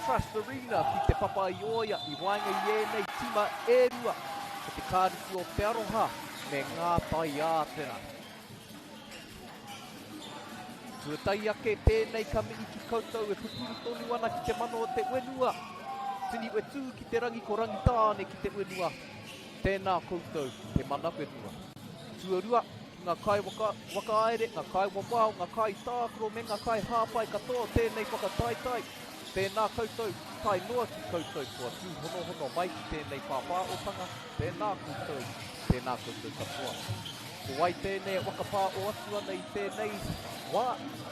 Trust Arena ki te papa i oia I wainga I nei tima e rua. Ko te kāriku o te aroha me ngā pai ātera. Tuatai ake tēnei ka mini ki koutou e pupuru tonu ana ki te mano o te wenua. Tini ue tū ki te rangi ko rangi tāne ki te wenua. Tēnā koutou, te mana wenua. Tuarua, ngā kai wakaere, ngā kai wawao, ngā kai tākoro me ngā kai hāpai katoa tēnei whakataitai. Tēnā koutou, tai noa ki koutou kua tū hono hono mai ki tēnei whāpāotanga. Tēnā koutou katoa. Ko wai tēnei wakapā o atu ana i tēnei wā.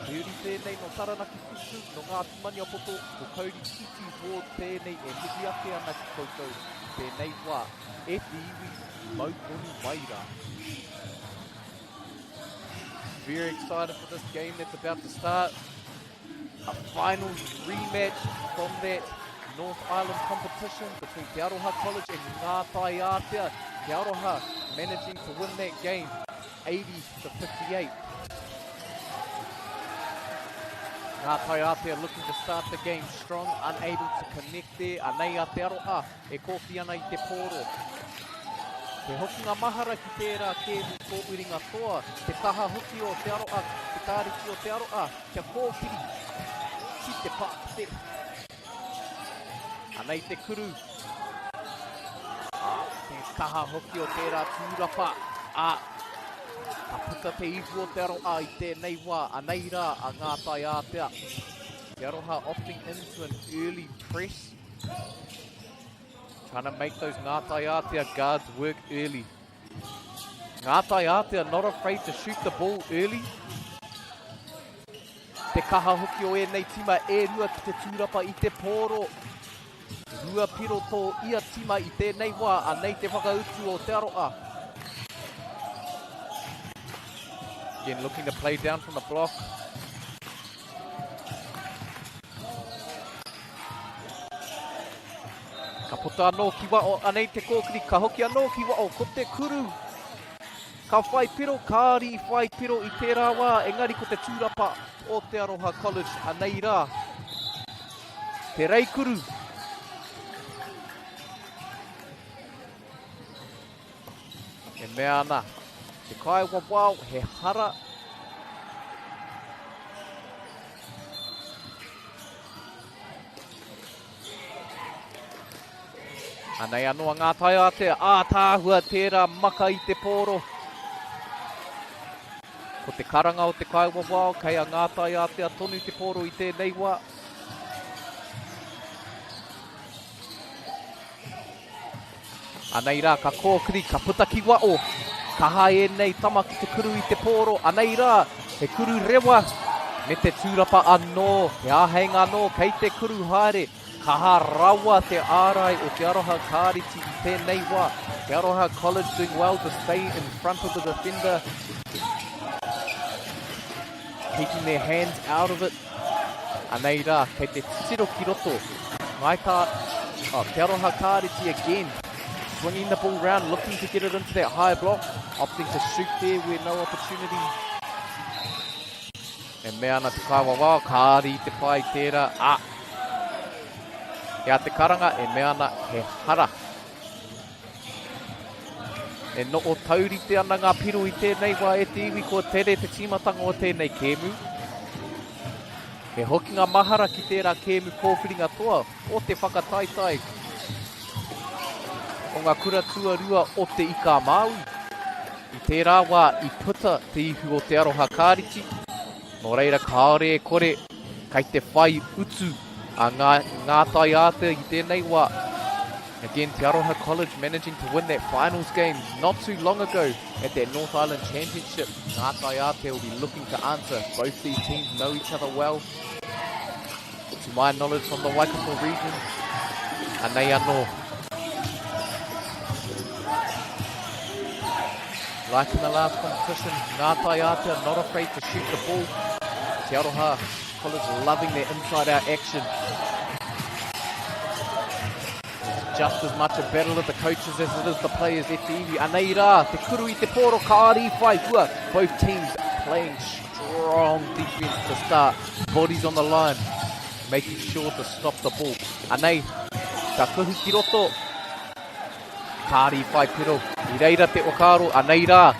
He uri tēnei no taranaki kutu, no ngā tumani apoto, ko kauri iti wō tēnei e mihi ake ana ki koutou. Tēnei wā, e te iwi mautonu mai rā. Very excited for this game that's about to start. A finals rematch from that North Island competition between Te Aroha College and Ngātai Ātea. Te Aroha managing to win that game 80-58. Ngātai Ātea looking to start the game strong, unable to connect there. Anei a Te Aroha e kōwhi ana i te pōro. Te hoki ngā mahara ki tērā kēmu ko uringa toa. Te taha hoki o Te Aroha, te tāriki o Te Aroha, kia kōkiri ki te pākite. Anei te kuru. Te taha hoki o tērā tūrapa. Ka puta te ihu o Te Aroha i tēnei wā. Anei rā a Ngātai Ātea. Te Aroha opting into an early press. Trying to make those Ngātai Ātea guards work early. Ngātai Ātea not afraid to shoot the ball early. Te kaha hoki o nei tima e rua ki te tūrapa i te pōro. Rua piro tō ia tima i tēnei wā, anei te whakautu o Te Aroha. Again, looking to play down from the block. Ka puta anō ki wao, anei te kōkiri, ka hoki anō ki wao, ko te kuru. Ka whai piro, kāri whai piro i tērā wā, engari ko te tūrapa o Te Aroha College, anei rā. Te reikuru. E mea ana, te kai wawao, he hara. Anei anoa Ngātai Ātea, ātāhua tērā maka i te pōro. Ko te karanga o te kai wawao, kei a Ngātai Ātea tonu te pōro i tēnei wā. Anei rā, ka kōkiri, ka puta ki wao. Ka hae nei tama ki te kuru i te pōro. Anei rā, he kuru rewa. Me te tūrapa anō, he āheinga anō, kei te kuru haere. Ka ha rawa te ārai o Te Aroha Kāriti i tēnei wā. Te Aroha College doing well to stay in front of the defender. Keeping their hands out of it. Anei rā, kei te tiro ki roto. Te Aroha Kāriti again. Swinging the ball round, looking to get it into that high block. Opting to shoot there where no opportunity. E mea ana te kai wawao, kāri te pai tērā. Ia te karanga, e mea ana he hara. E no o taurite ana ngā piro i tēnei wā e te iwi ko tere te timatanga o tēnei kēmu. He hoki ngā mahara ki tērā kēmu kōwhiringa toa o te whakataitai. O ngā kura tuarua o te ika Māui. I tērā wā i puta te ihu o Te Aroha Kāriti. Nō reira kāore e kore, kai te whai utu a Ngātai Ātea i tēnei wā. Again, Te Aroha College managing to win that finals game not too long ago at that North Island Championship. Ngātai Ātea will be looking to answer. Both these teams know each other well. To my knowledge, from the Waikato region. Anei anō. Like in the last competition, Ngātai Ātea not afraid to shoot the ball. Te Aroha College loving their inside-out action. It's just as much a battle of the coaches as it is the players. E te iwi, anei rā, te kuru i te pōro, kāri whai hua. Both teams playing strong defense to start. Bodies on the line, making sure to stop the ball. Anei, ka kuhu ki roto. Kāri whai piro, i reira te okaro, anei rā.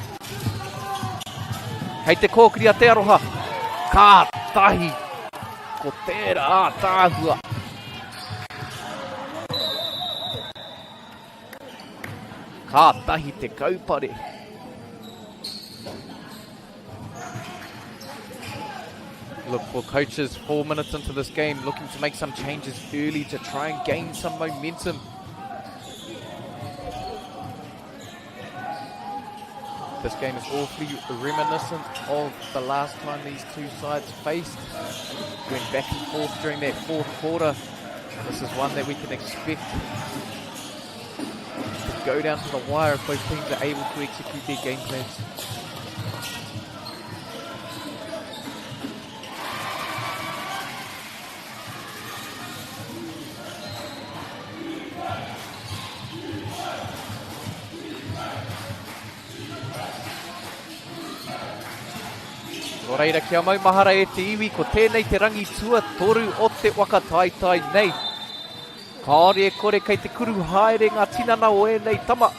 Hei te kōkiri a Te Aroha. Ka tahi. Ko tērā tāhua. Ka tahi te kaupare. Look for coaches 4 minutes into this game looking to make some changes early to try and gain some momentum. This game is awfully reminiscent of the last time these two sides faced. Went back and forth during that fourth quarter. This is one that we can expect to go down to the wire if both teams are able to execute their game plans. Ko reira kia maumahara e te iwi, ko tēnei te rangi tua toru o te waka tai nei. Kāore e kore kei te kuru haere ngā tinana o e nei tama.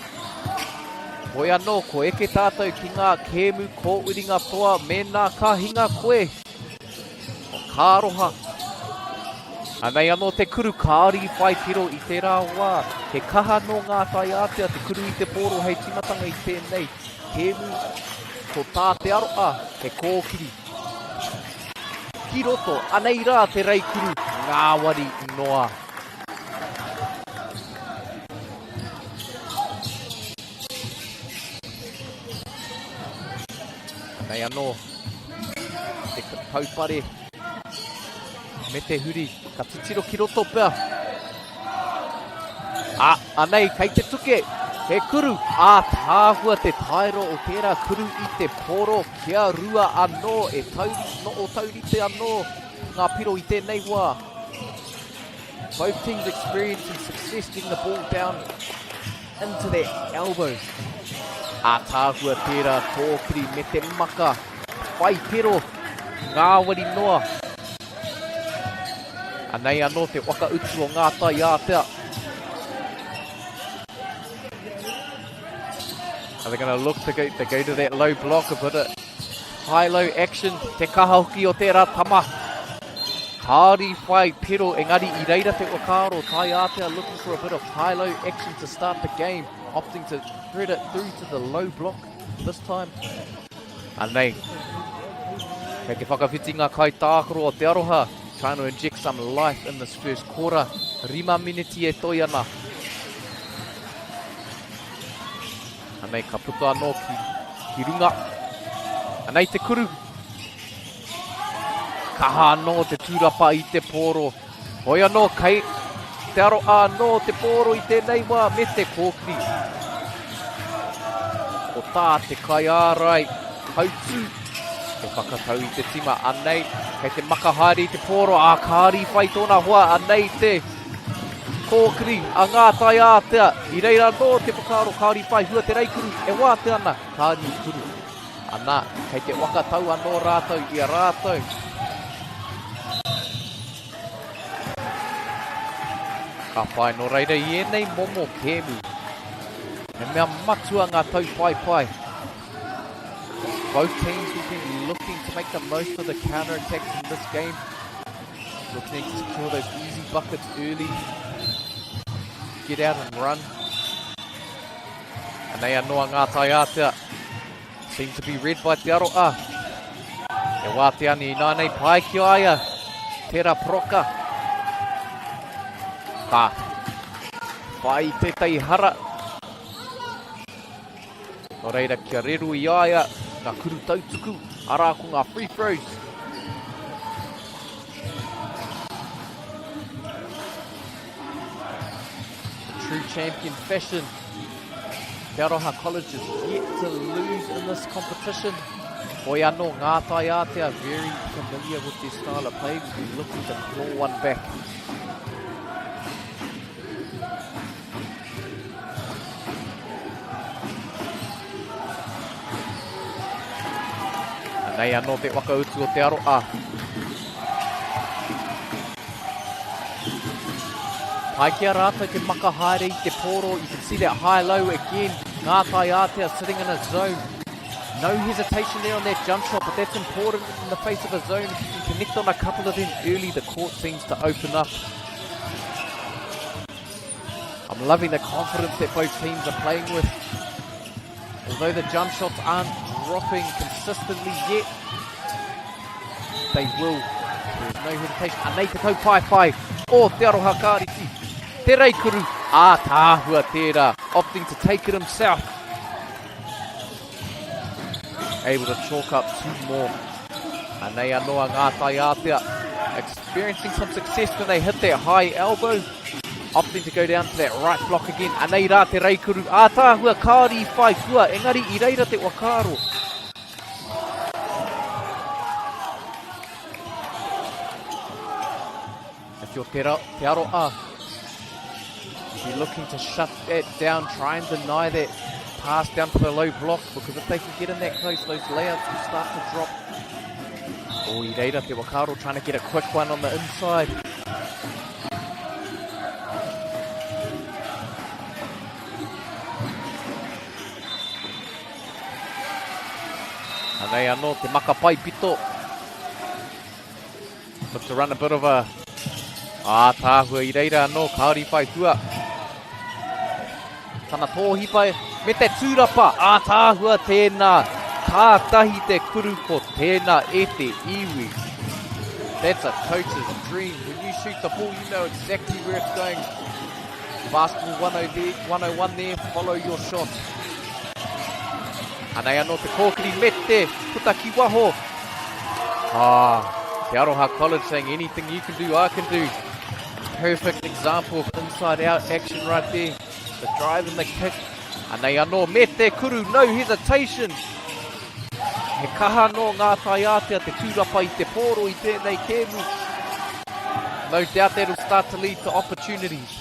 Hoi anō, ko eke tātou ki ngā kēmu ko uringa toa me nā kāhinga koe. O kāroha. Anei anō te kuru kāri whai piro i te rā wā. He kaha no ngā tai ātea te kuru i te pōro hei timatanga i tēnei. Kēmu ko tā te aroa, he kōkiri. Ki roto, anei rā te reikuru, ngāwari noa. Anei anō, te taupare, me te huri, ka titiro ki roto pēr. Anei, kei te tuke. He kuru, tāhua te tairo o tērā kuru i te poro, kia rua anō, e tauri, no o taurite anō, ngā piro i tēnei wā. Both teams experiencing success getting the ball down into their elbow. Tāhua tērā kōkiri me te maka, whai pero, ngāwari noa. Anei anō te waka utu o ngā tai ātea. Are they going to look to go to that low block, a bit of high-low action? Te kahaoki o tērā tama. Kāri whai pero, engari I reira te wakaro tai ātea looking for a bit of high-low action to start the game, opting to thread it through to the low block this time. Anei, kei te whakawhitinga kai tākoro o te aroha, trying to inject some life in this first quarter. 5 miniti e toi ana. Anei ka puta anō ki runga. Anei te kuru. Kaha anō te tūrapa I te pōro. Hoi anō kei te aro anō te pōro I tēnei wā me te kōkiri. O tā te kai ārai hautu. Te whakatau I te tima anei. Kei te makahaere I te pōro. Kāri whai tōna hoa anei te kōkiri a ngā tai ātea. I reira nō te whakaro kāri whai hua te reikuru e wā te ana kāri kuru. Ana, kei te wakatau anō rātou I a rātou. Ka whai no reira I enei momo kēmu. Me mea matua ngā tau pai. Both teams will be looking to make the most of the counter-attacks in this game. Looking to secure those easy buckets early. Get out and run. Anei anō ngā tai ātea. Seem to be read by te aroa. E wā te ani I nānei pai ki aia. Tērā proka. Ka. Whai tētai hara. No reira kia reru I aia. Ngā kuru tautuku. Arā ko ngā free throws. True champion fashion. Te Aroha College is yet to lose in this competition. Hoi anō ngā tai ātea very familiar with their style of play. We're looking to claw one back. Anei anō te wakautu o te aroa. Pai kia rātou te makahaere I te pōro. You can see that high-low again. Ngā tai ātea sitting in a zone. No hesitation there on that jump shot, but that's important in the face of a zone. If you can connect on a couple of them early, the court seems to open up. I'm loving the confidence that both teams are playing with. Although the jump shots aren't dropping consistently yet, they will. There's no hesitation. Anei te tau pai. O te aroha kāriki. Te reikuru. Tāhua tērā. Opting to take it himself. Able to chalk up 2 more. Anei anoa ngātai ātea. Experiencing some success when they hit that high elbow. Opting to go down to that right block again. Anei rā te reikuru. Tāhua kāri whai kua. Engari I reira te wakaro. If you're te aroa, if you're looking to shut that down, try and deny that pass down to the low block, because if they can get in that close, those layouts will start to drop. Oh, I reira te wakaro trying to get a quick one on the inside. Anei anō te makapai pito. Look to run a bit of a tāhua I reira anō, kaori whai hua. Tana tōhi pai, me te tūrapa, tāhua tēnā, kātahi te kuru ko tēnā e te iwi. That's a coach's dream. When you shoot the ball, you know exactly where it's going. Basketball 101 there, follow your shot. Anei anō te kōkiri me te puta ki waho. Te Aroha College saying anything you can do, I can do. Perfect example of inside-out action right there. The drive and the kick. Anei anō me te kuru, no hesitation. He kaha no ngā tai ātea, te tūrapa I te pōro I tēnei kēmu. No doubt that'll start to lead to opportunities.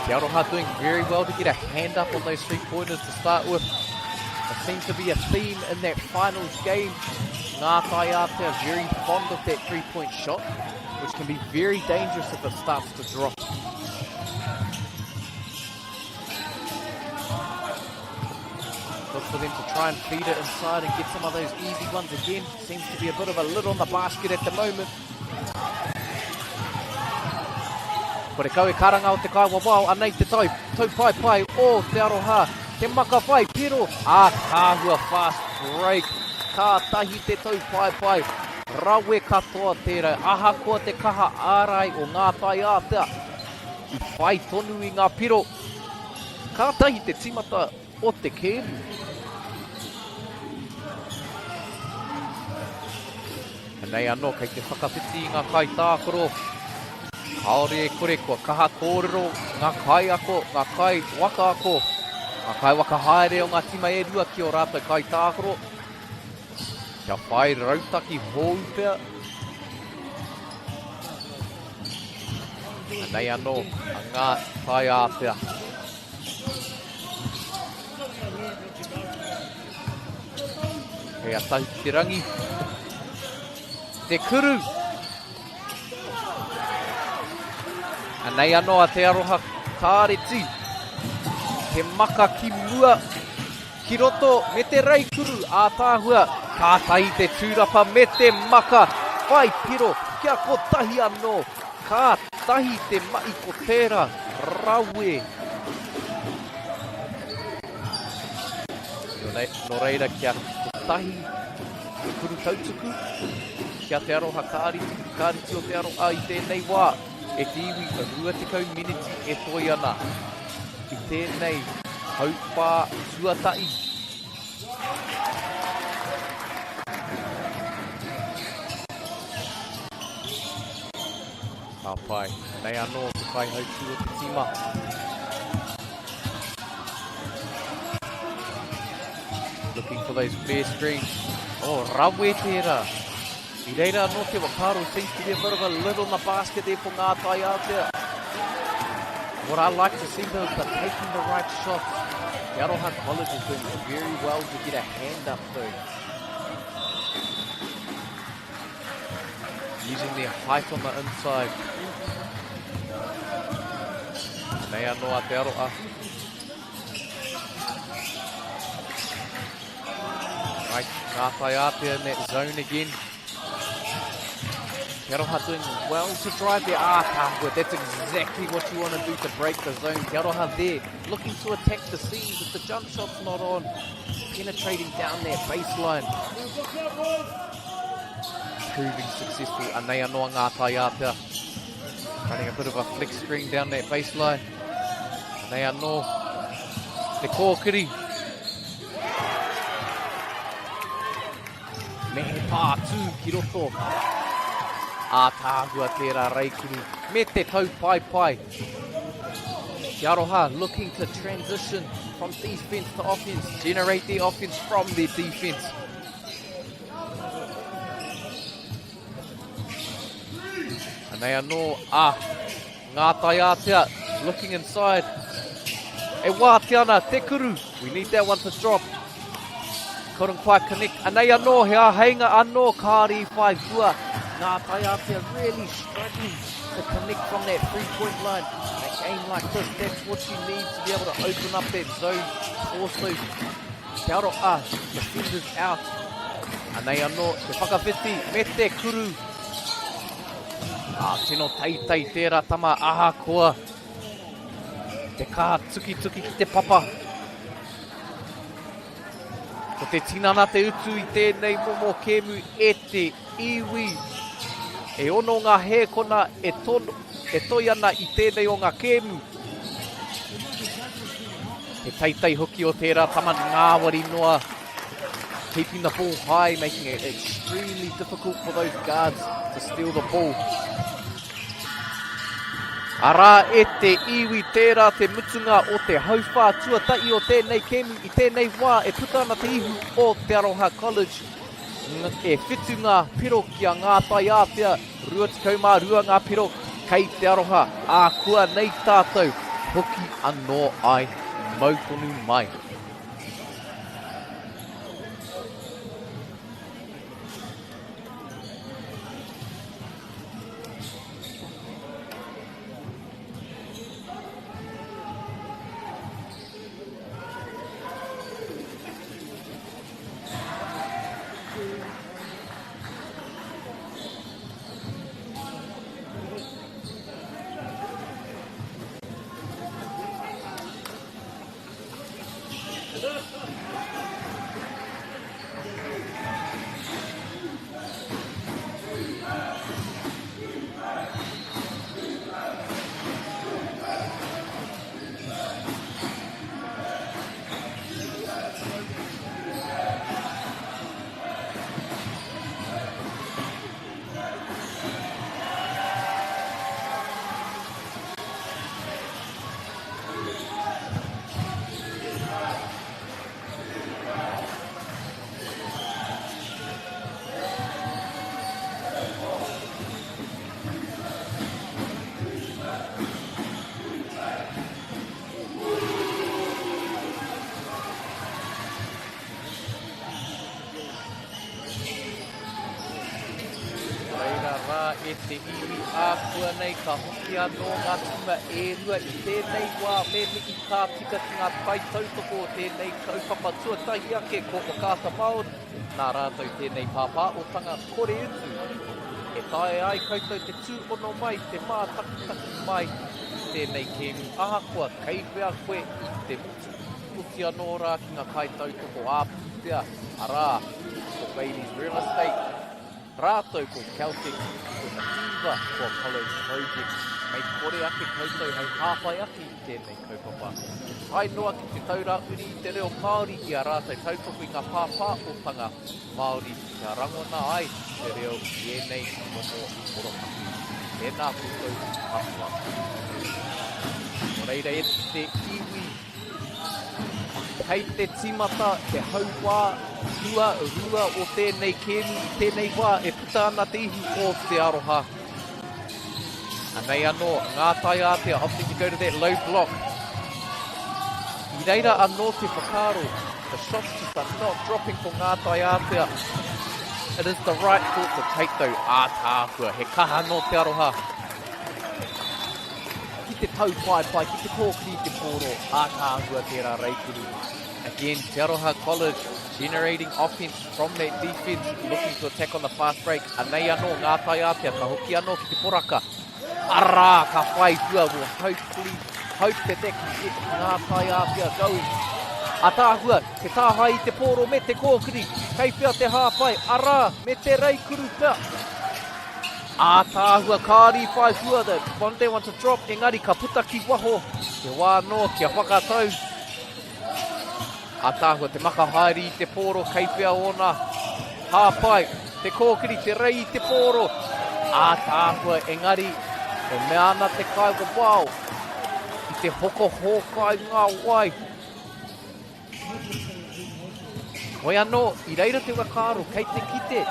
Te Aroha doing very well to get a hand up on those 3-pointers to start with. There seems to be a theme in that finals game. Ngā tai ātea are very fond of that 3-point shot, which can be very dangerous if it starts to drop. Look for them to try and feed it inside and get some of those easy ones again. Seems to be a bit of a lid on the basket at the moment. Kore kau e karanga o te kaiwa wao, anei te tau pai o te aroha. Te maka whai piro, tāhua fast break. Kātahi te tau pai. Rawe katoa tērā, aha koa te kaha ārai o ngā tai ātea. I whai tonu I ngā piro. Kātahi te timata o te kēmu. Nei anō, kei te whakawhiti I ngā kai tākoro. Kaore e kore kua kaha kōrero, ngā kai ako, ngā kai waka ako. Ngā kai waka haere o ngā tima e rua ki o rātou kai tākoro. Kia whai rautaki hou pia. Nei anō, a ngā tai ātea. Kei a tahi te rangi. Te kuru. Nei anō a te aroha kāreti. Te maka ki mua. Ki roto me te reikuru tāhua. Kātahi te tūrapa me te maka. Whai piro, kia kotahi anō. Kātahi te mai ko tērā. Rawe. No reira kia kotahi. Te kuru tautuku. Kia te aroha kāreti o te aroha I tēnei wā. E te iwi a rua te kau miniti e toi ana. I tēnei haupā tuatai. Ka pai, nei anō te kai hautu o te tima. Looking for those fair screens. Oh, rawe tērā. I reira anō te wakaro seems to be a bit of a lid on the basket there for ngā tai ātea. What I like to see though is they're taking the right shots. The Aroha College is doing very well to get a hand up though. Using their height on the inside. Nei anō a te aroa. Right, Ngātai Āpia in that zone again. Te Aroha doing well to drive there. Tāhua, that's exactly what you want to do to break the zone. Te Aroha there, looking to attack the seams if the jump shot's not on. Penetrating down that baseline. Proving successful. Anei anoa Ngātai Āpia. Running a bit of a flick screen down that baseline. Anei anoa. Te kōkiri. Mehe pātū ki roto. Tāhua tērā reikuru. Me te tau pai pai. Te Aroha looking to transition from defense to offense. Generate the offense from their defense. Anei anoa. Ngātai Āpia looking inside. E wā te ana, te kuru. We need that one to drop. Couldn't quite connect. Anei anoa, he aheinga anoa, kāri whai hua. Ngātai Āpia really struggling to connect from that three-point line. A game like this, that's what you need to be able to open up that zone. Also, Te Aroha, defenders out. Anei anoa, te whakawhiti, me te kuru. Tino teitei tērā tama aha koa. Te kā tuki ki te papa. Ko te tinana te utu i tēnei momo kēmu e te iwi. E ono ngā hēkona e toi ana i tēnei o ngā kēmu. Te teitei hoki o tērā tama ngāwari noa. Keeping the ball high, making it extremely difficult for those guards to steal the ball. Arā e te iwi tērā te mutunga o te hauwhā tuatai o tēnei kēmu i tēnei wā e puta ana te ihu o Te Aroha College. E whitu ngā piro ki a Ngātai Āpia, 22 ngā piro kei Te Aroha. Kua nei tātou, hoki anō ai, mautonu mai. E te iwi ākua nei ka hoki anō ngā tima e rua i tēnei wā me i kā tika ki ngā pai tautoko o tēnei kaupapa tuatahi ake ko o kāta MΑORI. Nā rātou tēnei pāpā o tanga kore utu. E tae ai koutou te tūpono mai, te mātakitaki mai, tēnei kēmu ākua kei whea koe i te muti anō rā ki ngā kai tautoko āputea. Arā, ko Bailey's Real Estate. Rātou ko Celtic, ko Nativa, ko Apollo's Project. Mei kore ake koutou hei hāwhai ake i tēnei kaupapa. Hai noa ki te taura uri i te reo Māori i a rātou tautoko i ngā pāpā o tanga Māori. Kia rangona ai te reo i enei mono morohaki. Tēnā koutou hapua. Nō reira e te iwi. Hei te timata, te hauwā, rua o tēnei kēmu, tēnei wā, e puta ana te ihu o Te Aroha. Anei anō, Ngātai Āpia, opting to go to that low block. I reira anō te whakaro, the shots just are not dropping for Ngātai Āpia. It is the right thought to take though, Tāhua, he kaha no Te Aroha. Ki te tau pai, ki te kōkiri te pōro, Tāhua tērā reikuru. Again, Te Aroha College generating offense from their defense, looking to attack on the fast break. Anei anō ngā tai ātea, ka hoki anō ki te poraka. Ara, ka whai hua, will hopefully hope that they can get ngā tai ātea going. A tāhua, te tāhai i te pōro me te kōkiri, kei pia te hāpai, ara, me te reikuru pia. A tāhua, kāri whai hua, the Bonde wants to drop, engari ka puta ki waho, te wāno kia whakatau. A tāhua, te makahaere i te pōro, kei pia ona, hāpai, te kōkiri, te rei i te pōro. A tāhua, engari, e mea ana te kaiwa wau, i te hoko hōkai ngā wai. Hoi anō, i reira te wakaro, kei te kite.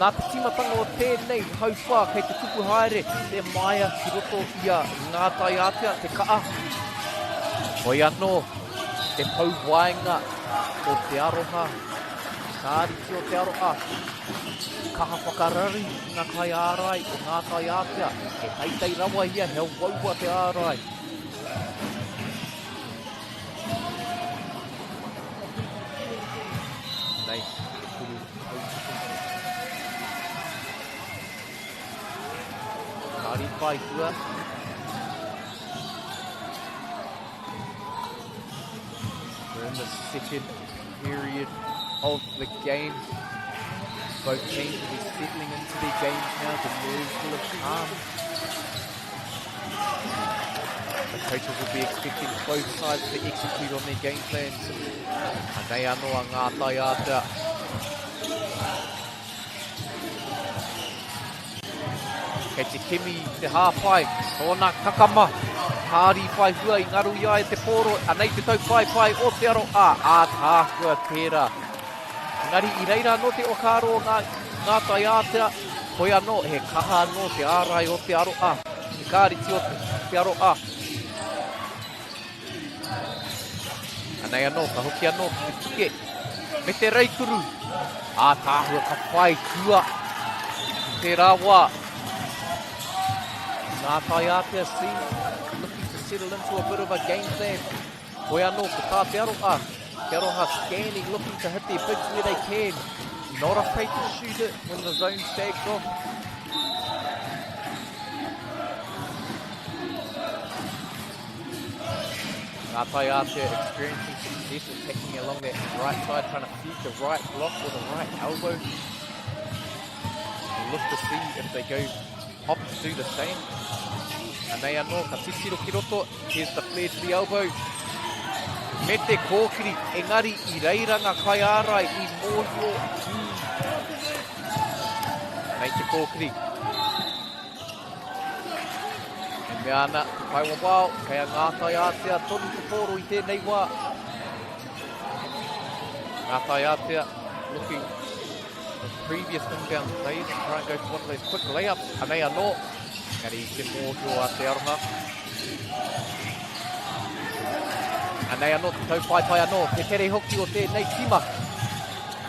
Nā te timatanga o tēnei hauwha, kei te tupu haere, te maia ki roto ia ngā tai ātea, te kaa. Hoi anō, te pauwaenga o te aroha, kāriki o te aroha. Kaha whakarari ngā kai ārai o ngā tai ātea, e teitei rawa ia, heo waua te ārai. Kāri whai hua. We're in the second period of the game. Both teams will be settling into their games now. The nerves will have calmed. The coaches will be expecting both sides to execute on their game plans. Anei anō a ngā tai ātea. Kei te kimi, te hāpai, tōna kakama. Kāri whai hua i ngaru ia e te pōro, anei te tau whai o te aro a tāhua tērā. Ngari i reira anō te okaro ngā tai ātea, hoi anō he kaha anō te ārai o te aro a, te kāriti o te aro a. Anei anō, ka hoki anō ki te tuke, me te reikuru. A tāhua ka whai hua, te rāwā. Ngā tai ātea looking to settle into a bit of a game plan. Hoi anō, ko tā te aroha. Te aroha scanning, looking to hit their bigs where they can. Not afraid to shoot it when the zone stags off. Ngā tai ātea experiencing success with taking along that right side, trying to feed the right block or the right elbow. We'll look to see if they go hop to do the same. Anei anō, ka titiro ki roto. Here's the flare to the elbow. Me te kōkiri, engari i reira ngā kai ārai i mōhio. Nei te kōkiri. E mea ana, te kaiwa wao, kei a ngā tai ātea, tonu te pōro i tēnei wā. Ngā tai ātea, looking at previous inbound plays, try and go for one of those quick layups. Anei anō, engari i te mōhio a te aroha. Anei anō, te tau whaipai anō, te tere hoki o tēnei tima.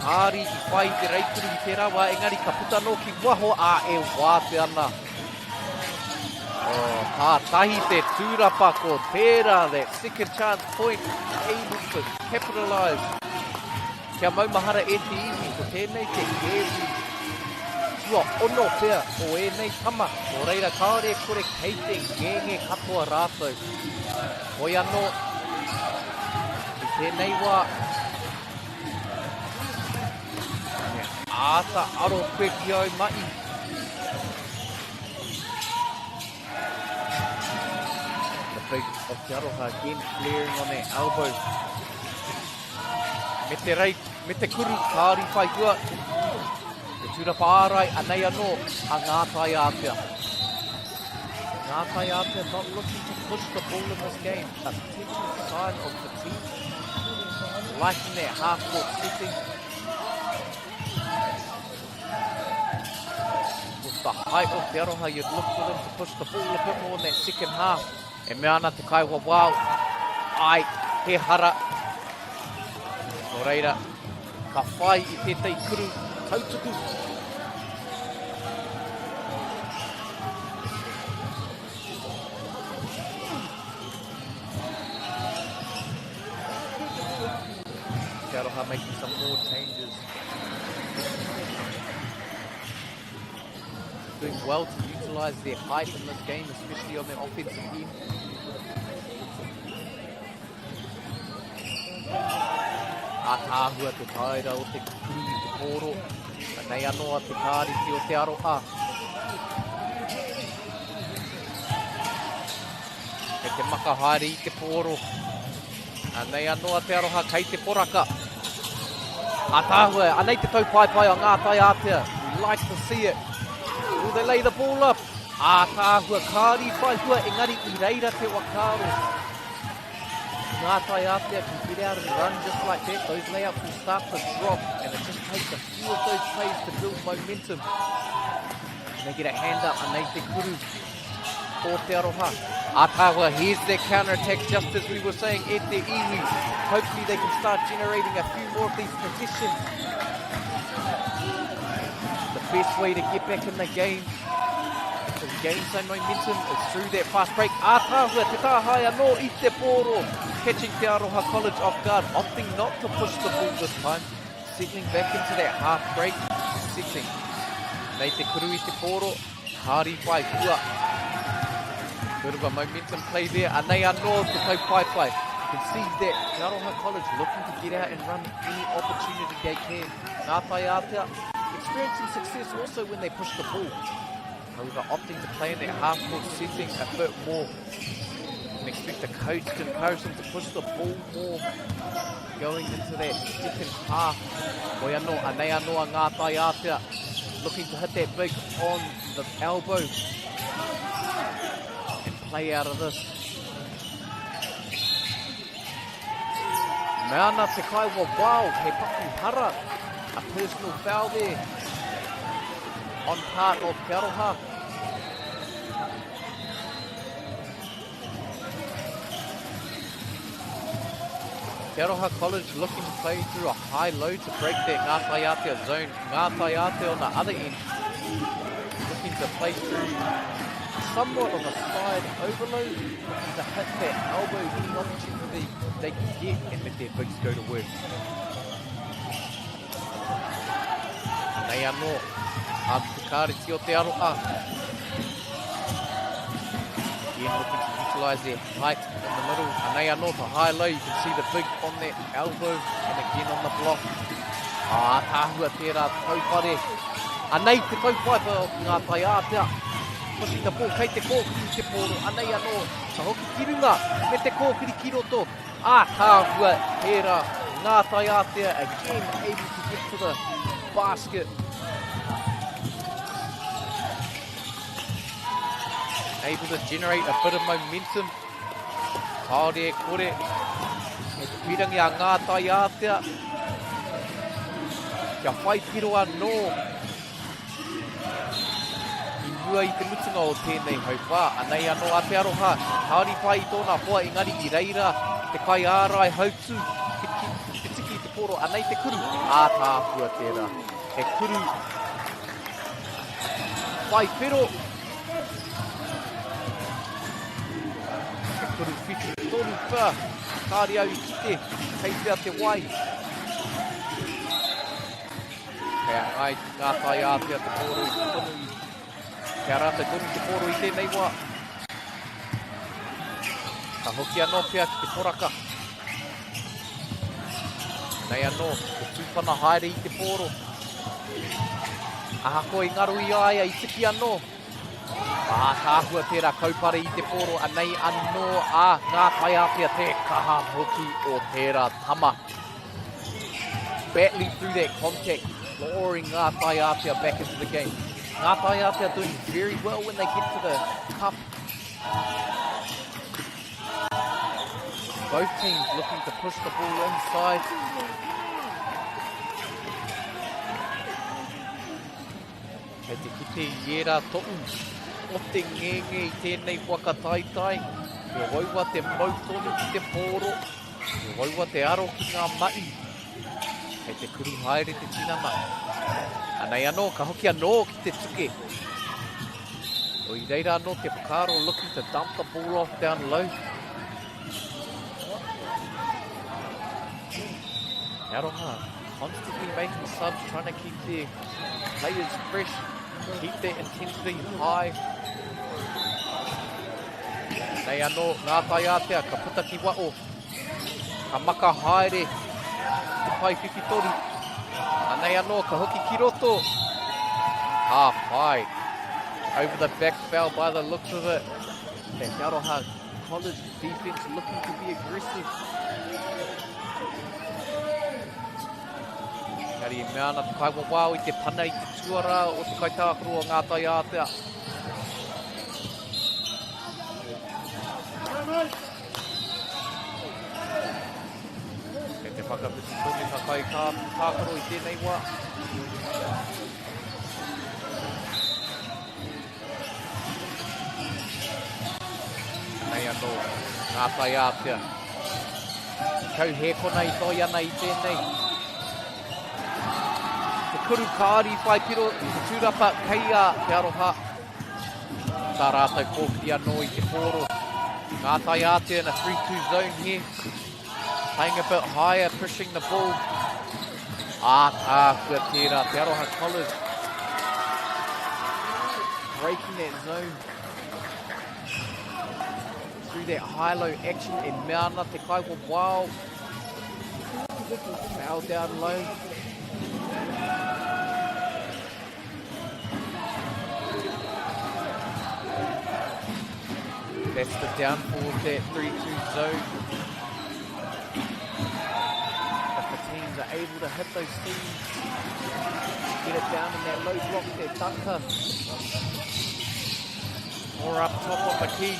Kāri i whai te reikuru i te rawa, engari ka puta anō ki waho a e wāte ana. Tā tahi te tūrapa ko tērā, that second chance point, able to capitalise. Kia maumahara e te iwi, ko tēnei te kēwi. Tua ono pēr o e nei tama, o reira kāre kore kei te ngenge katoa rātou. Hoi anō, i tēnei wā. Āta aro koe ki au mai. The big of te aroha again, flaring on their elbow. Me te kuru, kāri whai hua. Te tūrapa ārai, anei anō, a ngā tai ātea. Ngā tai ātea not looking to push the ball in this game. A potential sign of fatigue. Liking their half-court setting. With the height of te aroha, you'd look for them to push the ball a bit more in that second half. E mea ana te kaiwa wau. Ai, he hara. Nō reira, ka whai i tētei kuru tautuku. Aotearoha making some more changes. Doing well to utilise their height in this game, especially on their offensive end. Ātāhua te taira o te kukuru i te pōro. Nei anoa te kāriki o te aroha. E te makahaere i te pōro. Nei anoa te aroha kei te poraka. Ātāhua, anei te taupaipai o ngā tai ātea. We like to see it. Will they lay the ball up? Ātāhua, kāri whai hua, engari I reira te wakaro. Ngā tai ātea can get out and run just like that. Those layups will start to drop, and it just takes a few of those plays to build momentum. And they get a hand up, and they te kuru o te aroha. Ātāhua, here's their counter-attack, just as we were saying, e te iwi. Hopefully they can start generating a few more of these positions. The best way to get back in the game, to gain some momentum, is through that fast break. Ātāhua, te tāhai anō I te pōro. Catching Te Aroha College off guard, opting not to push the ball this time. Settling back into that half break, setting. Nei te kuru I te pōro, kāri whai hua. Bit of a momentum play there. Anei anō te taupaipai. You can see that Te Aroha College looking to get out and run any opportunity they can. Ngā tai ātea experiencing success also when they push the ball. However, opting to play in that half-court setting a bit more. And expect the coach to encourage them to push the ball more going into that second half. Oi anō, anei anō ngā tai ātea looking to hit that big on the elbow and play out of this. Meana te kai wa wow, he paku hara. A personal foul there on part of Te Aroha. Te Aroha College looking to play through a high-low to break that Ngā Tai Ātea zone. Ngā Tai Ātea on the other end looking to play through somewhat of a side overload, looking to hit that elbow, any opportunity they can get and let their bigs go to work. Nei anō, te kāreti o Te Aroha. Again looking to utilise their height in the middle. Nei anō, to high-low, you can see the big on that elbow and again on the block. Tāhua tērā taupare. Anei te taupaipa o ngā tai ātea. Pushing the ball, kei te kōkiri te pōro. Anei anō, ka hoki kirunga me te kōkiri kiroto. Tāhua tērā ngā tai ātea again able to get to the basket. Able to generate a bit of momentum. Haere kore. E te pirangi a ngā tai ātea. Kia whai piro anō. I mua I te mutunga o tēnei haupā. Anei anō a Te Aroha. Haori pai I tōna hoa engari I reira. Te kai ārai hautu. Te tiki I te poro. Anei te kuru. Tāhua tērā. He kuru. Whai pero. Kuru whiti tonu pā, kāri au I kite, kei pia te wai. Kei ai ngā tai ātea te pōro I tonu I. Kei rata tonu te pōro I tēnei wā. Ka hoki anō pia ki te poraka. Nei anō, te tūpana haere I te pōro. Ahako I ngaru I aia I tiki anō. Tāhua tērā kaupare I te pōro, anei anō ngā tai ātea te kaha hoki o tērā tama. Battling through that contact, luring ngā tai ātea back into the game. Ngā tai ātea doing very well when they get to the cup. Both teams looking to push the ball inside. Kei te kite I era to'u. O te ngenge I tēnei whakataitai. Me waua te mautonu ki te pōro. Me waua te aro ki ngā mai. Kei te kuru haere te tinama. Anei anō, ka hoki anō ki te tuke. O I reira anō te whakaro looking to dump the ball off down low. Te Aroha constantly making subs, trying to keep their players fresh, keep their intensity high. Nei anō, ngā tai ātea, ka puta ki wao, ka maka haere, te pai whiwhitori. Nei anō, ka hoki ki roto. Whai. Over the back foul by the looks of it. Te Aroha College defense looking to be aggressive. Kari e mea ana te kaiwa wao I te pana I te tuara o te kaitākaro o ngā tai ātea. Kei te whakapiti tōne ka kai kākaro I tēnei wā. Nei anō, ngā tai ātea. Kau he kona I toi ana I tēnei. Te kuru kāri whai piro I te tūrapa kei a Te Aroha. Tā rātou kōkiri anō I te kōro. Ngā tai ātea in a 3-2 zone here. Playing a bit higher, pushing the ball. Kua tērā, Te Aroha College. Breaking that zone. Through that high-low action and mea ana te kaiwa wao. Foul down low. That's the downfall of that 3-2 zone. If the teams are able to hit those seams, get it down in that low block, that dunker. More up top of the key.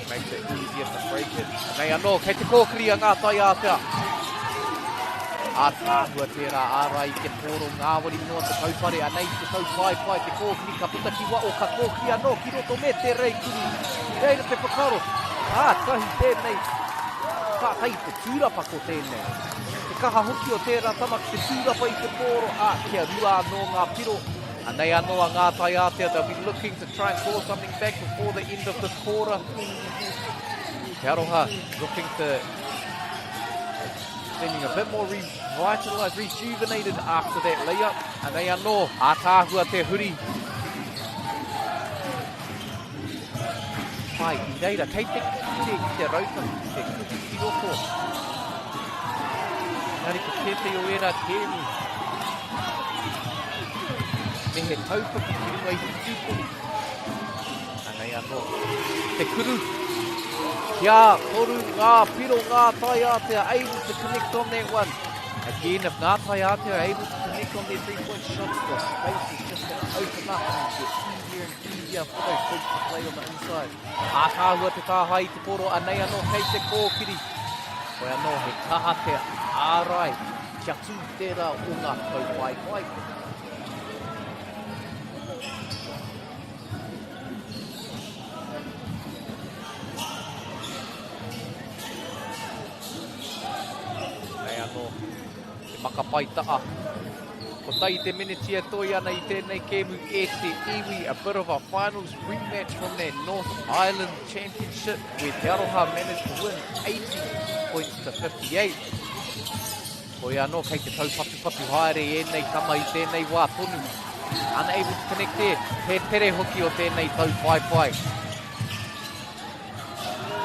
Makes it easier to break it. Nei anō, kei te kōkiri a ngā tai ātea. Tāhua tērā ārai te pōro ngāwari noa te kaupare. Anei te taupai te kōkiri ka puta ki wao ka kōkiri anō ki roto me te rei kuru. Reira te whakaro. Tahi tēnei. Kai te tūrapa ko tēnei. Te kaha hoki o tērā tamaki te tūrapa I te pōro. Kia rua anō ngā piro. Nei anō a ngā tai ātea. They'll be looking to try and claw something back before the end of this quarter. Te Aroha looking to seeming a bit more revitalised, rejuvenated after that layup. Nei anō, tāhua te huri. Pai, I reira, kei te kire ki te rauta, te kuki ki roto. Ngari ko kete o era tēnu. Me he taupaki ki runga I te tūpuni. Nei anō, te kuru. Kia toru ngā piro ngā tai ātea able to connect on that one. Again, if ngā tai ātea are able to connect on their 3-point shots, the space is just going to open up and get easier and easier for those folks to play on the inside. Tāhua te tāhai te poro, nei anō kei te kōkiri. Koe anō he taha te ārai, kia tū tērā o ngā taupai. Te makapaita'a. Ko tai te minitia toi ana I tēnei kēmu e te iwi, a bit of a finals rematch from that North Island Championship where Te Aroha managed to win 80 points to 58. Koi anō kei te taupapu haere e nei tama I tēnei wā tonu. Unable to connect there. He tere hoki o tēnei taupai.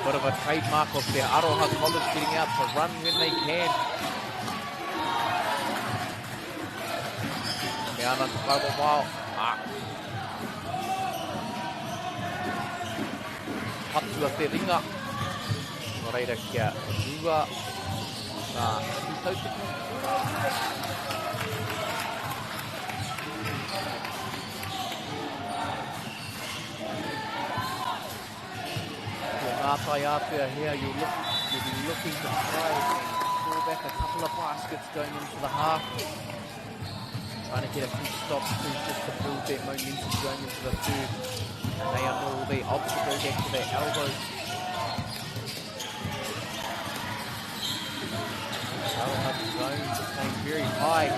Bit of a trademark of Te Aroha College getting out to run when they can. Me ana te kaiwa wao. Patua te ringa. Nō reira kia rua ngā tūtautiki. Ngā tai ātea here, you'll be looking to try and score back a couple of baskets going into the half. Trying to get a few stops through just to build that momentum going into the third. And they are all the obstacle back to their elbows. Aroha zone just staying very high.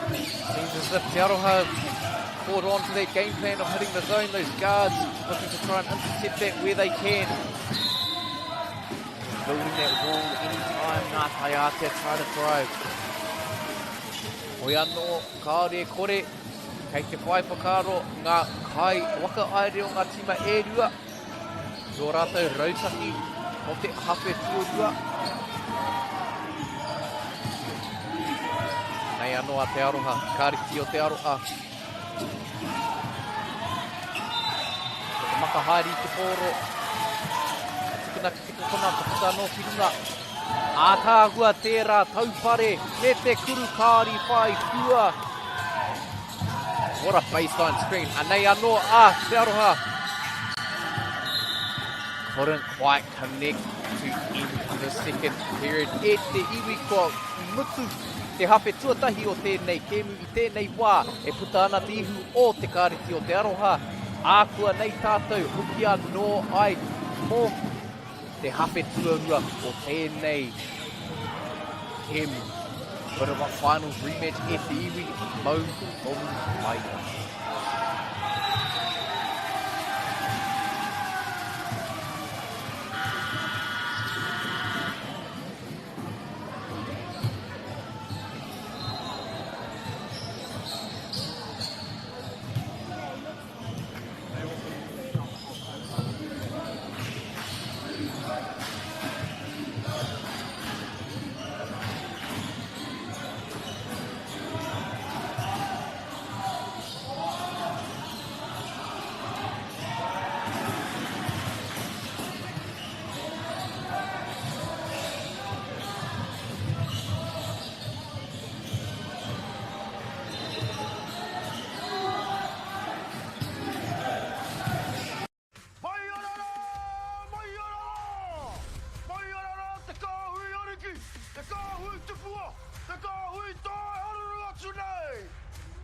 Seems as if Te Aroha caught on to that game plan of hitting the zone, those guards looking to try and intercept that where they can. Building that wall, anything tai a te try to drive. Oi anō, kāore kore, kei te whai whakaro, ngā kai waka aere o ngā tima e rua. Tō rātou rautaki o te hawhe tuorua. Nei anō a te aroha, kāriki o te aroha. Te makahaere i te pōro. Tukuna ki te kokona, ka puta anō ki runga. Ātāhua tērā taupare, me te kuru kāri whai kua. What a baseline screen. Anei anō, te aroha. Couldn't quite connect to end the second period. E te iwi kua mutu te hawhe tuatahi o tēnei kēmu i tēnei wā. E puta ana te ihu o te kāriti o te aroha. Ākua nei tātou hukia no ai mō te hawhe tuarua o tēnei kēmu. But of a final rematch e te iwi mau tonu maia.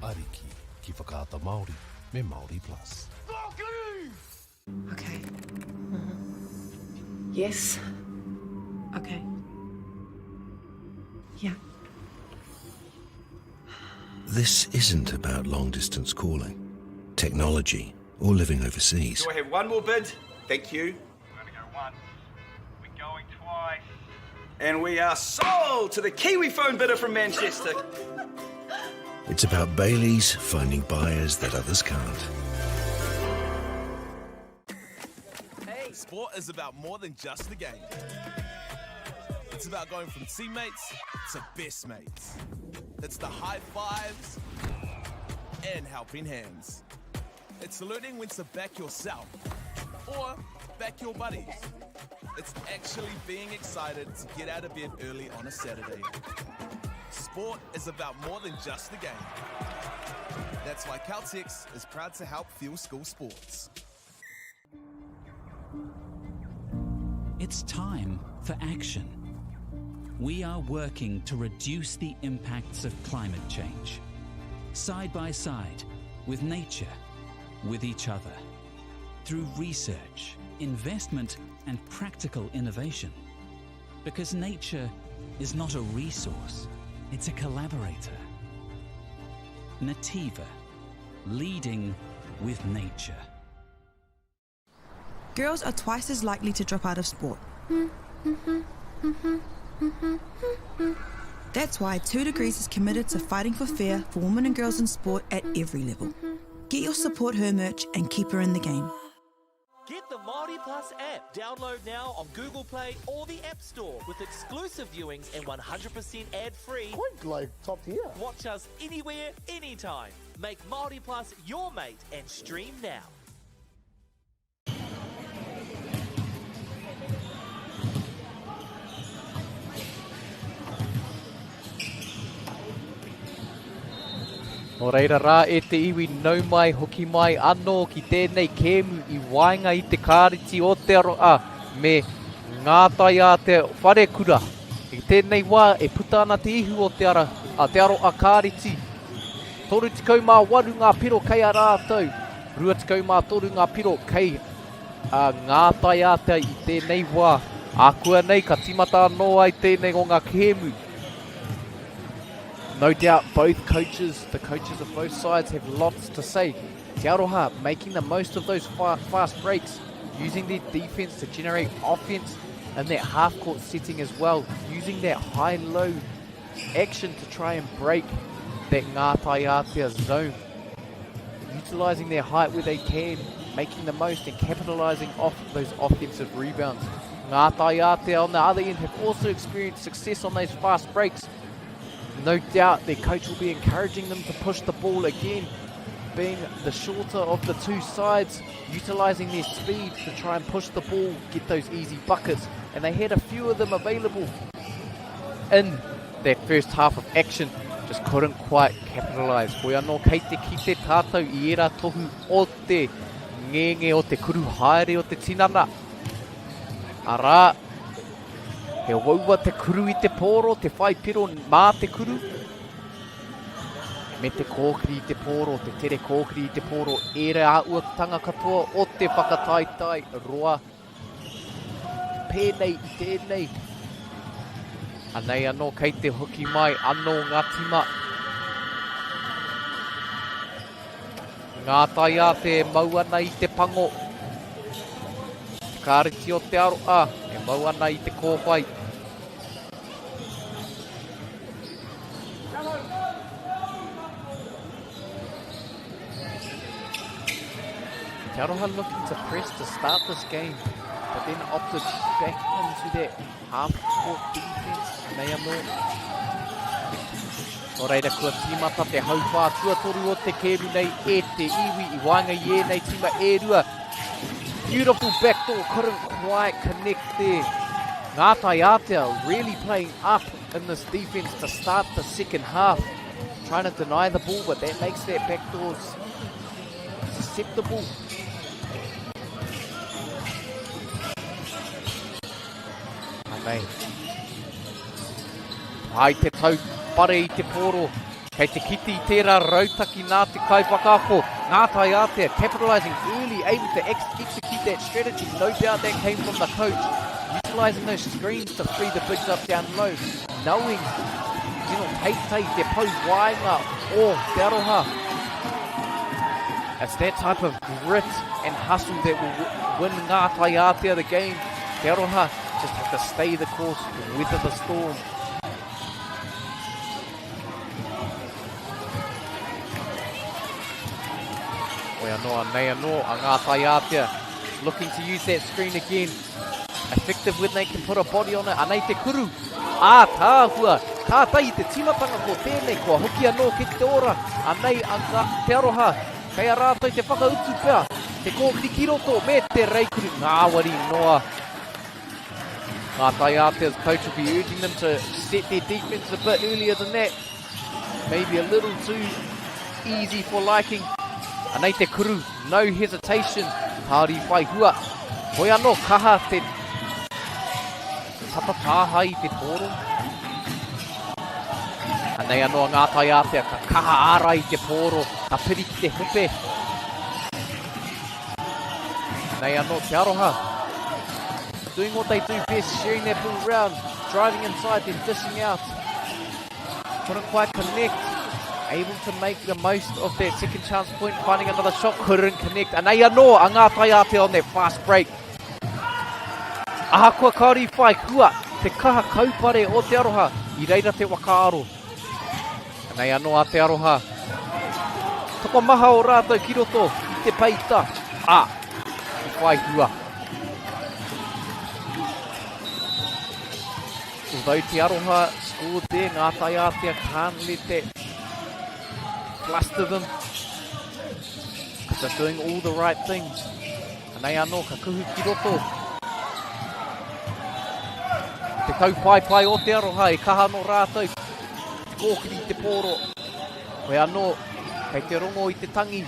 Ariki ki whakaata Māori me MāORI Plus. Okay. Yes. Okay. Yeah. This isn't about long-distance calling, technology, or living overseas. Do I have one more bid? Thank you. We're going to go once. We're going twice. And we are sold to the Kiwi phone bidder from Manchester. It's about Baileys finding buyers that others can't. Sport is about more than just the game. It's about going from teammates to best mates. It's the high fives and helping hands. It's learning when to back yourself or back your buddies. It's actually being excited to get out of bed early on a Saturday. Sport is about more than just the game. That's why Caltex is proud to help fuel school sports. It's time for action. We are working to reduce the impacts of climate change, side by side with nature, with each other, through research, investment, and practical innovation. Because nature is not a resource, it's a collaborator. Nativa, leading with nature. Girls are twice as likely to drop out of sport. That's why 2 Degrees is committed to fighting for fair for women and girls in sport at every level. Get your Support Her merch and keep her in the game. Get the MāORI Plus app. Download now on Google Play or the App Store with exclusive viewings and 100% ad-free. Quite like top tier. Watch us anywhere, anytime. Make MāORI Plus your mate and stream now. O reira rā e te iwi nau mai hoki mai anō ki tēnei kēmu i wainga i te kāriti o te aroa me ngātai a te whare kura. I tēnei wā e puta ana te ihu o te aroa kāriti. 38 ngā piro kei a rātou. 23 ngā piro kei ngātai a te i tēnei wā. Ākua nei ka timata anō ai tēnei o ngā kēmu. No doubt both coaches, the coaches of both sides have lots to say. Te Aroha making the most of those fast breaks, using their defense to generate offense, in that half-court setting as well, using that high-low action to try and break that Ngātai Aotea zone, utilising their height where they can, making the most and capitalising off those offensive rebounds. Ngātai Aotea on the other end have also experienced success on those fast breaks. No doubt their coach will be encouraging them to push the ball again, being the shorter of the two sides, utilising their speed to try and push the ball, get those easy buckets, and they had a few of them available in that first half of action, just couldn't quite capitalise. Koe anō kei te ki te tātou I era tohu o te ngenge o te kuru haere o te tinana. Arā, he waua te kuru I te pōro, te whai piro mā te kuru. Me te kōkiri I te pōro, te tere kōkiri I te pōro, ere āua tanga katoa o te whakataitai roa. Pēnei I tēnei. Anei anō kei te hoki mai anō ngā tima. Ngātai Aotea mau ana I te pango. Te kāreti o te aroa, e mau ana I te kōwhai. Te aroha looking to press to start this game, but then opted back into that half-court defense. Nei anō. O reira kua tīmata te haupā tuatoru o te keru nei e te iwi I wānga I e nei tima e rua. Beautiful backdoor, couldn't quite connect there. Ngātai Aotea really playing up in this defense to start the second half. Trying to deny the ball, but that makes that backdoor susceptible. Nei. Ai te tau pare I te pōro. Kei te kiti I tērā rautaki nā te kaipakako. Ngātai Aotea capitalising early, able to execute that strategy. No doubt that came from the coach. Utilising those screens to free the bigs up down low. Knowing, teitei te pau wainga o te aroha. It's that type of grit and hustle that will win Ngātai Aotea the game. Te aroha just have to stay the course, weather the storm. Koe anō, nei anō, a Ngātai Aotea looking to use that screen again. Effective when they can put a body on it. Anei te kuru. Tāhua. Tātai te timatanga ko tēnei kua hoki anō ki te ora. Anei te aroha. Kei a rātou te whakautu pēr. Te kōkiri ki roto me te reikuru. Ngāwari noa. Ngātai Aotea's coach will be urging them to set their defense a bit earlier than that. Maybe a little too easy for liking. Anei te kuru, no hesitation. Tāri whai hua. Koe anō kaha te tapataha I te pōro. Anei anō Ngātai Aotea ka kaha ara I te pōro. Ka piri ki te hupe. Anei anō te aroha. Doing what they do best, sharing their ball round, driving inside, then dishing out. Couldn't quite connect. Able to make the most of that second chance point, finding another shot, couldn't connect. Anei anō, a Ngātai Aotea on that fast break. Ahakoa kauri whai hua, te kaha kaupare o te aroha, I reira te wakaaro. Anei anō a te aroha. Toko maha o rātou ki roto, I te peita. I whai hua. Although te aroha scored there, Ngātai Aotea can't let that fluster them. Because they're doing all the right things. Anei anō, ka kuhu ki roto. Te taupai o te aroha, e kaha no rātou. Te kōkiri I te pōro. Koe anō, kei te rongo I te tangi.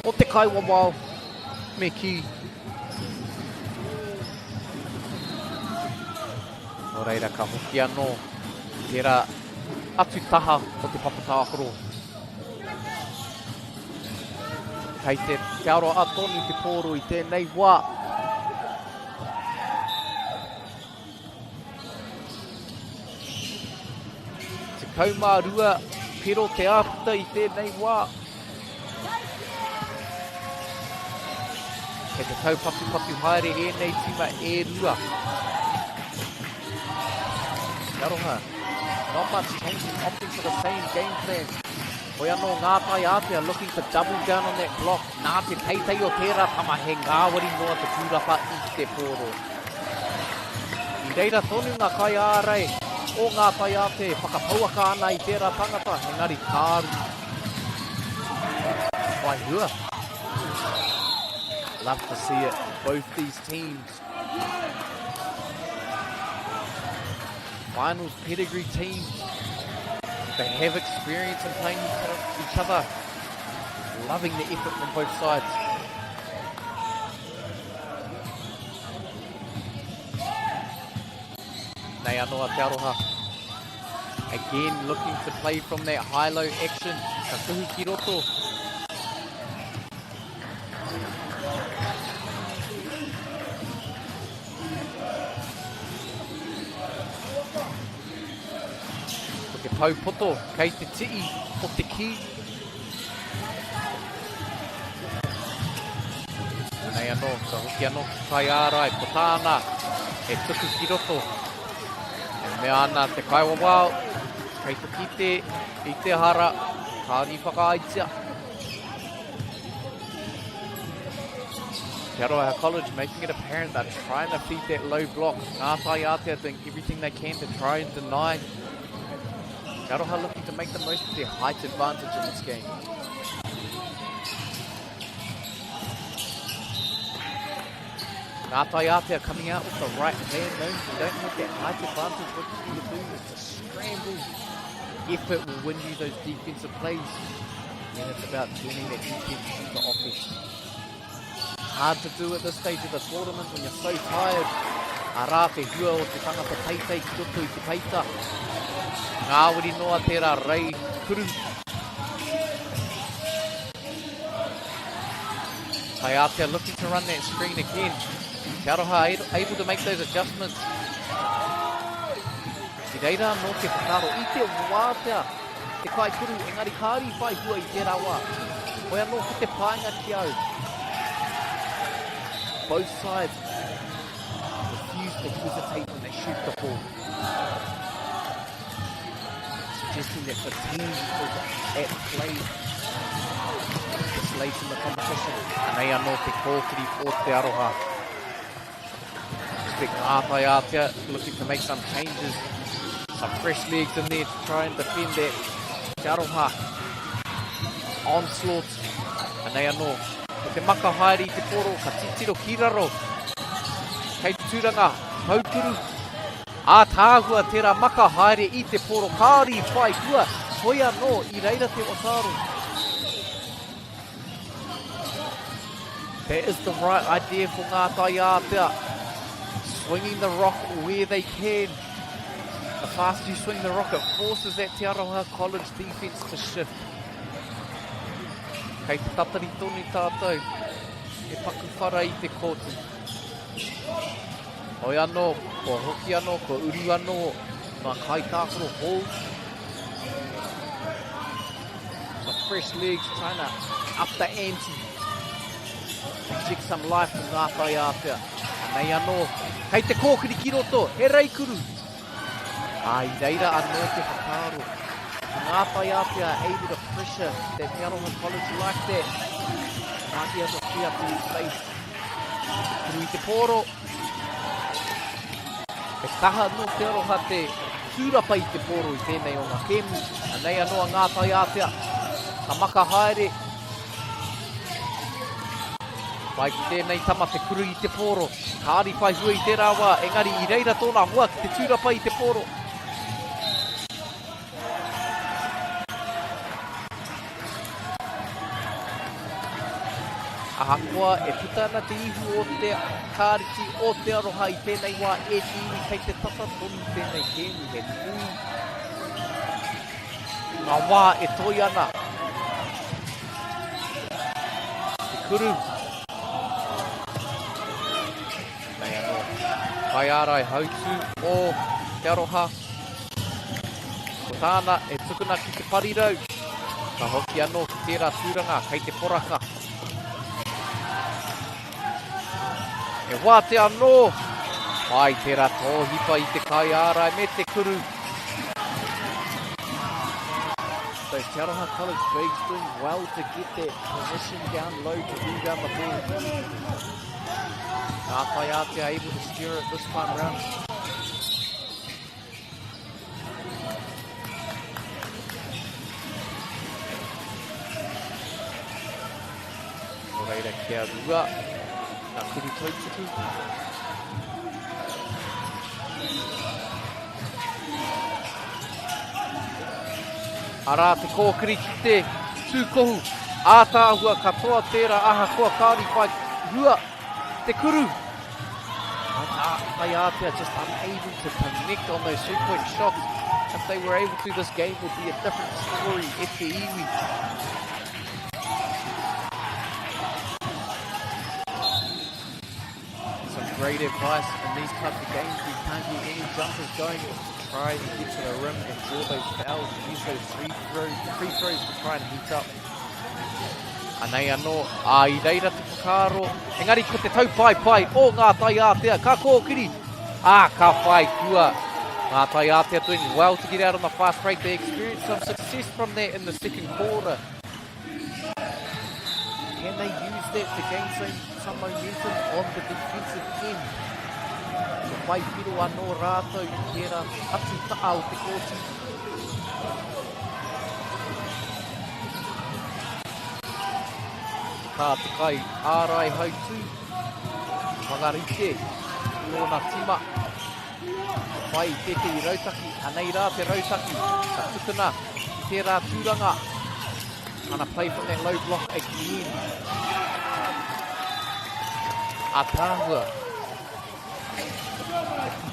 O te kaiwawao, me ki. O reira ka hoki anō, tērā atu taha o te papatākoro. Kei te aroa atonu te pōro I tēnei wā. Te kaumārua, pero te āputa I tēnei wā. Kei te taupatu haere e nei tima e rua. Kia roha. Not much changing, opting for the same game plan. Hoi anō ngā tai Aotea looking to double down on that block. Nā te teitei o tērā tama he ngāwari noa te tūrapa I te pōro. I reira tonu ngā kai ārei o ngā tai Aotea whakapauaka ana I tērā tangata. Engari kāru. Wai hua. Love to see it. Both these teams. Finals pedigree teams. They have experience in playing each other. Loving the effort from both sides. Nei anoa te aroha. Again looking to play from that high-low action. Ka tuhu ki roto. Te paupoto, kei te tii, o te ki. Nei anō, ka hoki anō ki kai ārai, ko tāna, e tuku ki roto. E mea ana te kaiwa wao, kei te kite, I te hara, kāri whakaitia. Te Aroha College making it apparent that trying to feed that low block. Ngā tai Aotea doing everything they can to try and deny. Te Aroha looking to make the most of their height advantage in this game. Ngā tai Aotea coming out with the right plan, knowing they don't have that height advantage. What you need to do is to scramble. Effort will win you those defensive plays. And it's about turning that defense into offense. Hard to do at this stage of the tournament when you're so tired. Arā te hua o te tangata teitei ki roto I te peita. Ngāwiri noa tērā rei kuru. Tai Aotea looking to run that screen again. Te Aroha able to make those adjustments. I reira no te whakaro I te wātea. Te kai kuru engari kāri whai hua I tērā wā. Hoi anō ko te pāinga ki au. Both sides refuse to hesitate when they shoot the ball. Suggesting that the team is at play this late in the competition. Anei anō te kōkiri o te aroha. Big ngā tai Aotea looking to make some changes. Some fresh legs in there to try and defend that. Te aroha. Onslaught. Anei anō. Ko te maka haere I te poro, ka titiro ki raro. Kei te tūranga, paukuru. Ātāhua tērā maka haere I te poro, kāri whai hua. Hoi anō I reira te wakaaro. That is the right idea for ngā tai Aotea. Swinging the rock where they can. The faster you swing the rock, it forces that Te Aroha College defense to shift. Kei te tatari tonu tātou, e paku whara I te kōtu. Hoi anō, ko hoki anō, ko uru anō, ngā kai tākoro hold. The fresh legs trying to up the ante. Inject some life from ngā tai Aotea. Nei anō, hei te kōkiri ki roto, he rei kuru. I reira anō te whakaro. Ngā tai Aotea able to pressure that Te Aroha College like that. Ngā ia to free up in his face. Kuru I te pōro. E kaha no Te Aroha te tūrapa I te pōro I tēnei o ngā kēmu. Nei anō ngā tai Aotea. Ka maka haere. Pai ki tēnei tama te kuru I te pōro. Kāri whai hua I tērā wā. Engari I reira tōna hua ki te tūrapa I te pōro. Ahakoa e puta ana te ihu o te kāriti o te aroha I tēnei wā e tīni kei te tata tonu tēnei kēmu he nui. Ngā wā e toi ana. Te kuru. Nei anō. Kai ārai hautu o te aroha. Ko tāna e tukuna ki te parirau. Ka hoki anō ki tērā tūranga kei te poraka. E wāte anō. Ai tērā tōhipa I te kai ārai me te kuru. Those Te Aroha College bigs doing well to get that position down low to rebound the ball. Ngā Whaiate are able to steer it this time round. Reira kia rua. Ngā kiri tautuku. Arā te kōkiri ki te tūkohu. Ātāhua katoa tērā aha koa kāri whai hua te kuru. Whaiate are just unable to connect on those 3-point shots. If they were able to, this game would be a different story e te iwi. Some great advice in these types of games. We can't get any jumpers going. Try and get to the rim and draw those fouls and use those free throws to try and heat up. Anei anō, I reira te whakaro. Engari ko te taupai o ngā Whaiatea, ka kōkiri. Ka whai kua. Ngā Whaiatea doing well to get out on the fast break. They experienced some success from that in the second quarter. Can they use that to gain some momentum on the defensive end? Wai piro anō rātou I tērā atu taa o te kōti. Ka te kai ārai hautū. Whangarite. Lōna tima. Wai tete I rautaki. Anei rā te rautaki. Ka tukuna I tērā tūranga. Ana play from that low block again. Ātāhua.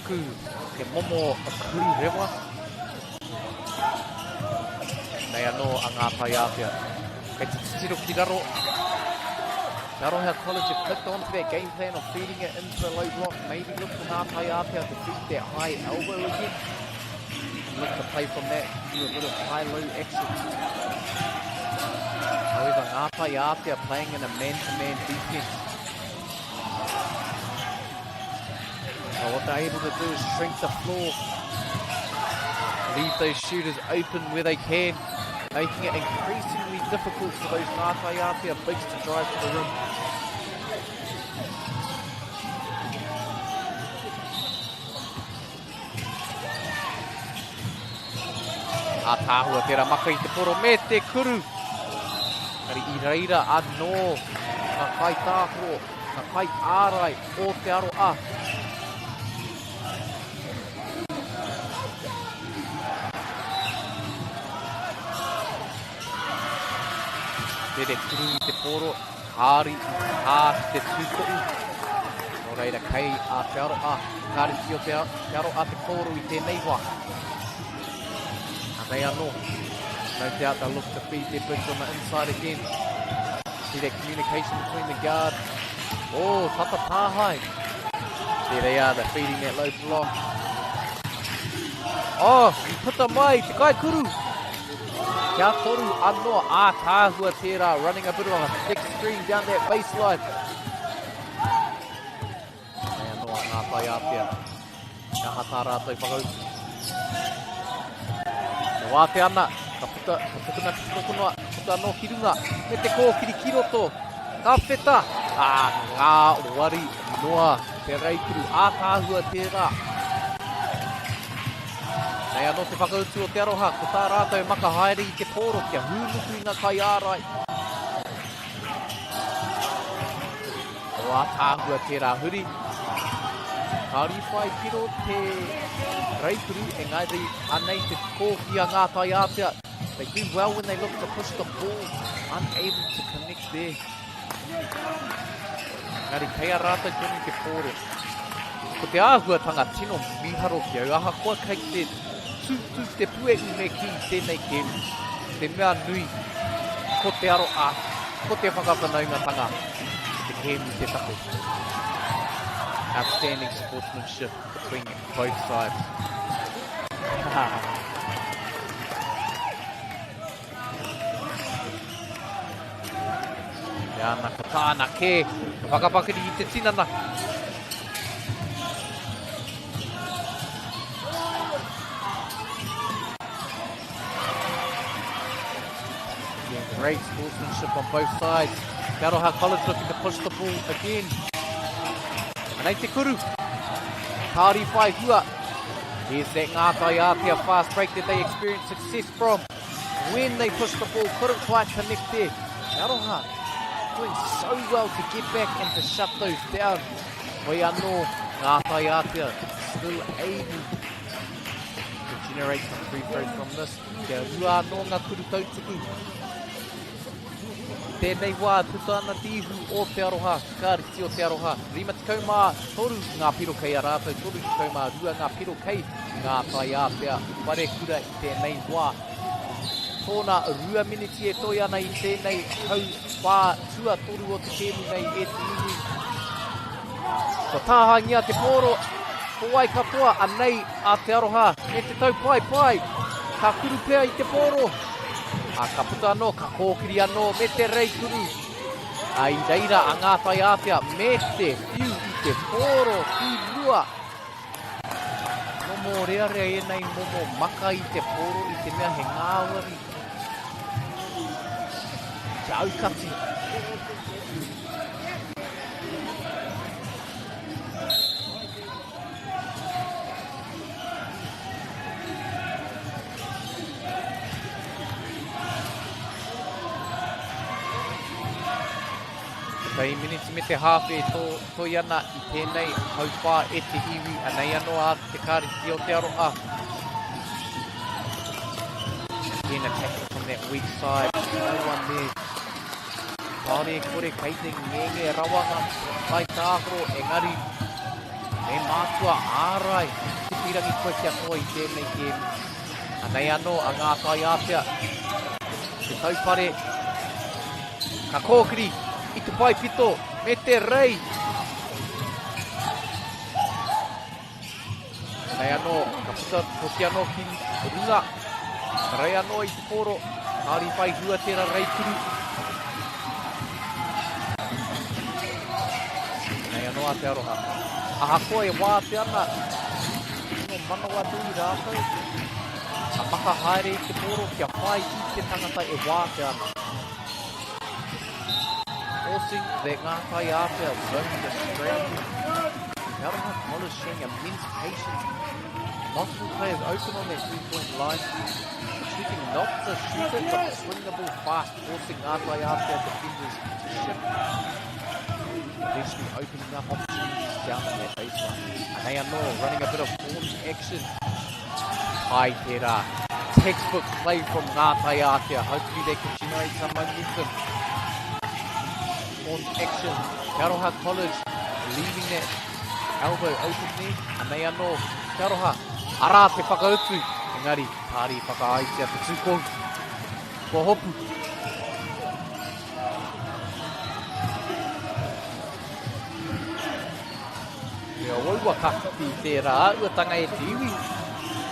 Te momo a kuri rewa. Nei anō a ngā Whaiatea. Kei te titiro ki raro. Te Aroha College have clicked onto that game plan of feeding it into the low block. Maybe look for ngā Whaiatea to feed that high elbow again. And look to play from that, do a bit of high-low action. However, ngā Whaiatea playing in a man-to-man defense. So what they're able to do is shrink the floor, leave those shooters open where they can, making it increasingly difficult for those Ngā Whaiatea bigs to drive to the rim. Ātāhua tērā maka I te poro me te kuru. Kari I reira anō ngā kai tākoro, ngā kai ārai o te aro a. Tere kuru I te poro, kāri ā te tūkoʻu. Nō reira kei a te aro a, kāri ki o te aro a te kōru I tēnei wā. Anei anō, no doubt they'll look to feed their bigs on the inside again. See that communication between the guards. Oh, tata tāhai. There they are, they're feeding that low block. Oh, you put them away, te kai kuru. Kia toru anō ātāhua tērā, running a bit of a thick screen down that baseline. Nei anō ngā Whaiatea. Kia hata rātou whakautu. Te wāte ana, ka putuna te tokonoa, puta anō ki runga, me te kōkiri ki roto. Ka wheta. Ngā wari noa, te reikuru ātāhua tērā. Nei anō te whakautu o te aroha, ko tā rātou maka haere I te pōro kia hūnuku I ngā kai ārai. O ātāhua tērā huri. Kāri whai piro te reikuru, engari anei te kōki a ngā Whaiatea. They do well when they look to push the ball, unable to connect there. Engari kei a rātou tonu te pōro. Ko te āhuatanga tino miharo ki au aha koa kei te tū te puehi me ki tēnei kēmu. Te mea nui, ko te aro a, ko te whakawhanaungatanga, te kēmu te tako. Outstanding sportsmanship between both sides. Ia, nā ka tāna kē, ka whakapakiri I te tinana. Great sportsmanship on both sides. Te Aroha College looking to push the ball again. Anei te kuru. Kāri whai hua. Here's that Ngātai Ātea fast break that they experienced success from. When they pushed the ball, couldn't quite connect there. Te Aroha doing so well to get back and to shut those down. Hoi anō, Ngātai Ātea still able to generate some free throws from this. Kia rua anō ngā kuru tautiki. Tēnei wā tuta ana tihu o Te Aroha, kāriti o Te Aroha. Rima te kaumā toru ngā piro kei a rātou, toru te kaumā rua ngā piro kei ngā tai ātea. Whare kura i tēnei wā. Tōna rua miniti e toi ana i tēnei hau wā tua toru o te kēmu nei e te iwi. Ko tāhangia te pōro, ko wai katoa anei a Te Aroha. Me te tau pai, ka kuru pēa i te pōro. A ka puta anō, ka kōkiri anō, me te rei kuru. Ai reira a Ngātai Ātea, me te whiu i te pōro ki rua. Momo rea e nei momo maka i te pōro i te mea he ngāwari. Te aukati. Tei minutes me te hawhi toi ana i tēnei haupā e te iwi anei anō a te kāriti o Te Aroha. Again attacking from that weak side, no one there. Tāne kore kei te ngenge rawanga, kai tāhoro engari. Me mātua ārai, tipirangi koe kia koe i tēnei game. Anei anō a Ngātai Ātea. Te taupare, ka kōkiri. I te pai pito, me te rei. Nei anō, ka puta toki anō ki runga. Rei anō i te pōro, kāri pai hua tērā rei kuru. Nei anō a Te Aroha. Aha koe e wā te ana. No manawa tui rātou. A maka haere i te pōro, kia whai i te tangata e wā te ana. Forcing that Ngātai Ātea zone to scramble. Te Aroha College showing immense patience. Multiple players open on that three-point line. Choosing not to shoot it, but to swing the ball fast, forcing Ngātai Ātea defenders to shift. Eventually opening up opportunities down on that baseline. And they are more running a bit of force action. Hai tērā. Textbook play from Ngātai Ātea. Hopefully they can generate some momentum. On action, Te Aroha College leaving that elbow open there, and they are no Te Aroha, ara te whakautu, engari, tāri whakaaiti a te tūkou, ko hopu. Mea waua kakiti tērā uatanga e te iwi,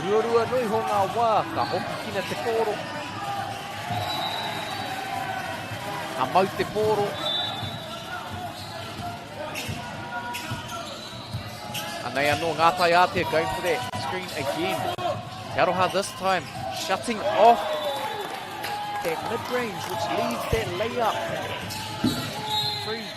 ruarua nui ho ngā wā, ka hopu kina te pōro, ka mau te pōro, and they are no Ngātai Ātea going for that screen again. Te Aroha this time shutting off that mid-range, which leaves that layup free.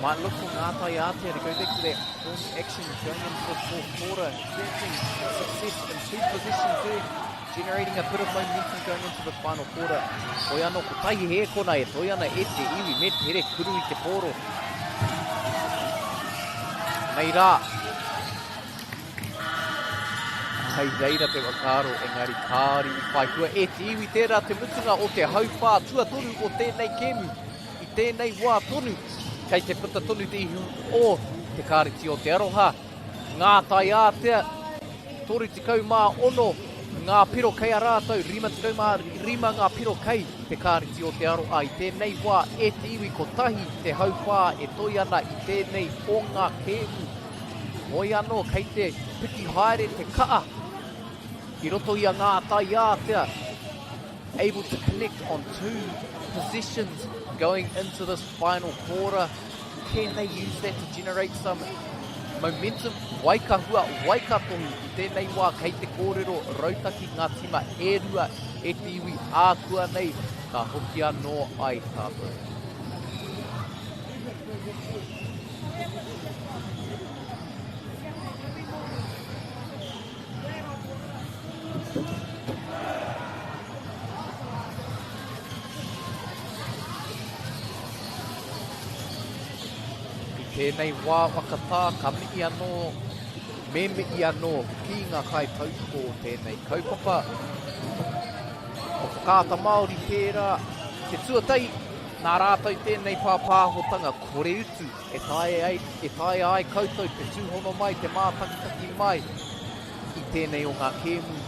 Might look for Ngātai Ātea to go back to that form action going into the fourth quarter, experiencing success in two positions there, generating a bit of momentum going into the final quarter. Toi anō ko tahi he kona e toi ana e te iwi me te here kuru i te pōro. Nei rā. Hei reira te wakaro engari kāri i whai hua e te iwi tērā te mutunga o te haupā tua tonu o tēnei kēmu i tēnei wā tonu kei te puta tonu te ihu o te kāriti o Te Aroha. Ngātai Ātea, toru te kaumā ono, ngā piro kei a rātou, rima te kaumā rima ngā piro kei te kāriti o Te Aroha i tēnei wā e te iwi ko tahi te haupā e toi ana i tēnei o ngā kēmu. Hoi anō kei te piki haere te kaa i roto i a Ngātai Ātea, able to connect on two positions going into this final quarter. Can they use that to generate some momentum, waika hua, waika tohu, I tēnei wā kei te kōrero, rautaki ngā tima e rua, e te iwi ākua nei, ka hoki anō ai tātou. Tēnei wā wakatā ka mihi anō, me mihi anō ki ngā kai tautoko o tēnei kaupapa. O whakaata Māori tērā, te tuatai, nā rātou tēnei pāpāhotanga kore utu, e tae ai koutou te tūhono mai, te mātakitaki mai, I tēnei o ngā kēmu.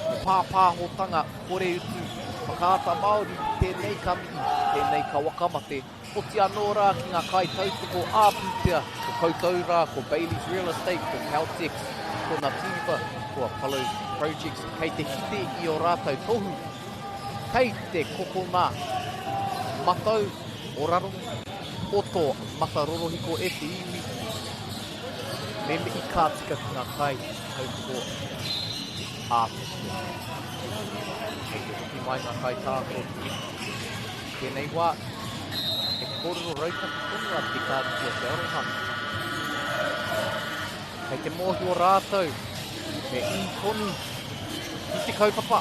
Te pāpāhotanga kore utu, whakaata Māori tēnei ka mihi, tēnei ka wakamate, Poti anō rā ki ngā kai tautoko āpūtea, ko koutou rā, ko Bailey's Real Estate, ko Caltex, ko Nativa, ko Apollo Projects, kei te hite I o rātou tohu, kei te kokona, matau, o rarongi, oto, mata rorohiko e te iwi, me me I kā tika ki ngā kai tautoko āpūtea. Kei te hoki mai ngā kai tāko, tēnei wā, e kōrero rautaki tonu a te kāti o te aroha. Kei te mōhi o rātou, me I tonu, I te kaupapa.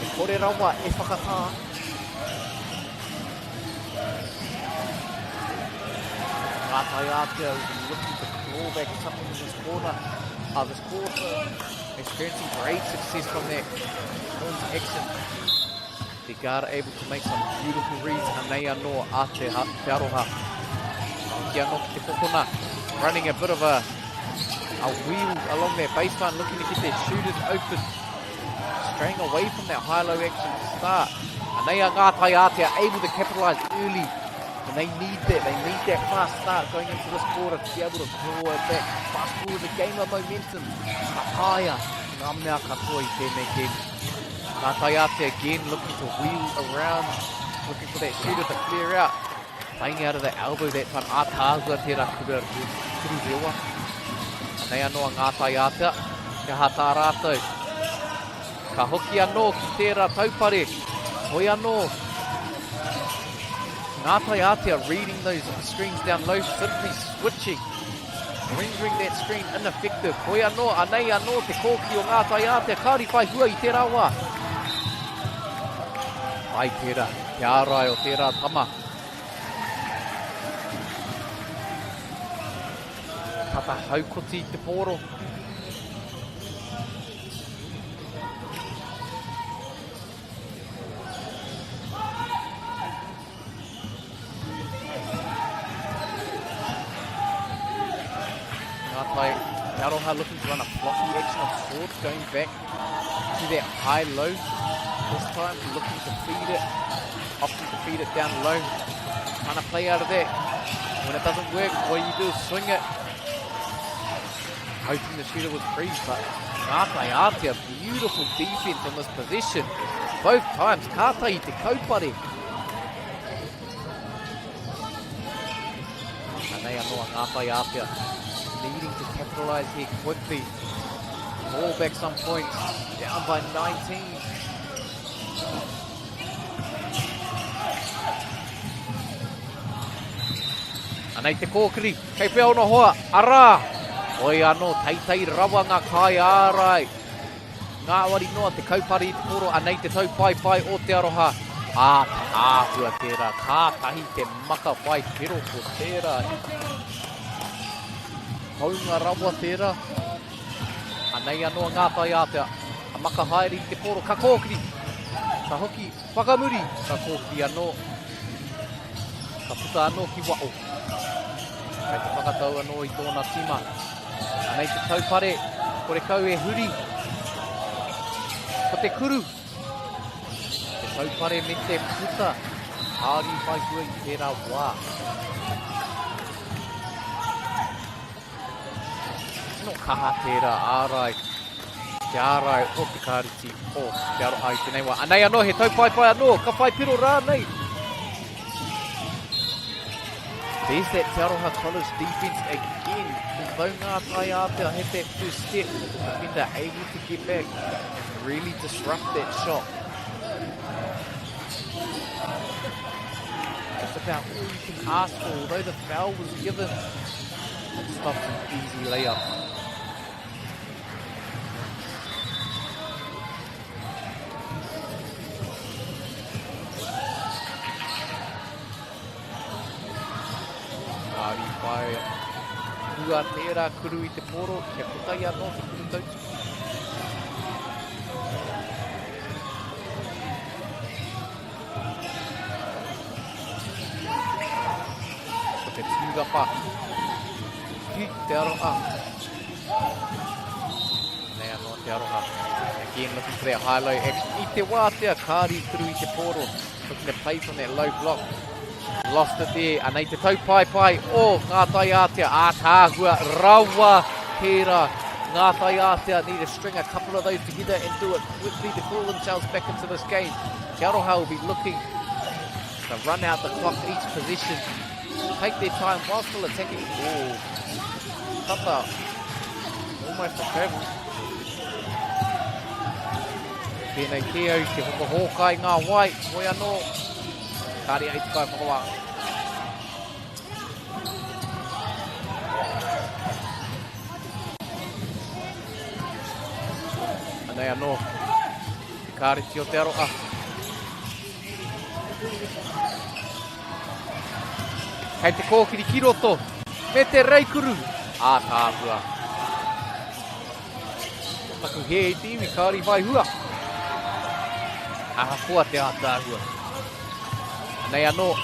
E kore rawa, e whakatā. Ngā tai ātea, looking to claw back something in this corner. This quarter, experiencing great success from their home exit. Te gara able to make some beautiful reads, hanei anō a te aroha. Ki anō ki te kokona, running a bit of a wheel along their baseline, looking to get their shooters open. Straying away from that high-low action to start. Hanei a ngā tai ātea able to capitalise early. And they need that fast start going into this quarter to be able to draw it back. Fast forward the game of momentum. Hāia, ngā mea katoa I tēnei game. Ngā tai ātea again looking to wheel around, looking for that shooter to clear out. Playing out of the elbow that time. Ātāhua tērā kura kuru rewa. Nei anō a ngā tai ātea, kia hata rātou. Ka hoki anō ki tērā taupare. Hoi anō. Ngā tai ātea reading those screens down low, simply switching. Rendering that screen ineffective. Hoi anō, anei anō te kōki o ngā tai ātea. Kāri whai hua I tērā wā. Ai tērā, te ārai o tērā tama. Tata haukoti te pōro. Ngā tai aroha looking to run a floppy action of sorts, going back to that high-low. This time looking to feed it, opting to feed it down low, trying to play out of that. When it doesn't work, what you do is swing it, hoping the shooter was free, but ngā tai ātea, beautiful defense on this position. Both times, kātai te kaupare. Nei anō ngā tai ātea, needing to capitalise here quickly. Ball back some points, down by 19. Anei te kōkiri, kei pēo no hoa, arā! Oi anō, teitai rawa ngā kai ārai. MāORI noa te kaupari I te koro, anei te taupai o te aroha. Āhua tērā, kātahi te maka whai pero ko tērā. Haunga rawa tērā. Anei anō ngā tai ātea, a maka haere I te koro, ka kōkiri. Ka hoki, whakamuri, ka kōkiri anō. Ka puta anō ki wao. Kei te whakatau anō I tōna tima. Anei te taupare, kore kau e huri. Ko te kuru. Te taupare me te puta. Hāri whai hua I tērā wā. No kaha tērā ārai. Te ārai o te kāriti o te aroha I tēnei wā. Anei anō, he taupai anō, ka whai piro rā nei. There's that Te Aroha College defense again. Although ngā tai Aotea had that first step, the defender able to get back and really disrupt that shot. That's about all you can ask for. Although the foul was given, it's not an easy layup. Māori whai hua tērā kuru I te poro, kia kotai anō te kuru tautu. Ko te tūrapa, ki te aroha. Nei anō te aroha. Again, looking for that high-low action. I te wātea, kāri kuru I te poro. Looking to play from that low block. Lost it there, and te tau pai o ngā tai Aotea, ātāhua, rawa, tērā. Ngā tai Aotea need to string a couple of those together and do it quickly to pull themselves back into this game. Te Aroha will be looking to run out the clock each position, take their time while still attacking. Oh, tapa, almost a travel. Tēnei keo, te hokohokai ngā wai, hoi anō. Kāri 85 whakawa. Anei anō, te kāri tio te aroha. Hei te kōkiri ki roto, me te reikuru. Ātāhua. Taku he I te iwi, kāri vai hua. Ahakoa te ātāhua. Nei anō,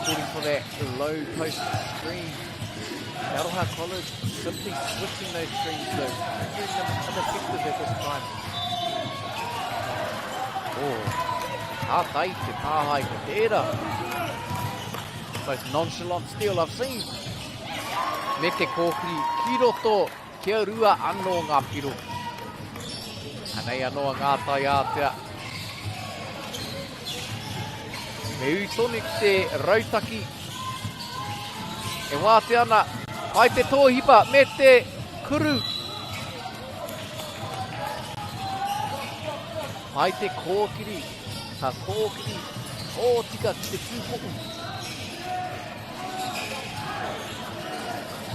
calling for that low post screen. Te Aroha College simply switching those screens though, rendering them ineffective at this time. Oh, tātai te tāhai ko tērā. Most nonchalant steal I've seen. Me te kōkiri ki roto, kia rua anō ngā piro. Anei anō ngā tai Aotea. Me ui tonu ki te rautaki. E wāte ana, hai te tōhipa, me te kuru. Hai te kōkiri, ka kōkiri, o tika ki te tūhoku.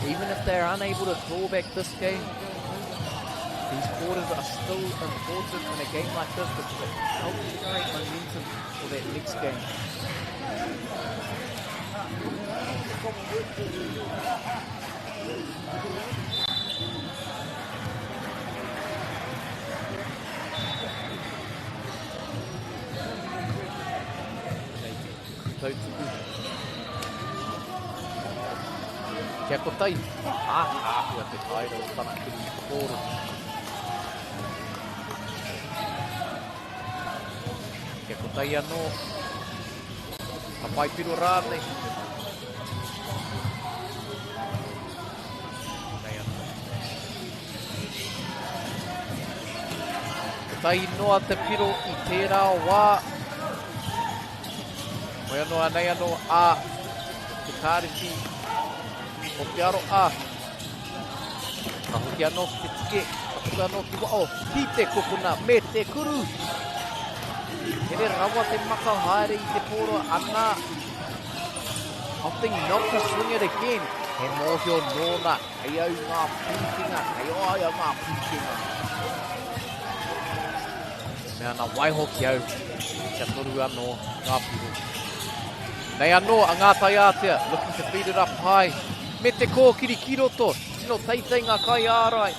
Even if they're unable to claw back this game, these quarters are still important in a game like this because it helps generate momentum for that next game. Kia kotai, āhua te taira o tana kiri I te kōro. Kia kotai anō, ka pai piro rānei. Nei anō. Kotai noa te piro I tērā o wā. Moi anō anei anō a te kāreti. O te aroha. Ka hoki anō ki te tike, ka hoki anō ki wao, ki te kokona, me te kuru. Here rawa te maka haere I te poro ana. Opting not to swing it again. He mōhio nōna, hei au ngā pūkinga, hei oia ngā pūkinga. Mea ngā waihoki au, kia toru anō ngā pūro. Nei anō, a ngā tai Aotea, looking to feed it up high. Me te kōkiri ki roto, tino teitei ngā kai ārai.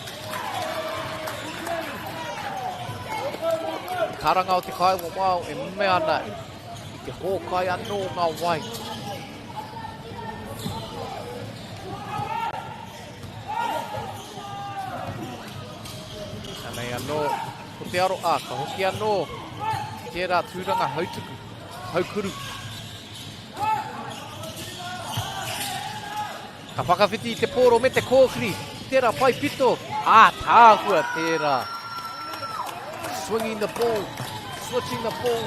Karanga o te kai wa wao e mea ana I te hōkai anō ngā wai. Anei anō, ko te aroa, ka hoki anō, tērā tūranga hautuku, haukuru. Ka whakawhiti I te poro me te kōkiri, tērā pai pito, ātāhua tērā. Swinging the ball, switching the ball,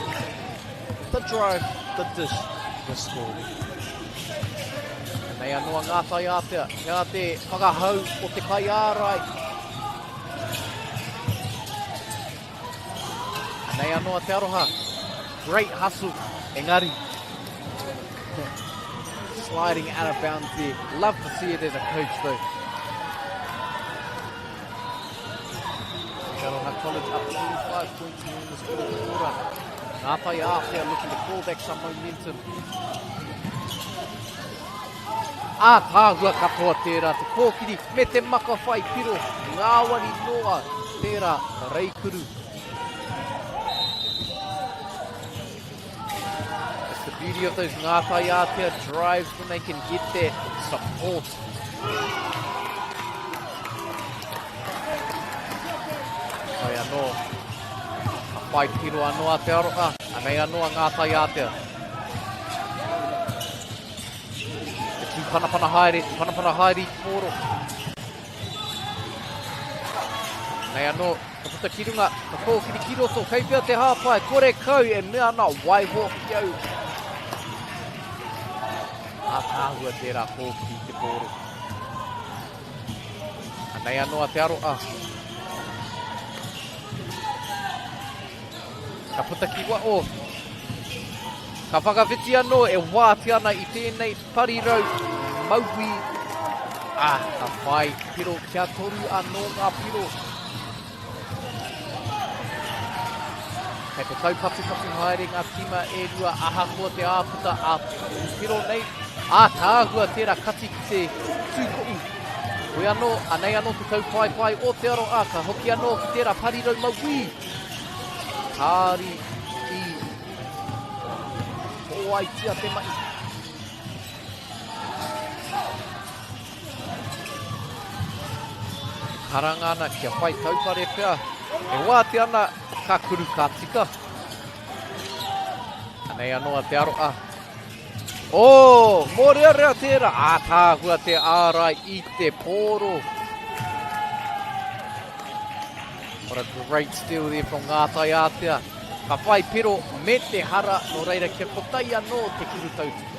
the drive, the dish, the score. Nei anō ngā tai ātea, ngā te whakahau o te kai ārai. Nei anō te aroha. Great hustle, engari. Sliding out of bounds there. Love to see it as a coach though. Aroha College up 25 points in this quarter. Ngā tai ātea looking to call back some momentum. Tāhua katoa tērā te kōkiri me te maka whai piro. Ngā wari noa tērā reikuru. It's the beauty of those ngātai ātea drives when they can get that support. Ai anō, a whai piro anō a te aroha, anei anō a ngātai ātea. Panapana haere poro. Nei anō, ka puta kirunga, ka kōkiri kiroto, kei pia te hāpai, kore kau e mea ana waiho ki au. Tāhua tērā kōkiri te poro. Nei anō a te aroa. Ka puta ki wao. Ka whakawhiti anō e wāti ana i tēnei parirau mauhi. Ka whai piro kia toru anō ngā piro. Kei te taupatu haere ngā tima e rua ahakoa te āputa a piro nei. Tāhua tērā kati ki te tūko'u. Koe anō, anei anō te taupai o te aro ka hoki anō ki tērā parirau mauhi. Kāri i ai tia te mai. Karanga ana kia whai taupare pia. E wāti ana ka kuru ka tika. Anei anō a te aroa. Mōrearea tērā. Tāhua te ārai i te poro. What a great steal there from ngātai ātea. Ka whai piro me te hara no reira kia kotai anō te kiru tautika.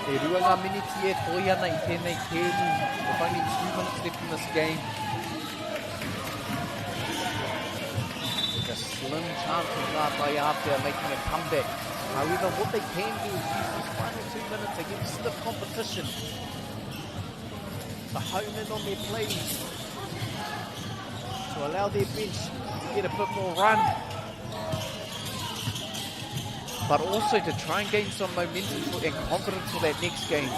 E rua ngā miniti e toi ana i tēnei kēmu. With only 2 minutes left in this game. There's a slim chance of ngātai ātea making a comeback. However, what they can do is use these final 2 minutes against stiff competition to hone in on their plays. To allow their bench to get a bit more run. But also to try and gain some momentum and confidence for that next game.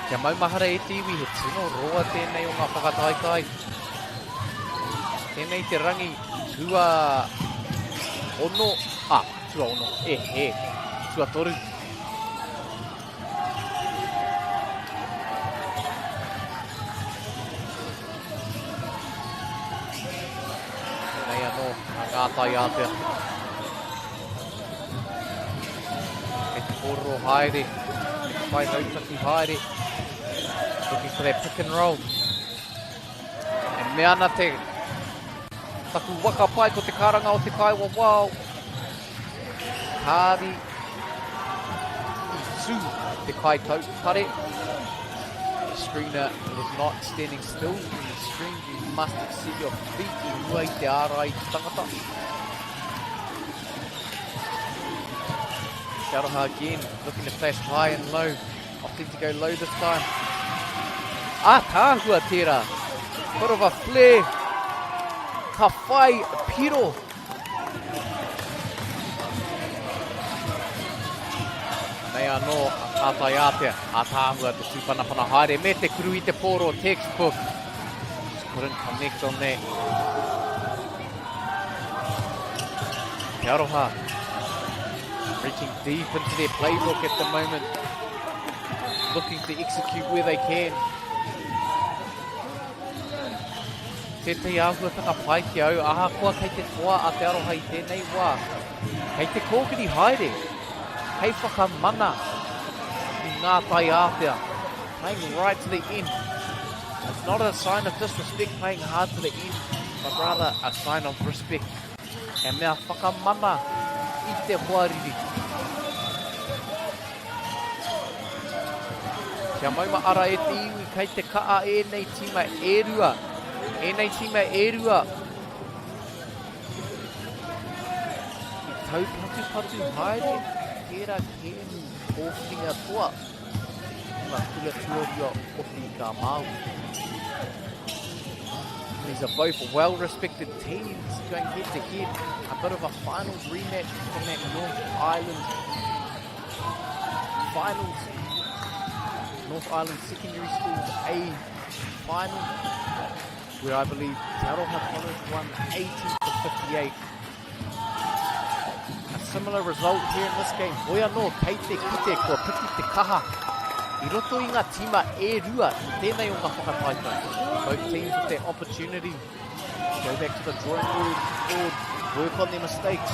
Kia maumahara e tiwi, he tino roa tēnei o ngā whakataikai. Tēnei te rangi tua ono, tua ono, tua toru. Ngātai ātea. E te kōrero haere. E te whai rautaki haere. Looking for that pick and roll. E mea ana te taku waka pai ko te karanga o te kaiwa wao. Kāri. I tū te kai taupare. The screener was not standing still in the screen. You must have set your feet in rua I te ārai tangata. Te aroha again, looking to flash high and low. Opting to go low this time. Tāhua tērā. Bit of a flare. Ka whai piro. Nei anō, ngātai ātea. Tāhua te tūpanapana haere. Me te kuru I te poro textbook. Just couldn't connect on that. Te aroha. Reaching deep into their playbook at the moment. Looking to execute where they can. Te ahua taka pai ki au. Ahakoa kei te toa a te aroha I tēnei wā. Kei te kōkiri haere. Kei whakamana I ngātai ātea. Playing right to the end. It's not a sign of disrespect playing hard to the end, but rather a sign of respect. E mea whakamana I te hoariri. Kia mai maara e te iwi kai te kaa e nei tima e rua. E nei tima e rua. I tau patu haere. Tera kēmu kōwhinga toa. Ngā kula tuaria o te ka mau. These are both well-respected teams going head-to-head. A bit of a finals rematch from that North Island finals. North Island Secondary School's A final, where I believe Te Aroha College won 80-58. A similar result here in this game. Hoia no, kei te kite kua piki te kaha. I roto i ngā tima e rua, I tēnei o ngā whakataita. Both teams with their opportunity to go back to the drawing board, work on their mistakes.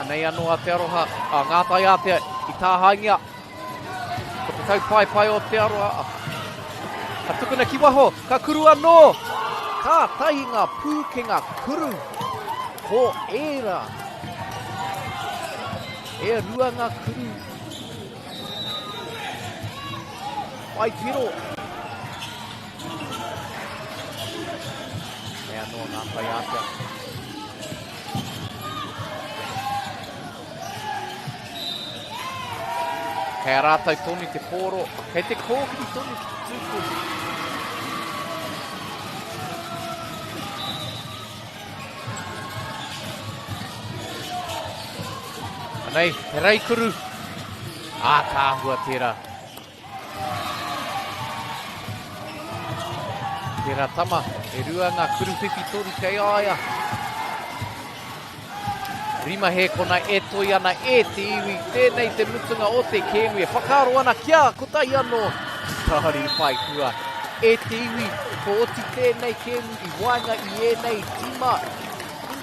Anei anō a Te Aroha, ngā tai a te I tā haingia. Ko te tau pai o Te Aroha. Ka tukuna ki waho, ka kuru anō. Ka tahi ngā pūkenga kuru. Ko era. E rua ngā kuru. Pai piro. E anō ngā pai a te. Kei rātou tonu te pōro. Kei te kōkiri tonu te tūkuri. Anei, te reikuru. Tā hua tērā. Tērā tama, e rua ngā kuruwhiwhi toru kei aia. Rima he kona e toi ana e te iwi, tēnei te mutunga o te kēmu e whakaro ana kia, ko tai anō. Tahari whai kua. E te iwi, ko oti tēnei kēmu I wainga I e nei tima.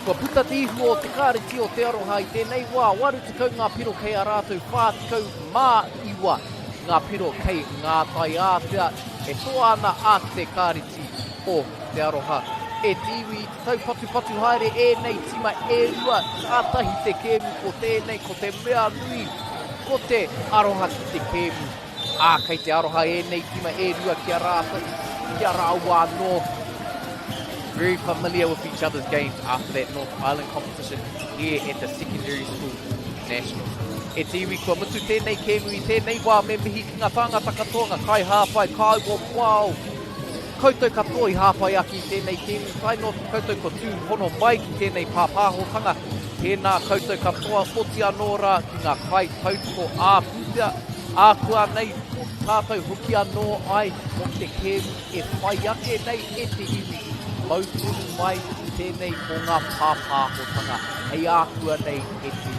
Kua puta te ihu o te kāreti o Te Aroha I tēnei wā, waru te kau ngā piro kei a rātou, whā te kau mā iwa ngā piro kei ngā tai ātea, e toa ana a te kāreti o Te Aroha. E te iwi, tau patu haere e nei tima e rua, ātahi te kēmu ko tēnei, ko te mea nui, ko te aroha ki te kēmu. Kei te aroha e nei tima e rua kia rātai, kia rāua anō. Very familiar with each other's games after that North Island competition here at the Secondary School Nationals. E te iwi kua mutu tēnei kēmu I tēnei wā me mihi ki ngā tāngata katoa, kai hāpai, kai wau. Koutou katoa I hāpai aki tēnei kēmu, kai no koutou ko tū hono mai ki tēnei pāpāhotanga. Tēnā koutou katoa, oti anō rā ki ngā kai tautoko āputia, ākua nei, tātou hoki anō ai, o te kēmu e whai ake nei e te iwi. Mautunu mai ki tēnei o ngā pāpāhotanga, hei ākua nei e te iwi.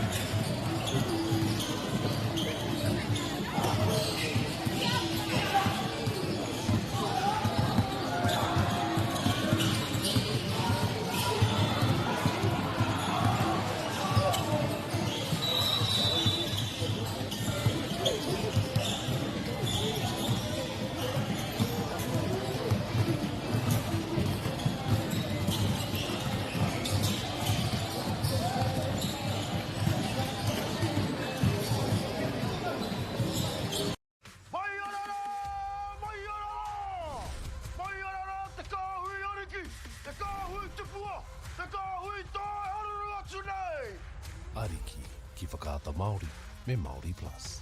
Ariki ki whakaata Māori me MāORI Plus.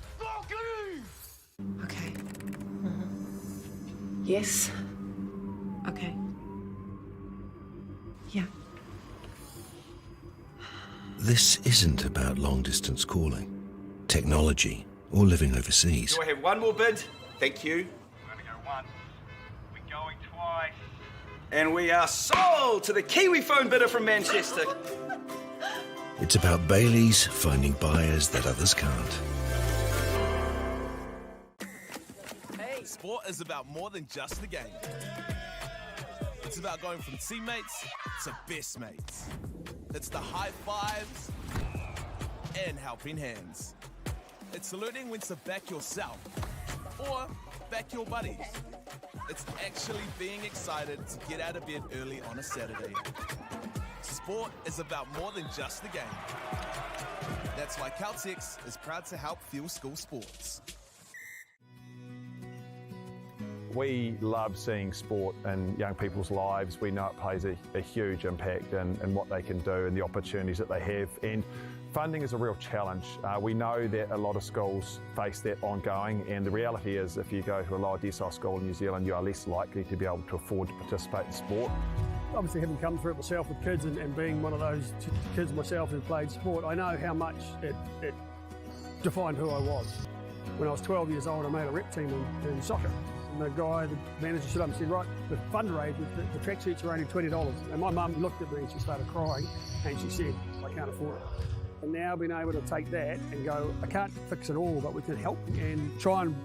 Okay. Yes. Okay. Yeah. This isn't about long-distance calling, technology, or living overseas. Do I have one more bid? Thank you. We're going to go once. We're going twice. And we are sold to the Kiwi phone bidder from Manchester. It's about Baileys finding buyers that others can't. Sport is about more than just the game. It's about going from teammates to best mates. It's the high fives and helping hands. It's learning when to back yourself or back your buddies. It's actually being excited to get out of bed early on a Saturday. sport is about more than just the game. That's why Caltex is proud to help fuel school sports. We love seeing sport in young people's lives. We know it plays a huge impact in what they can do and the opportunities that they have. And funding is a real challenge. We know that a lot of schools face that ongoing, and the reality is if you go to a lower decile school in New Zealand, you are less likely to be able to afford to participate in sport. Obviously, having come through it myself with kids and being one of those kids myself who played sport, I know how much it defined who I was. When I was 12 years old, I made a rep team in soccer. And the guy, the manager, stood up and said, right, the fundraise, the tracksuits are only $20. And my mum looked at me and she started crying and she said, I can't afford it. And now being able to take that and go, I can't fix it all, but we can help and try and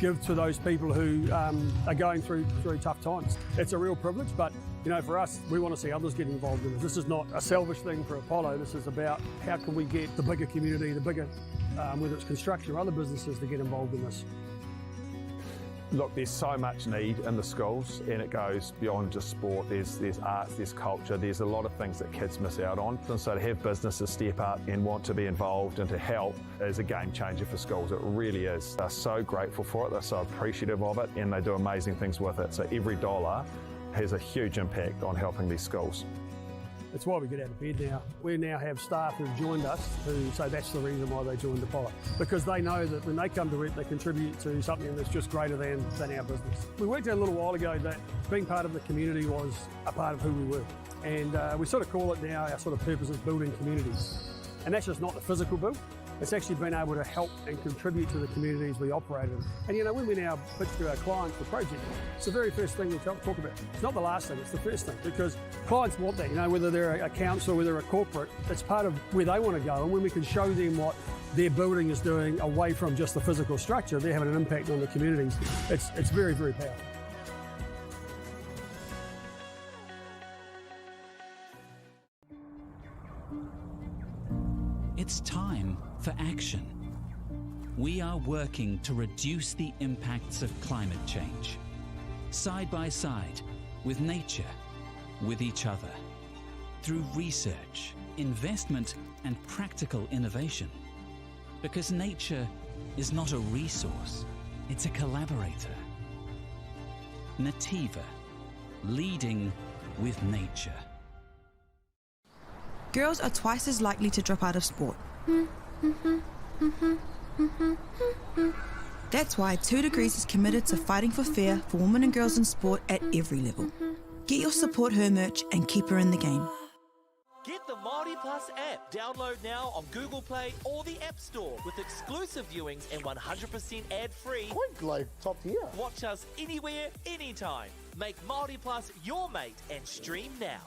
give to those people who are going through tough times. It's a real privilege, but you know, for us, we want to see others get involved in this. This is not a selfish thing for Apollo. This is about how can we get the bigger community, the bigger, whether it's construction or other businesses, to get involved in this. Look, there's so much need in the schools, and it goes beyond just sport. There's arts, there's culture, there's a lot of things that kids miss out on. And so to have businesses step up and want to be involved and to help is a game changer for schools. It really is. They're so grateful for it, they're so appreciative of it, and they do amazing things with it. So every dollar has a huge impact on helping these schools. That's why we get out of bed now. We now have staff who've joined us who say that's the reason why they joined Apollo. Because they know that when they come to it, they contribute to something that's just greater than our business. We worked out a little while ago that being part of the community was a part of who we were. And we sort of call it now, our sort of purpose is building communities. And that's just not the physical build. It's actually been able to help and contribute to the communities we operate in. And you know, when we now pitch to our clients for projects, it's the very first thing we talk about. It's not the last thing, it's the first thing, because clients want that, you know, whether they're a council, whether they're a corporate, it's part of where they want to go. And when we can show them what their building is doing away from just the physical structure, they're having an impact on the communities. It's very, very powerful. It's time for action. We are working to reduce the impacts of climate change, side by side with nature, with each other, through research, investment, and practical innovation. Because nature is not a resource, it's a collaborator. Nativa, leading with nature. Girls are twice as likely to drop out of sport. That's why 2 Degrees is committed to fighting for fair for women and girls in sport at every level. Get your Support Her merch and keep her in the game. Get the MāORI Plus app. Download now on Google Play or the App Store with exclusive viewings and 100% ad-free. Quite like top tier. Watch us anywhere, anytime. Make MāORI Plus your mate and stream now.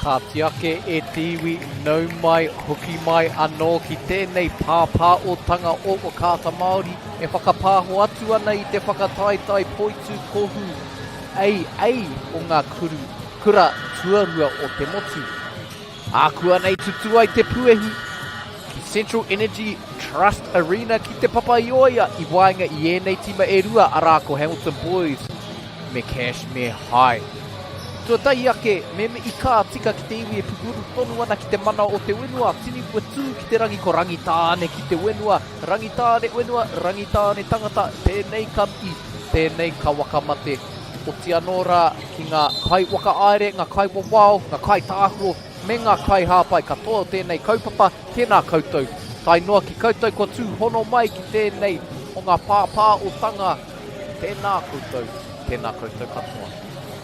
Ka tiake e tiwi nau mai, hoki mai anō ki tēnei pāpā o tanga o kāta Māori e whakapāho atu ana I te whakataitai poitu kohu ei o ngā kura tuarua o te motu. Ākua nei tutu ai te puehu ki Central Energy Trust Arena ki te Papaioia I wainga I ēnei tima e rua arā ko Hamilton Boys me Cashmir High. Tua tai ake, me I kā tika ki te iwi e pukuru tonu ana ki te mana o te wenua, tini ua tū ki te rangi ko rangitāne ki te wenua, rangitāne tangata, tēnei ka I, tēnei ka wakamate, o te anō rā ki ngā kai waka aere, ngā kai wawao, ngā kai tāhuro, me ngā kai hāpai katoa tēnei kaupapa, tēnā koutou. Tai noa ki koutou ko tū hono mai ki tēnei o ngā pāpā o tanga, tēnā koutou katoa.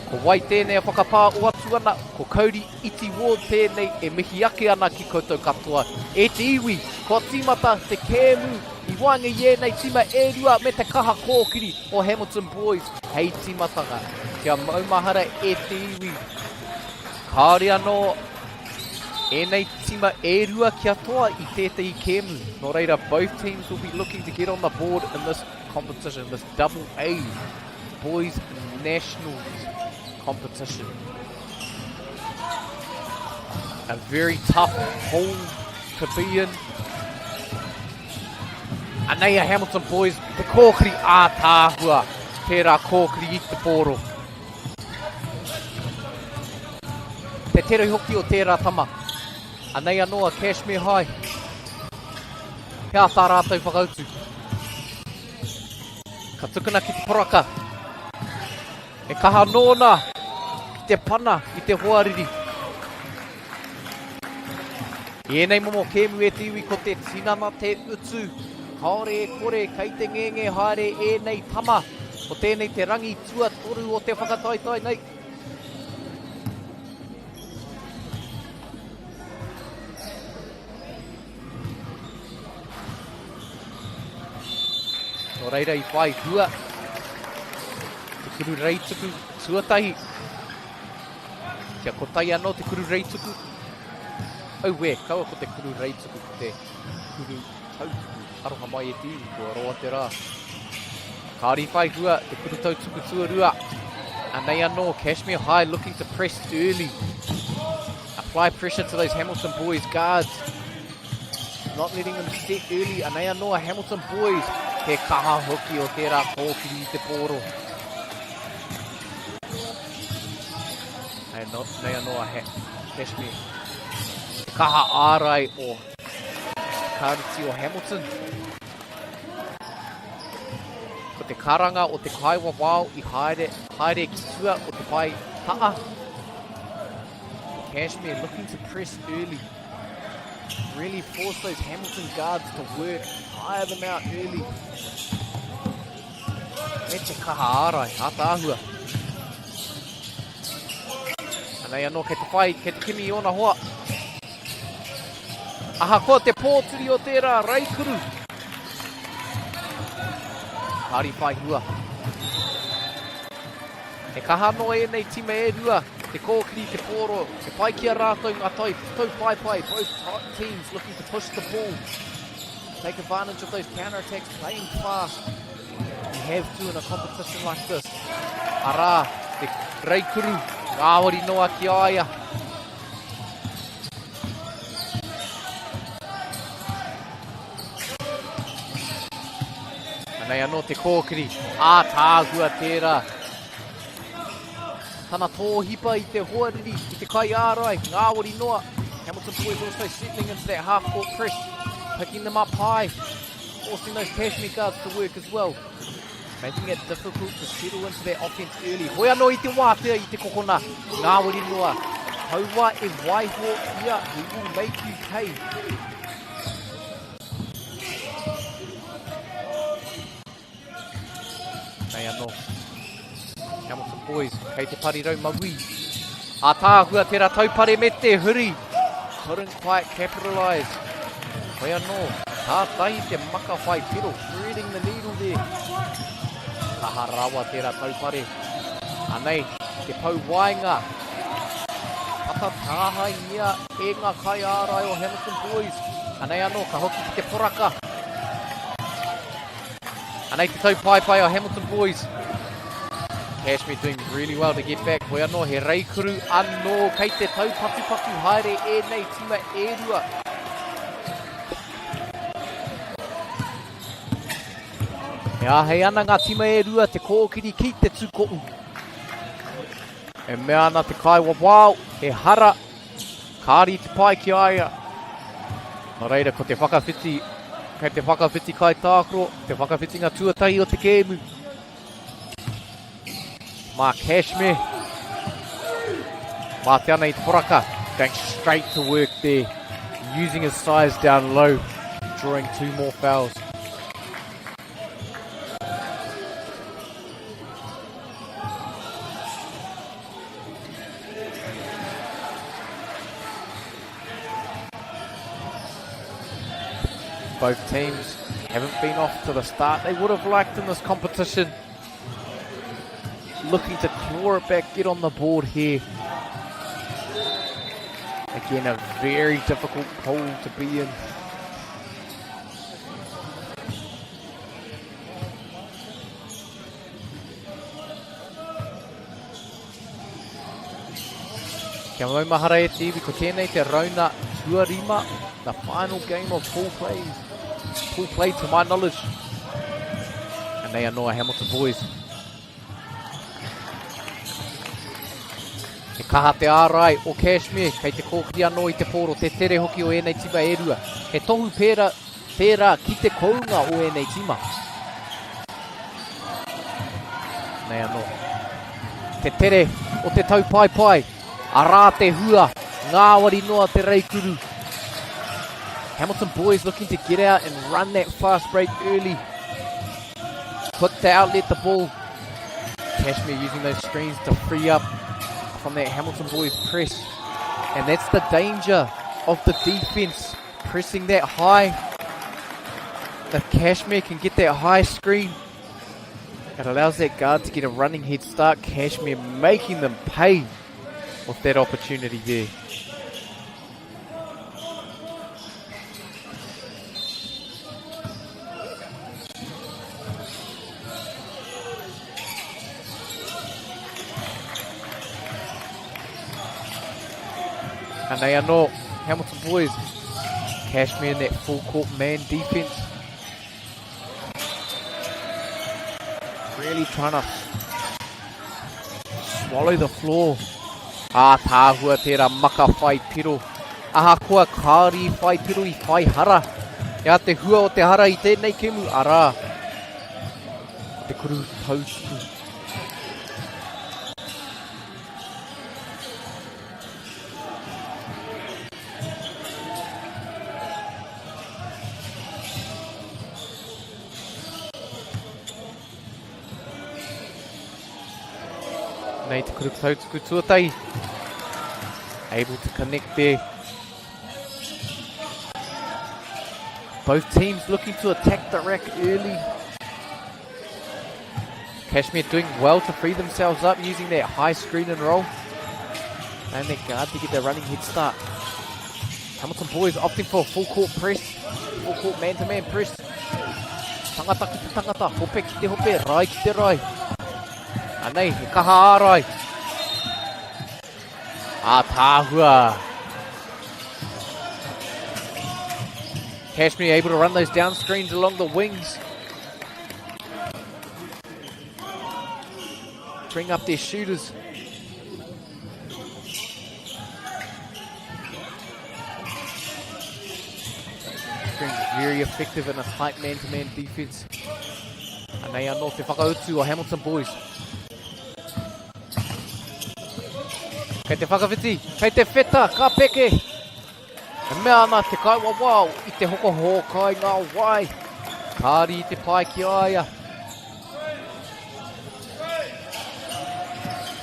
Ko wai tēnei a whakapā o atu ana, ko kauri iti wō tēnei e mihi ake ana ki koutou katoa. E te iwi, ko tīmata te kēmu, I wānga I ēnei tima e rua me te kaha kōkiri o Hamilton Boys. Hei tīmatanga, kia maumahara e te iwi. Kāre anō, ēnei tima e rua ki atoa I tētei kēmu. Nō reira, both teams will be looking to get on the board in this competition, this double A Boys Nationals competition. A very tough hole to be in. Anei a Hamilton Boys, te kōkiri ātāhua, tērā kōkiri I te pōro. Te tere hoki o tērā tama. Anei anō a Cashmir High. Kia tā rātou whakautu. Ka tukuna ki te poraka. E kaha nōna ki te pana I te hoariri. I ēnei momo kēmu e te iwi ko te tinana te utu. Kaore e kore kei te ngenge haere ēnei tama. O tēnei te rangi tua toru o te whakataitai nei. Nō reira I whai hua. Te kuru reituku tuatahi. Kia kotai anō te kuru reituku. Au we, kaua ko te kuru reituku ko te kuru tautuku. Aroha mai e tīwi, kua roa te rā. Kāri whai hua, te kuru tautuku tuarua. Anei anō, Cashmir High looking to press early. Apply pressure to those Hamilton Boys guards. Not letting them set early. Anei anō, Hamilton Boys. Te kaha hoki o tērā kōkiri I te pōro. Nei anō a Cashmir. Te kaha ārai o Kariti o Hamilton. Ko te karanga o te kaiwa wao I haere ki tua o te pai taa. Cashmir looking to press early. Really force those Hamilton guards to work, tire them out early. Me te kaha ārai, ātāhua. Anei anō kei te whai, kei te kimi I ona hoa. Aha ko te pōturi o tērā reikuru. Kāri whai hua. E kaha no nei tima e rua. Te kōkiri, te pōro, te pai kia rātou ngā tau pai. Both teams looking to push the ball. Take advantage of those counter-attacks, playing fast. You have to in a competition like this. Arā, te reikuru, MāORI noa ki aia. Nei anō te kōkiri, ātāhua tērā. Tana tōhipa I te hoariri, I te kai ārai, MāORI noa. Hamilton Boys also settling into that half-court press, picking them up high, forcing those Cashmir guards to work as well. Making it difficult to settle into their offense early. Hoi anō I te wātea I te kokona, MāORI noa. Haua e waiho ia, we will make you pay. Nei anō. Hamilton Boys, kei te parirau maui. Ātāhua tērā taupare me te huri. Couldn't quite capitalise. Hoi anō, tātai te maka whai tiro, threading the needle there. Kaha rawa tērā taupare. Anei, te pau wainga. whakataha ia e ngā kai ārai o Hamilton Boys. Anei anō, ka hoki ki te poraka. Anei te taupai o Hamilton Boys. Cashmir doing really well to get back. Hoi anō, he reikuru anō, kei te tau paku haere e nei tima e rua. E ahei ana ngā tima e rua te kōkiri ki te tūko'u. E mea ana te kai wawao, e hara, kāri te pai ki aia. Nā reira, ko te whakawhiti, kei te whakawhiti kai tākro, te whakawhiti ngā tuatahi o te kēmu. Mā Cashmir, mā te ana i te poraka, going straight to work there, using his size down low, drawing 2 more fouls. Both teams haven't been off to the start they would have liked in this competition. Looking to claw it back, get on the board here. Again, a very difficult pool to be in. Kia mau mahara e te iwi ko tēnei te rauna tuarima, the final game of pool play. Pool play to my knowledge. And they are now Hamilton Boys. He kaha te ārai o Cashmir, kei te kōkiri anō i te pōro, te tere hoki o enei tima e rua. He tohu pērā ki te kounga o enei tima. Nei anō. Te tere o te tau pai, arā te hua, ngāwari noa te reikuru. Hamilton Boys looking to get out and run that fast break early. Quick to outlet the ball. Cashmir using those screens to free up from that Hamilton Boys press. And that's the danger of the defense, pressing that high. If Cashmir can get that high screen, it allows that guard to get a running head start. Cashmir making them pay with that opportunity there. And they are not Hamilton Boys. Cashmir in that full court man defense. Really trying to swallow the floor. Tāhua tērā maka whai piro. Aha kua kāri whai piro I whai hara. Ia te hua o te hara I tēnei kemu arā. Te kuru tautuku. Nei te kuru tautuku tuatai. Able to connect there. Both teams looking to attack the rack early. Cashmir doing well to free themselves up using that high screen and roll. And their guard to get their running head start. Hamilton Boys opting for a full court press. Full court man-to-man press. Tangata ki te tangata. Hope ki te hope. Rai ki te rai. Anei, he kaha ārai. Tāhua. Cashmir able to run those down screens along the wings. Bring up their shooters. Very effective in a tight man-to-man defense. And they are not te whakautu o Hamilton Boys. Kei te whakawhiti, kei te wheta, ka peke. E mea ana te kai wawao I te hokoho kai ngā wai. Kāri I te pai ki aia.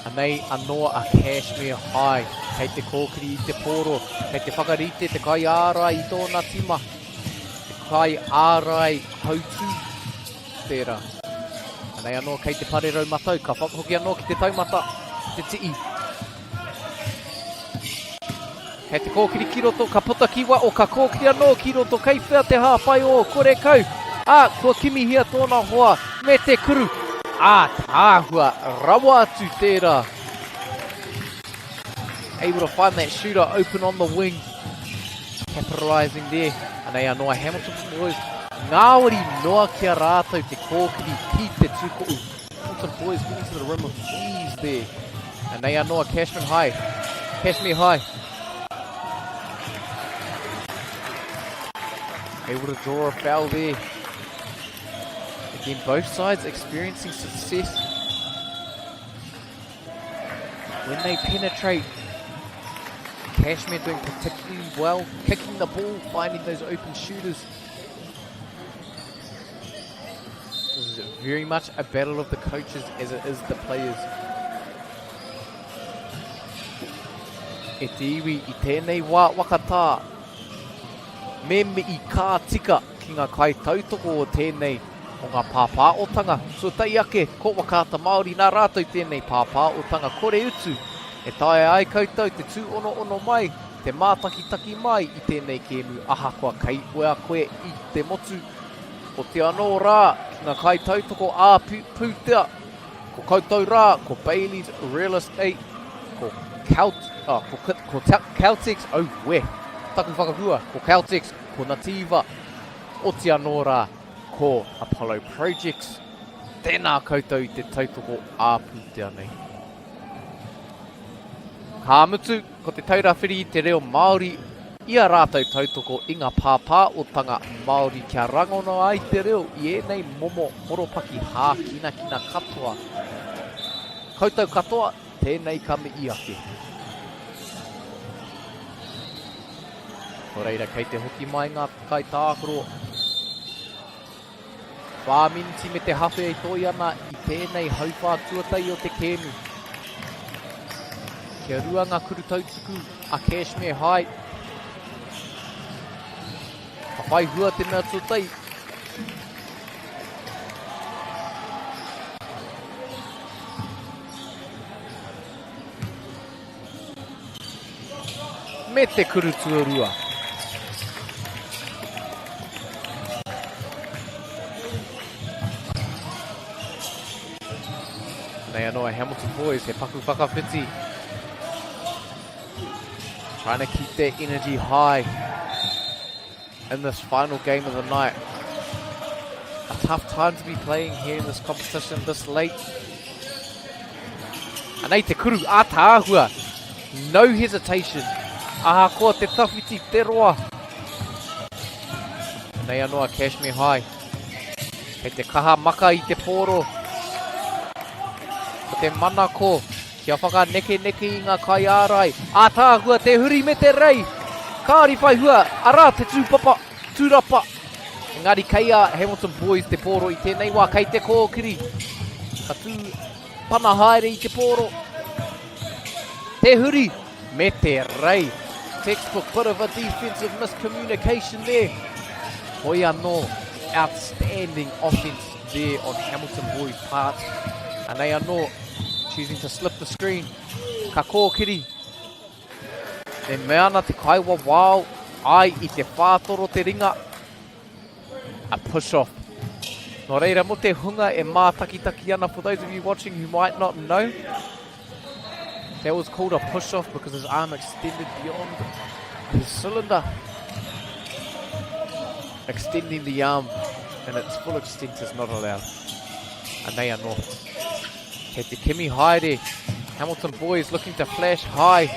Anei anoa a Cashmir high. Kei te kōkiri I te pōro. Kei te whakarite te kai ārai I tōna tima. Te kai ārai hautu tērā. Anei anoa kei te pare rau matau. Ka whakahoki anoa ki te taumata. Te ti'i. Kei te kōkiri ki roto, ka puta kiwa o ka kōkiri anō ki roto, kei whea te hāpai o kore kau. Kua kimi hia tōna hoa, me te kuru. Tāhua, rawa atu tērā. Able to find that shooter open on the wing. Capitalising there. Anei anoa Hamilton boys. Ngāwari noa kia rātou te kōkiri ki te tūko'u. Hamilton boys getting to the rim of ease there. Anei anoa Cashmir high. Cashmir high. Able to draw a foul there. Again, both sides experiencing success when they penetrate. Cashmir doing particularly well, kicking the ball, finding those open shooters. This is very much a battle of the coaches as it is the players. E te iwi i tēnei wā wakatā. Me i kā tika ki ngā kai tautoko o tēnei o ngā pāpāotanga. So tai ake, ko wakata Māori nā rātou tēnei pāpāotanga kore utu. E tae ai koutou te tū ono mai, te mātakitaki mai i tēnei kēmu ahakoa kei ua koe i te motu. O te anō rā, ki ngā kai tautoko pūtea, ko koutou rā, ko Bailey's Real Estate, ko Caltex, taku whakahua, ko Caltex, ko Nativa, o te anō rā, ko Apollo Projects. Tēnā koutou i te tautoko pūtea nei. Ka mutu, ko te taurawhiri i te reo Māori, ia rātou tautoko i ngā pāpāotanga Māori kia rangono ai te reo i enei momo moropaki hākina katoa. Koutou katoa, tēnei ka me i ake. Ko reira, kei te hoki mai ngā kai tākoro. Whāminti me te hawhe i toi ana i tēnei hauwhā tuatai o te kēmu. Kia rua ngā kuru tautuku a Cashmir High. Ka whai hua te mea tuatai. Me te kuru tuarua. Nei anoa Hamilton boys, he paku whakawhiti. Trying to keep their energy high in this final game of the night. A tough time to be playing here in this competition this late. Anei te kuru, tāhua. No hesitation. Ahakoa te tawhiti te roa. Nei anoa Cashmir High. Kei te kaha maka i te pōro. Ko te manako. Kia whaka neke i ngā kai ārai. Tāhua te huri me te rei. Kāri whai hua, arā te tūrapa. Engari kei a Hamilton boys te pōro i tēnei wā kei te kōkiri. Ka tū pana haere i te pōro. Te huri me te rei. Textbook bit of a defensive miscommunication there. Hoi anō, outstanding offense there on Hamilton boys' part. Anei anō, choosing to slip the screen. Ka kōkiri. E meana te kaiwa wāo ai i te whātoro te ringa. A push-off. Nō reira mo te hunga e mātakitaki ana. For those of you watching who might not know, that was called a push-off because his arm extended beyond his cylinder. Extending the arm and its full extent is not allowed. Anei anō. Kei te kimi haere. Hamilton boys looking to flash high.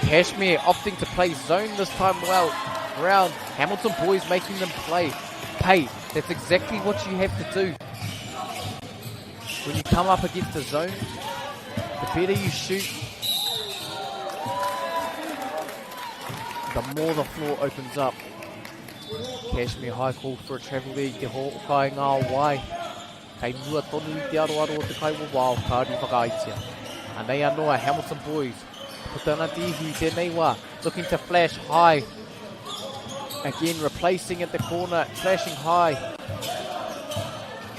Cashmir opting to play zone this time round. Hamilton boys making them play. Hey, that's exactly what you have to do. When you come up against a zone, the better you shoot, the more the floor opens up. Cashmir High called for a travel there. Te hokai ngā wai. Kei mua tonu i te aroaro o te kaiwa wāo, kāri whakaitia. Anei anoa, Hamilton boys. Putana te ihu i tēnei wā. Looking to flash high. Again, replacing at the corner, flashing high.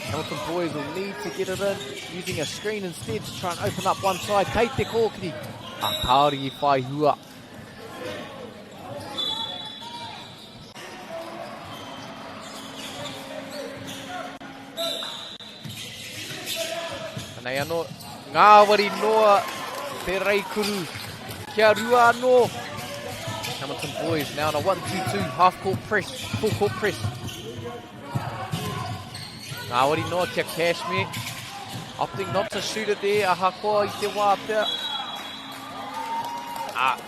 Hamilton boys will need to get it in, using a screen instead to try and open up one side. Kei te kōkiri. A kāri I whai hua. Nei anō, ngāwari noa te reikuru. Kia rua anō. Hamilton boys now on a 1-2-2, half court press, full court press. Ngāwari noa kia Cashmir. Opting not to shoot it there, ahakoa I te wā pia.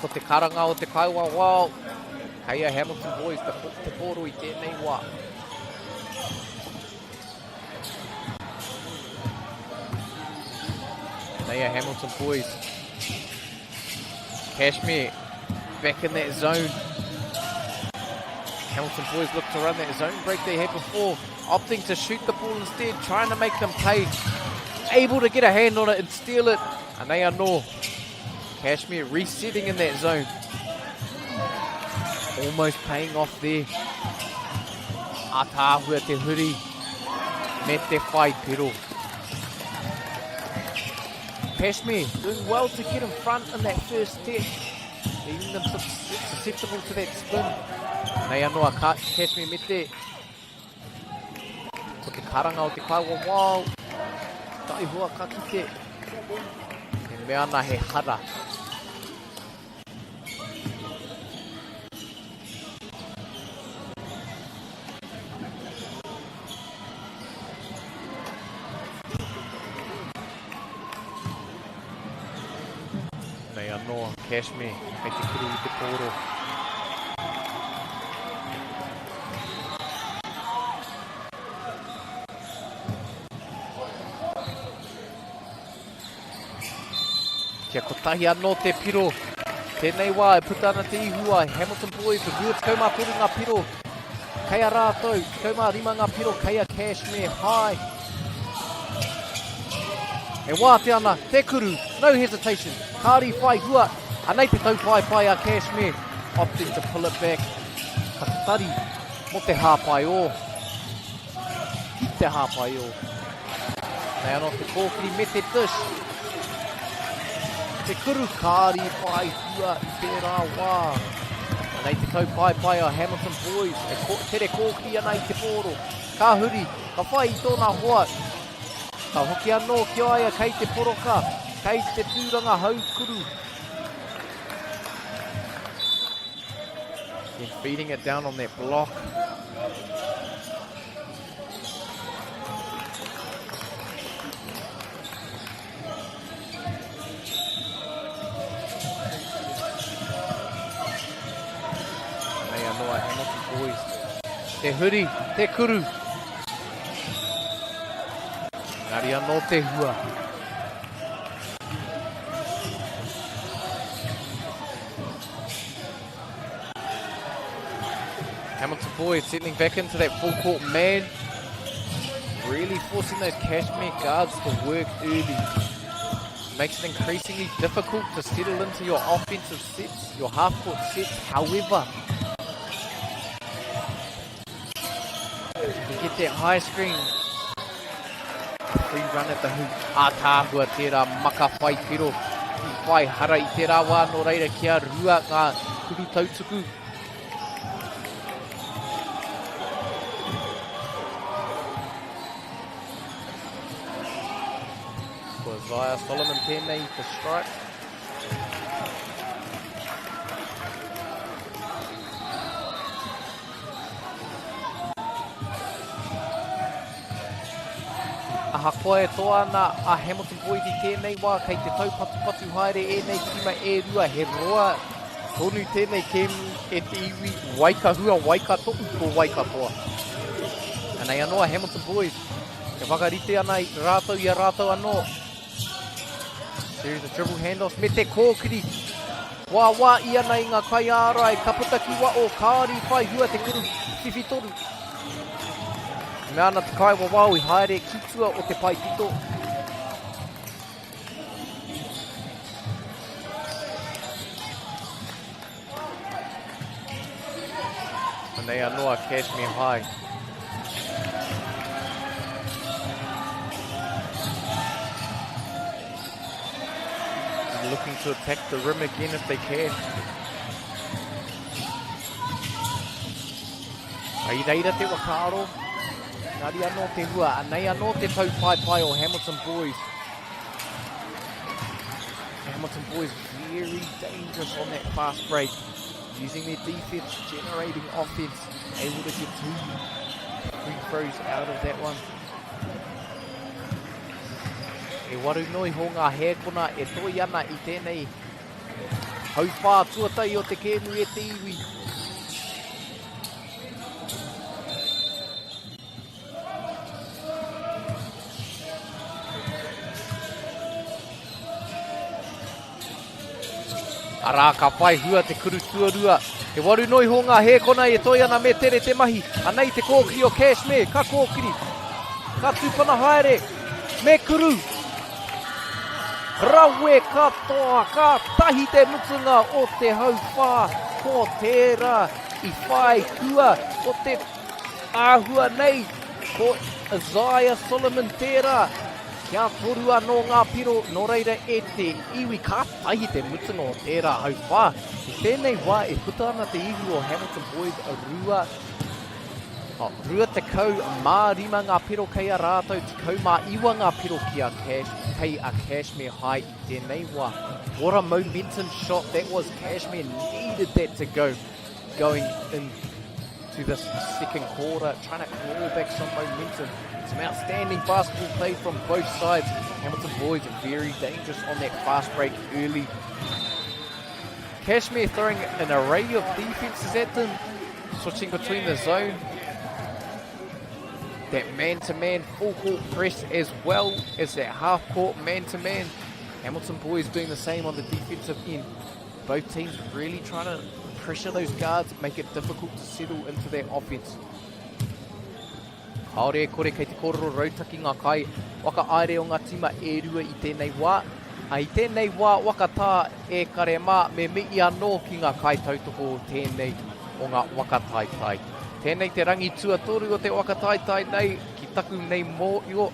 Ko te karanga o te kaiwa wao. Kaia Hamilton boys, te pōro I tēnei wā. Kaia Hamilton boys. Cashmir back in that zone. Hamilton boys look to run that zone break they had before. Opting to shoot the ball instead, trying to make them pay. Able to get a hand on it and steal it. And they are no. Cashmir resetting in that zone. Almost paying off there. Atahua te huri. Me te whai pero. Cashmir doing well to get in front in that first step. Leaving them susceptible to that spin. Nei anoa Cashmir me te. Ko te karanga o te kaiwa wao. Tai hua ka ki te. Te mea ana he hara. Nei anoa Cashmir. Hei te kuru I te pōro. Kia kotahi anō te piro. Tēnei wā e puta ana te ihua. Hamilton boys, the rua tikaumā puru ngā piro. Kaya rātou, tikaumā rima ngā piro. Kaya Cashmir, high. E wā te ana, te kuru, no hesitation. Kāri whai hua, anei te taupai a Cashmir. Opting to pull it back. Katari, mo te hāpai o. Ki te hāpai o. Nei anō te kōkiri me te dish. Te kuru kāri whai hua I tērā wā. Anei te taupai a Hamilton boys. Tere kōkiri ana I te pōro. Ka huri, ka whai I tōna hoa. Ka hoki anō ki aia kei te poroka. Kei te tūranga haukuru. Then feeding it down on that block. Nei anoa Hamilton boys. Te huri, te kuru. Ngari anō te hua. Hamilton boys settling back into that full court man. Really forcing those Cashmir guards to work early. Makes it increasingly difficult to settle into your offensive sets, your half court sets. However, if you can get that high screen, free run at the hoop. Atahua tērā maka whai pero. I whai hara I tērā wā no reira kia rua ngā kuru tautuku. Isaiah Solomon tēnei to strike. Aha koe toa ana a Hamilton boys I tēnei wā kei te taupatu haere e nei tima e rua he roa. Tonu tēnei kemi e te iwi waikahua waikatoku ko waikatoa. Anei anoa Hamilton boys. Ke whakarite ana I rātou I a rātou anō. Series of dribble handoffs me te kōkiri. Wā I ana I ngā kai ārai. Ka puta ki wa o kāri whai hua te kuru whiwhi toru. Mea ana te kai wa wau I haere kitua o te pai pito. Nei anoa Cashmir high. Looking to attack the rim again if they can. Ai reira te wakaro. Ngari anō te hua. Anei anō te taupai o Hamilton boys. Hamilton boys very dangerous on that fast break. Using their defense, generating offense, able to get 2 free throws out of that one. E waru noi ho ngā hēkona e toi ana I tēnei haupā tuatai o te kēmu e te iwi. Arā ka whai hua te kuru tuarua. He waru noi ho ngā hēkona e toi ana me tere te mahi. Anei te kōkiri o Cashmir, ka kōkiri. Ka tūpana haere, me kuru. Rawe katoa, ka tahi te mutunga o te haupā. Ko tērā I whai hua o te āhua nei. Ko Isaiah Solomon tērā. Kia torua no ngā piro, no reira e te iwi ka tahi te mutunga o tērā haupā. I tēnei wā e puta ana te iwi o Hamilton boys a rua te kau mā rima ngā piro kei a rātou, te kau mā iwa ngā piro kei a Cashmir high I tēnei wā. What a momentum shot that was. Cashmir needed that to going into this second quarter, trying to claw back some momentum. Some outstanding basketball play from both sides. Hamilton boys are very dangerous on that fast break early. Cashmir throwing an array of defenses at them, switching between the zone. That man-to-man full court press as well as that half-court man-to-man. Hamilton boys doing the same on the defensive end. Both teams really trying to pressure those guards, make it difficult to settle into their offense. Kaore kore kei te kororo rautaki ngā kai waka aere o ngā tima e rua I tēnei wā. I tēnei wā waka tā e kare mā me mii anō ki ngā kai tautoko o tēnei o ngā wakataitai. Tēnei te rangi tuatoru o te wakataitai nei ki taku nei mō io.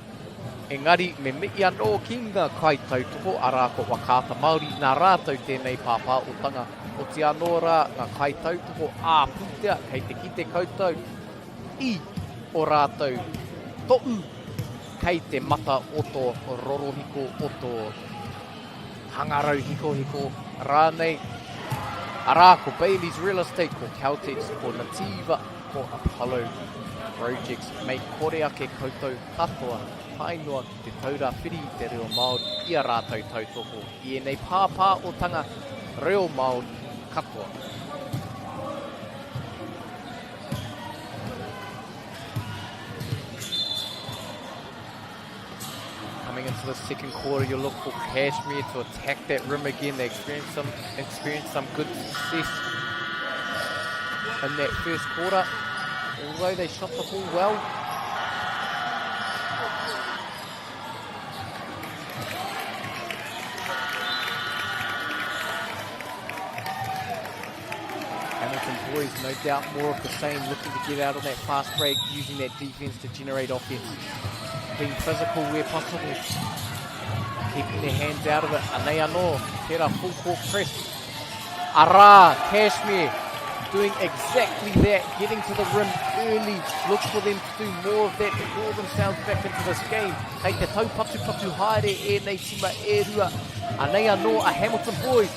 Engari me mii anō ki ngā kai tautoko arā ko wakata Māori nā rātou tēnei pāpā o tanga. O te anō rā ngā kai tautoko āputea kei te kite koutou I o rātou to'u kei te mata o tō rorohiko o tō hangarau hiko rānei. Arā ko Bailey's Real Estate, ko Caltex, ko Nativa, ko Apollo Projects. Mei kore ake koutou katoa painua ki te taura whiri I te reo Māori I a rātou tautoko. I nei pāpā o tanga reo Māori katoa. Coming into the second quarter, you look for Cashmir to attack that rim again. They experienced some good success in that first quarter, although they shot the ball well. Hamilton boys, no doubt more of the same, looking to get out on that fast break, using that defense to generate offense. Being physical where possible, keeping their hands out of it. Anei anō, tērā full court press. Arā, Cashmir doing exactly that, getting to the rim early. Look for them to do more of that to draw themselves back into this game. Hei te taupatu haere e nei tima e rua. Anei anō a Hamilton boys.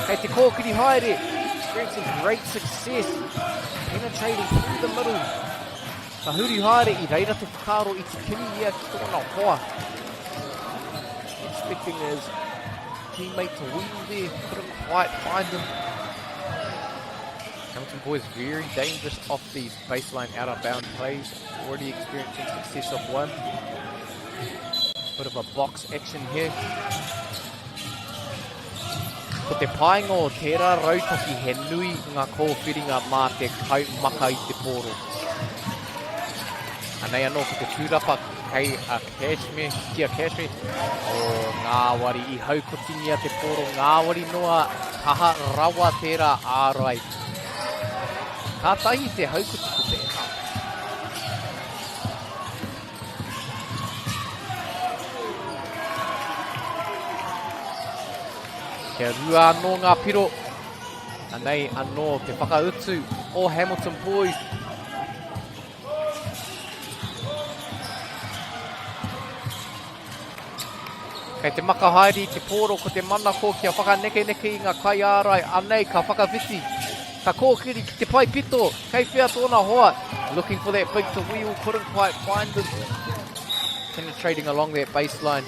Hei te kōkiri haere, experiencing great success, penetrating through the middle. Ka huri haere I reira te whakaro I te kini ia ki tōna hoa. Expecting his teammate to wheel there, couldn't quite find him. Hamilton boys very dangerous off these baseline out of bound plays. Already experiencing success of one. Bit of a box action here. Ko te painga o tērā rautaki he nui ngā kōwhiringa mā te kaumaka I te pōro. Anei anō ko te tūrapa kei a Cashmir, kia Cashmir. O ngāwari I haukotingia te pōro, ngāwari noa kaha rawa tērā ārai. Ka tahi te haukoti ko tērā. Kia rua anō ngā piro. Anei anō te whakautu o Hamilton boys. Kei te makahaere te pōro ko te mana ko kia whakaneke i ngā kai ārai anei ka whakawhiti. Ka kōkiri ki te pai pito, kei whia tōna hoa. Looking for that big to wheel, couldn't quite find them. Penetrating along that baseline.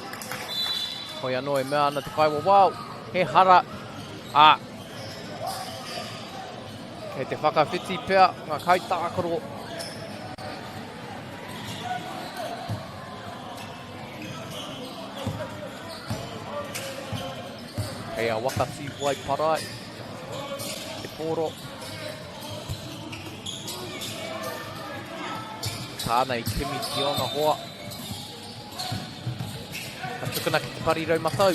Hoi anō e mea ana te kaiwa wau. He hara. Kei te whakawhiti pia, ngā kai tākaro. Kei a wakati wai parai. Te pōro. Tānei Kimi ki ona hoa. Ka tukuna ki te parirau matau.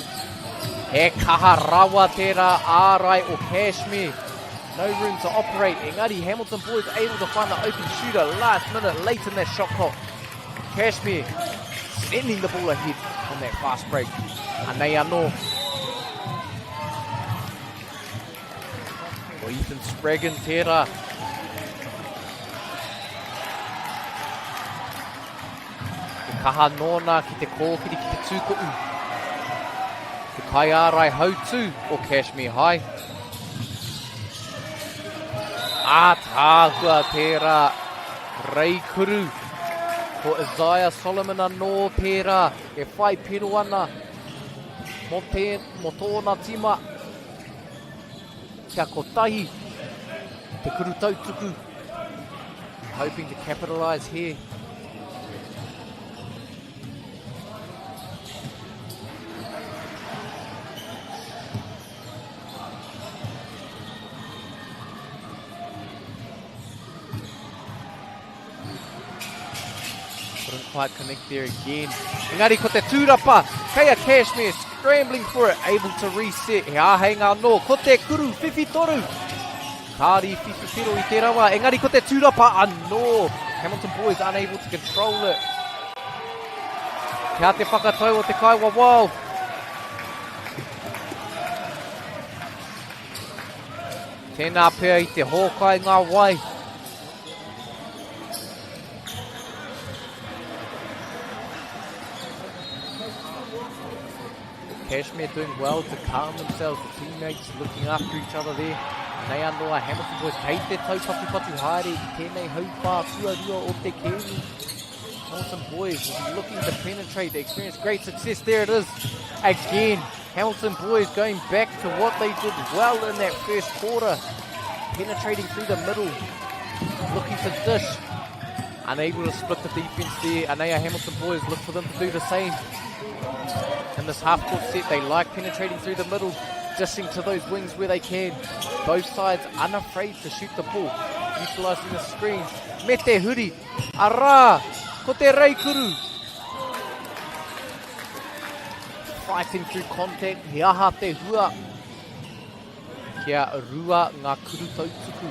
He kaha rawa tērā ārai o Cashmir. No room to operate. Engari, Hamilton boys able to find the open shooter last minute late in that shot clock. Cashmir sending the ball ahead on that fast break. Anei anō. Ethan Spraggin tērā. Te kaha nōna ki te kōkiri ki te tūko'u. Te kai ārai hautū o Cashmir High. Tāhua tērā reikuru ko Isaiah Solomon anō tērā. E whai pero ana mo tōna tima. Kia kotahi, te kuru tautuku. Hoping to capitalise here. Couldn't quite connect there again. Engari ko te tūrapa, kei a Cashmir scrambling for it, able to reset. He āheinga no, ko te kuru, whiwhi toru. Kāri whiwhi tero i te rawa. Engari ko te tūrapa anō. Hamilton boys unable to control it. Kia te whakatau o te kaiwa wau. Tēnā pēr i te hōkai ngā wai. Cashmir doing well to calm themselves, the teammates looking after each other there. Nei anō a Hamilton boys kei te taupatu haere i tēnei haupā tuarua o te kēmu. Hamilton boys will be looking to penetrate. They experienced great success. There it is again. Hamilton boys going back to what they did well in that first quarter. Penetrating through the middle, looking to dish. Unable to split the defense there. Anea Hamilton boys look for them to do the same. In this half-court set, they like penetrating through the middle, dishing to those wings where they can. Both sides unafraid to shoot the ball, utilising the screen. Me te huri, ara, ko te reikuru. Fighting through contact, he aha te hua. Kia rua ngā kuru tautuku.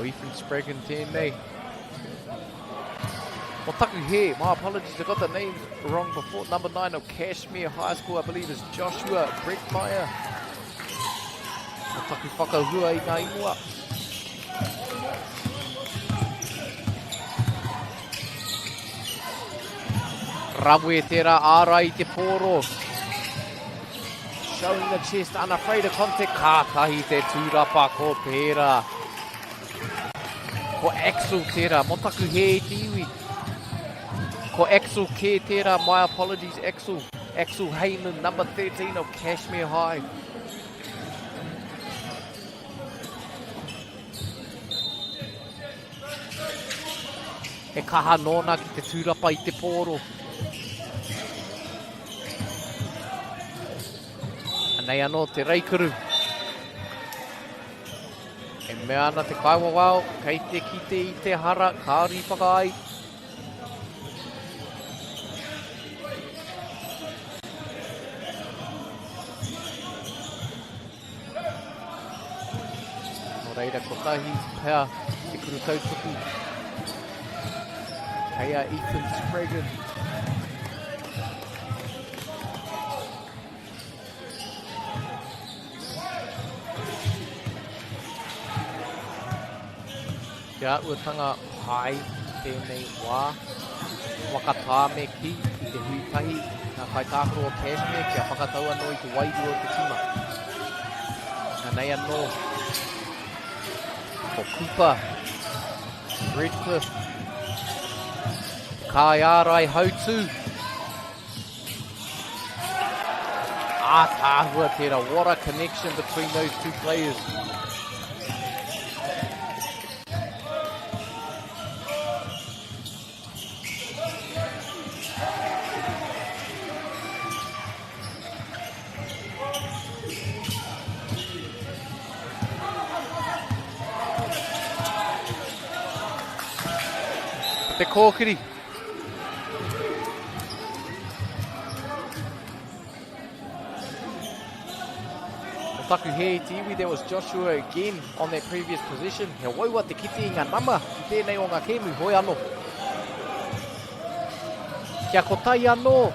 Ethan Spraggin tēnei. Mo taku he, my apologies, I got the names wrong before. Number 9 of Cashmir High School, I believe, is Joshua Breckmeyer. Mo taku whakahua i ngā ingoa. Rawe tērā ārai i te pōro. Showing the chest, unafraid of contact. Kātahi te tūrapa ko pērā. Ko Axel tērā, mo taku he te iwi. Ko Axel ke tērā, my apologies Axel. Axel Heyman, number 13 of Cashmir High. He kaha nōna ki te tūrapa i te pōro. Anei anō te reikuru. E mea ana te kaiwa wau, kei te kite i te hara, kāri whakai. Nō reira kotahi, pēr, te kuru tautuku. Kei a Ethan Spraggin. Kia uatanga hai tēnei wā. Wakatā me ki I te huitahi nā whaitākaro o Cashmir kia whakatau anō I te wairu o te tima. Nā nei anō ko Cooper, Redcliffe, Kaiarai Hautu. Tāhua tērā, what a connection between those two players. Te kōkiri. Taku he tiwi, there was Joshua again on that previous position. He waua te kiti ngā nama I tēnei o ngā kēmu, hoi anō. Kia kotai anō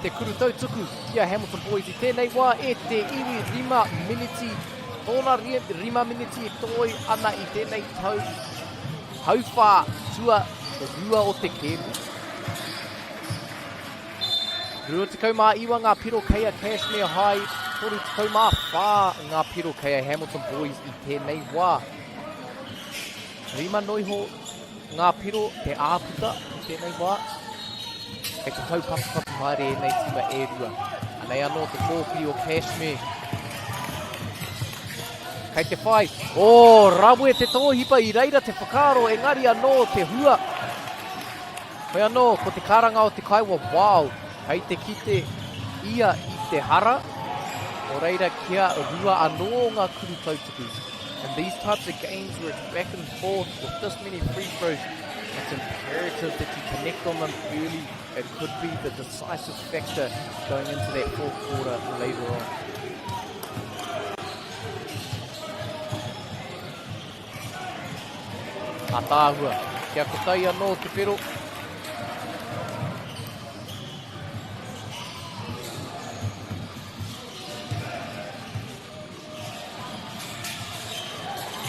te kuru tautuku kia Hamilton Boys I tēnei wā e te iwi 5 miniti. Tōna 5 miniti e toi ana I tēnei tau. Hauwha tua o rua o te kēmu. Rua te kaumā iwa ngā piro kei a Cashmir High. Toru te kaumā whā ngā piro kei a Hamilton Boys I tēnei wā. 5 noiho ngā piro te āputa I tēnei wā. E te tau papapapu maere e nei tima e rua. Anei anō te kōkiri o Cashmir. Kei te whai. Rawe te tōhipa I reira te whakaro engari anō te hua. Hoi anō, ko te karanga o te kaiwa, wow. Hei te kite ia I te hara. O reira kia rua anō ngā kuru tautuku. And these types of games where it's back and forth with this many free throws, it's imperative that you connect on them early. It could be the decisive factor going into that fourth quarter later on. Tāhua, kia kotai anō te pero.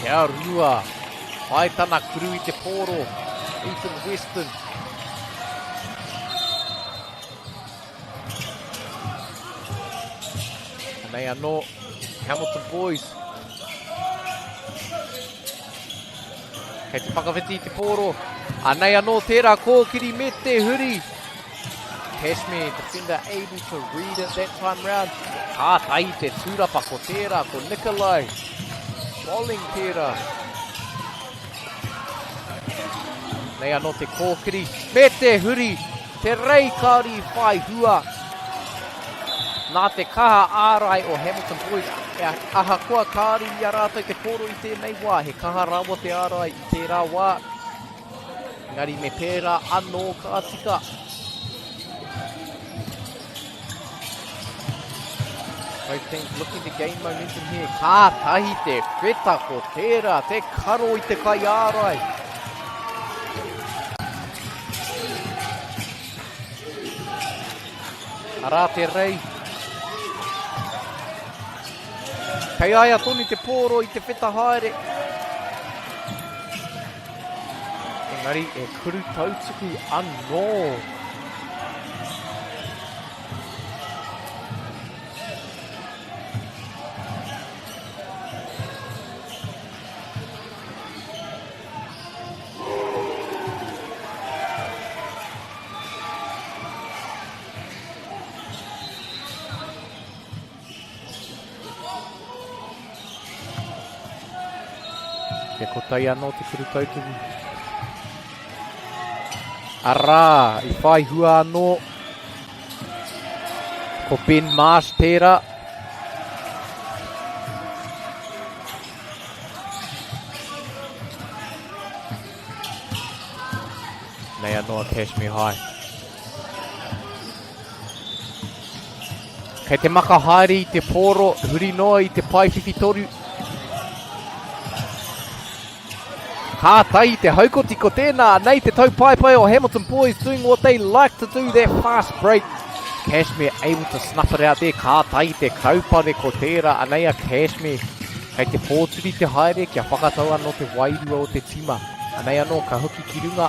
Kia rua, whai tana kuru I te pōro, Ethan Weston. Anei anō, Hamilton Boys. Kei te whakawhiti I te pōro. Anei anō tērā kōkiri me te huri. Cashmir defender able to read it that time round. Tai te tūrapa ko tērā ko Nikolai. Rolling tērā. Nei anō te kōkiri me te huri. Te rei kāri whai hua. Nā te kaha ārai o Hamilton Boys. Aha kua kāri I a rātou te koro I tēnei wā. He kaha rawa te ārai I tērā wā. Ngari me pērā anō ka tika. Both teams looking to gain momentum here. Ka tahi te wheta ko tērā. Te karo I te kai ārai. Arā te rei. Kei aia toni te pōro I te wheta haere. Engari e kuru tautuku anō. Kia kotai anō te kuru tautuku. Arā, I whai hua anō. Ko Ben Marsh tērā. Nei anō a Cashmir High. Kei te maka haere I te pōro, huri noa I te pai whiwhi toru. Ka tai te haukoti ko tēnā, nei te tau pai o Hamilton Boys doing what they like to do, that fast break. Cashmir able to snuff it out there. Ka tai te kaupare ko tērā, anei a Cashmir. Kei te pōturi te haere, kia whakatau anō te wairua o te tima. Anei anō, ka hoki ki runga.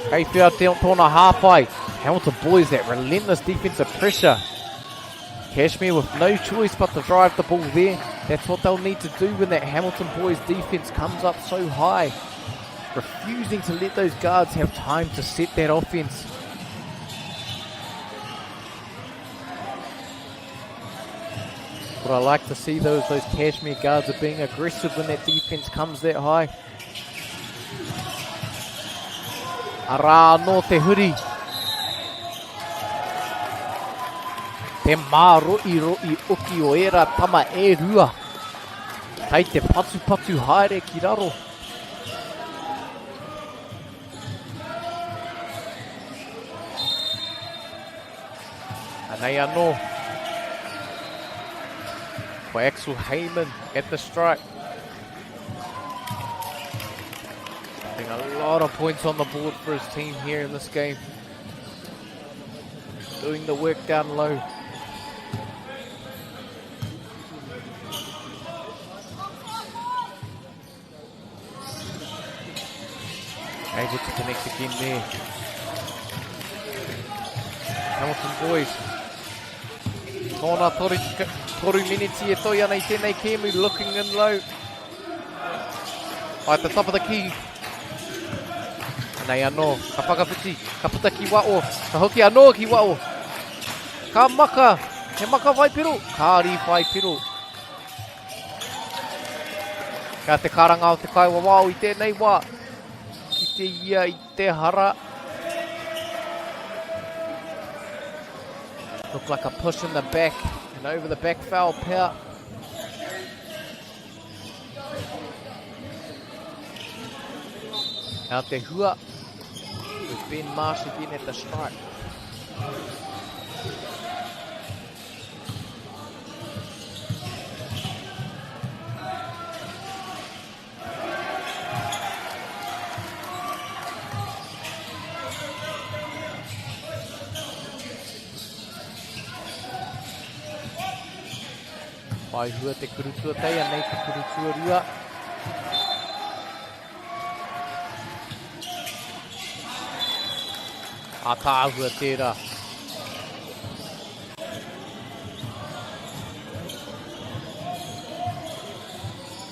Kei whia te tōna hāpai. Hamilton boys, that relentless defensive pressure. Cashmir with no choice but to drive the ball there. That's what they'll need to do when that Hamilton boys defense comes up so high. Refusing to let those guards have time to set that offense. What I like to see those Cashmir guards are being aggressive when that defense comes that high. Ara no te huri. Te MΑORI oki o era tama e rua. Kei te patu haere ki raro. Anei anō. For Axel Heyman at the strike. Putting a lot of points on the board for his team here in this game. Doing the work down low. Able to connect again there. Hamilton boys. Tōna toru miniti e toi ana I tēnei kēmu, looking in low. At the top of the key. Nei anō, ka whakawhiti, ka puta ki wao, ka hoki anō ki wao. Ka maka, he maka vai piro, ka ri vai piro. Ka te karanga o te kaiwa wao I tēnei wā. Ki te ia I te hara. Look like a push in the back and over the back foul power. Out te hua with Ben Marsh again at the strike. Pai hua te kurutua tei, anei te kurutua rua. A tāhua tērā.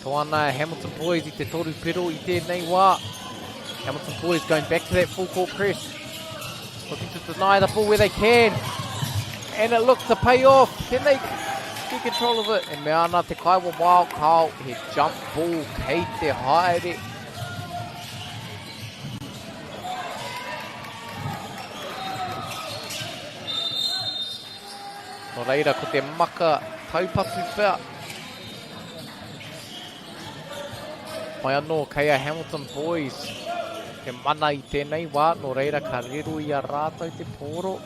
Toana Hamilton boys I te toru pero I tēnei wā. Hamilton boys going back to that full court press. Looking to deny the ball where they can. And it looks to pay off. Can they get control of it? And mea ana te kaiwa wild call. He jump ball kei te haere. No reira ko te maka taupatu pea. Mai anō kei a Hamilton boys. Te mana I tēnei wā. No reira ka rero I a rātou te pōro.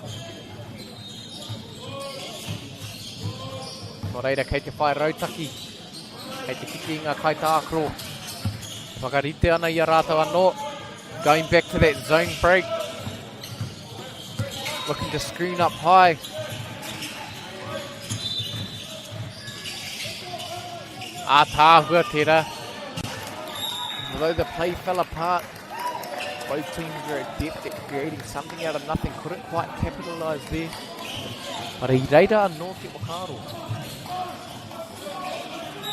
No reira kei te whai rautaki. Kei te kiki ngā kai tākro. Whakarite ana I a rātou anō. Going back to that zone break. Looking to screen up high. A tāhua tērā. Although the play fell apart, both teams were adept at creating something out of nothing. Couldn't quite capitalise there. But I reira anō te wakaro.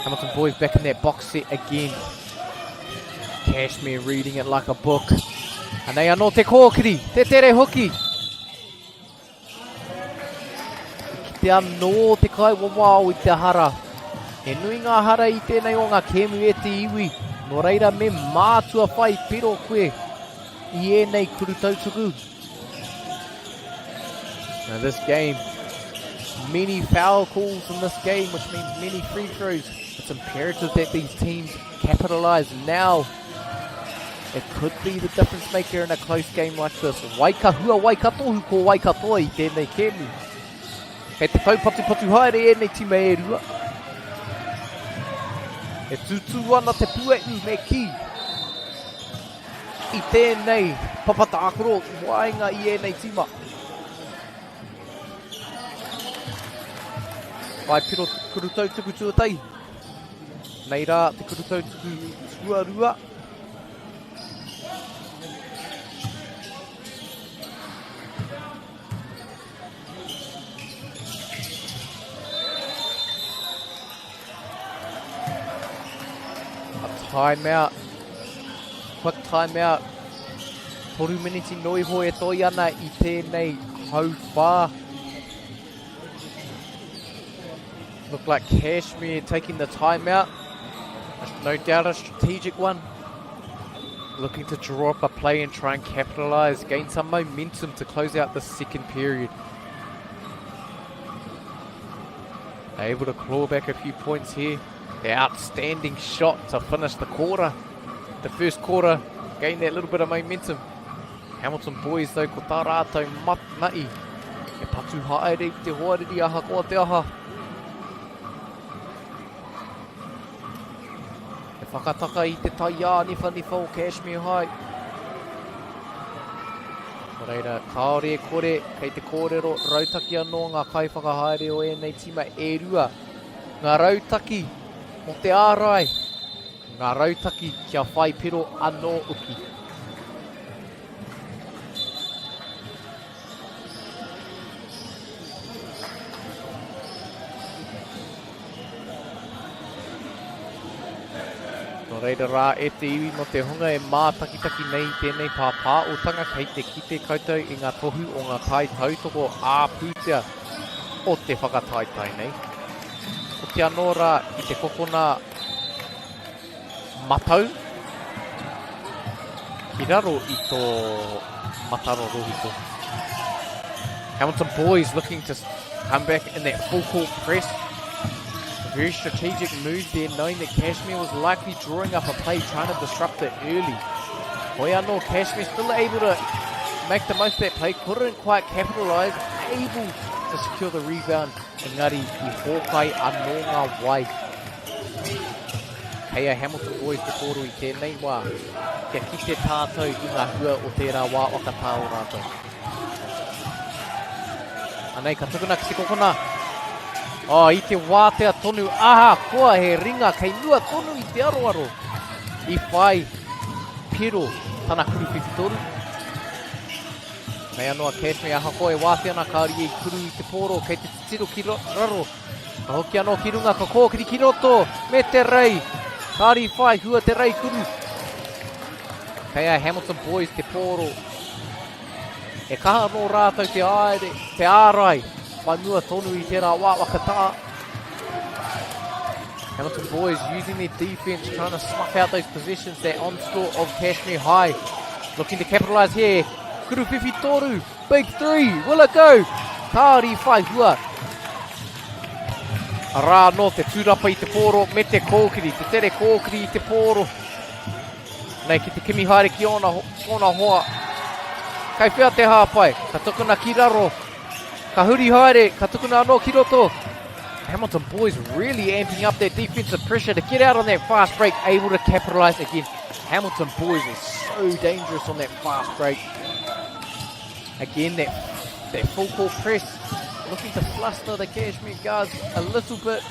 Hamilton boys back in that box set again. Cashmir reading it like a book. Anei anō te kōkiri, te tere hoki. Ki te anō te kaiwa wao I te hara. E nui ngā hara I tēnei o ngā kēmu e te iwi. No reira me mātua whai pero koe I ēnei kurutautuku. Now this game, many foul calls in this game, which means many free throws. It's imperative that these teams capitalise now. It could be the difference maker in a close game like this. Waikahua waikatohu ko waikatoa I tēnei kēmu. Kei te taupatu haere ēnei tima e rua. E tutu ana te pueʻu me ki. I tēnei papatākoro wainga I ēnei tima. Vai piro kurutau tuku tuatai. Nei rā, te kurutau tuarua. Timeout. Quick timeout. Toru miniti noi ho e toi ana I tēnei hau whā. Look like Cashmir taking the timeout. No doubt a strategic one. Looking to draw up a play and try and capitalise. Gain some momentum to close out the second period. Able to claw back a few points here. The outstanding shot to finish the quarter. The first quarter, gain that little bit of momentum. Hamilton boys though, ko tā rātou matai. E patu haere te hoariri aha koa te aha. E whakataka I te taia nifa o Cashmir High. Reira, kaore e kore, kei te kōrero, rautaki anō ngā kai whakahaere o e nei tima e rua. Ngā rautaki, mo te ārai, ngā rautaki kia whai piro anō uki. Nō reira rā e te iwi mo te hunga e mātakitaki nei tēnei pāpā o tanga kei te kite koutou I ngā tohu o ngā kai tautoko āpūtea o te whakataitai nei. Ko te anō rā I te kokona matau. I raro I tō mataro rohito. Hamilton boys looking to come back in that full court press. A very strategic move there, knowing that Cashmir was likely drawing up a play, trying to disrupt it early. Hoi anō, Cashmir still able to make the most of that play, couldn't quite capitalise, able to secure the rebound. Engari I hōkai anō ngā wai. Kei a Hamilton boys te koro I tēnei wā. Kia kite tātou I ngā hua o tērā wā wakatā o rātou. Anei, ka tukuna ki te kokona. I te wātea tonu. Aha, koa he ringa kei nua tonu I te aroaro. I whai piro tana kuru whiwhitoru. Nei anō a Cashmir aha koe wātea na kāri I kuru I te pōro kei te tiro ki raro. Ka hoki anō ki runga ka kōkiri ki roto me te rei. Kāri whai hua te rei kuru. Kei a Hamilton boys te pōro. E kaha anō rātou te aere, te ārai. Mai mua tonu I tērā wā wakatā. Hamilton boys using their defense, trying to snuff out those possessions. That onslaught of Cashmir High. Looking to capitalise here. Kuru whiwhi toru. Big three. Will it go? Kāri whai hua. Rā no te tūrapa I te pōro me te kōkiri. Te tere kōkiri I te pōro. Nei ki te kimi haere ki ona hoa. Kai whia te hāpai. Ka tukuna ki raro. Ka huri haere. Ka tukuna anō ki roto. Hamilton boys really amping up their defensive pressure to get out on that fast break. Able to capitalise again. Hamilton boys is so dangerous on that fast break. Again, that full court press, looking to fluster the Cashmir guards a little bit,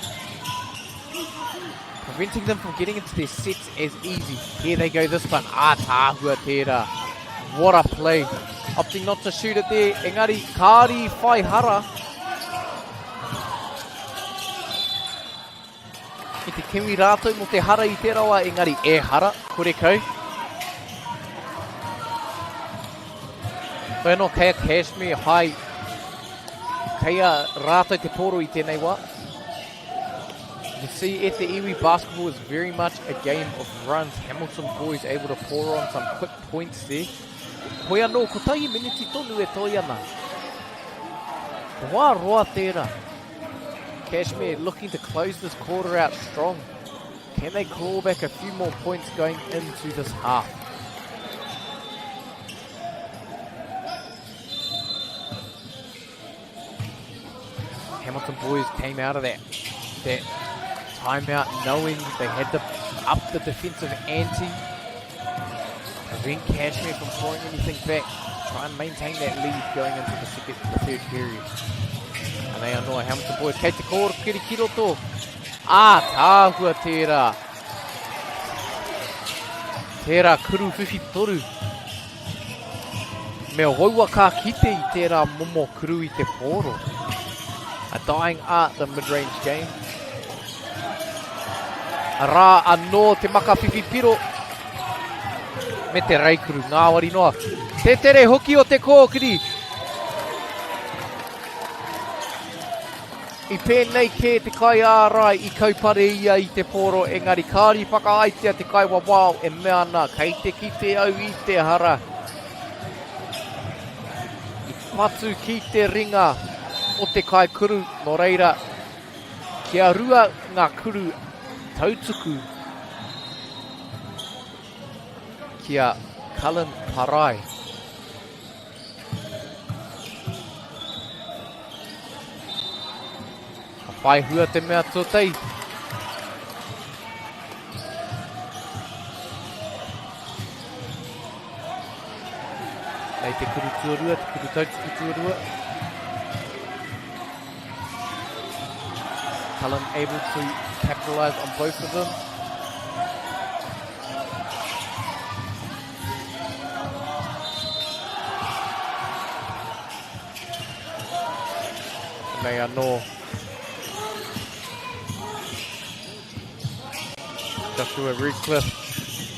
preventing them from getting into their sets as easy. Here they go this time. Tāhua tērā. What a play. Opting not to shoot it there. Engari, kāri whai hara. I te kiwi rātou mo te hara I tērā wā, engari e hara, kore kau. Koe no kei a Cashmir High, kei a rātou te pōro I tēnei wā. You see at the iwi, basketball is very much a game of runs. Hamilton boys able to pour on some quick points there. Koe anō, ko tahi miniti tonu e toi ana. Wā roa tērā. Cashmir looking to close this quarter out strong. Can they claw back a few more points going into this half? Hamilton boys came out of that timeout knowing they had to up the defensive ante, prevent Cashmir from throwing anything back, try and maintain that lead going into the third period. And they annoy Hamilton boys. Kei te kōrikiri ki roto. Tāhua tērā. Tērā kuru whiwhi toru. Mea waua ka kite I tērā momo kuru I te pōro. A dying art, the mid-range game. A rā anō te maka whiwhi piro. Me te reikuru, ngāwari noa. Te tere hoki o te kōkiri. I pēnei kē te kai ārai I kaupare ia I te pōro, engari kāri whakaaitea te kai wawao e mea ana, kei te ki te au I te hara. I patu ki te ringa o te kai kuru, no reira, kia rua ngā kuru tautuku. Kia Cullen Parai. Whai hua te mea tōtei. Nei te kuru tuarua, te kuru tautuku tuarua. Cullen able to capitalise on both of them. Nei anō. Joshua Redcliffe.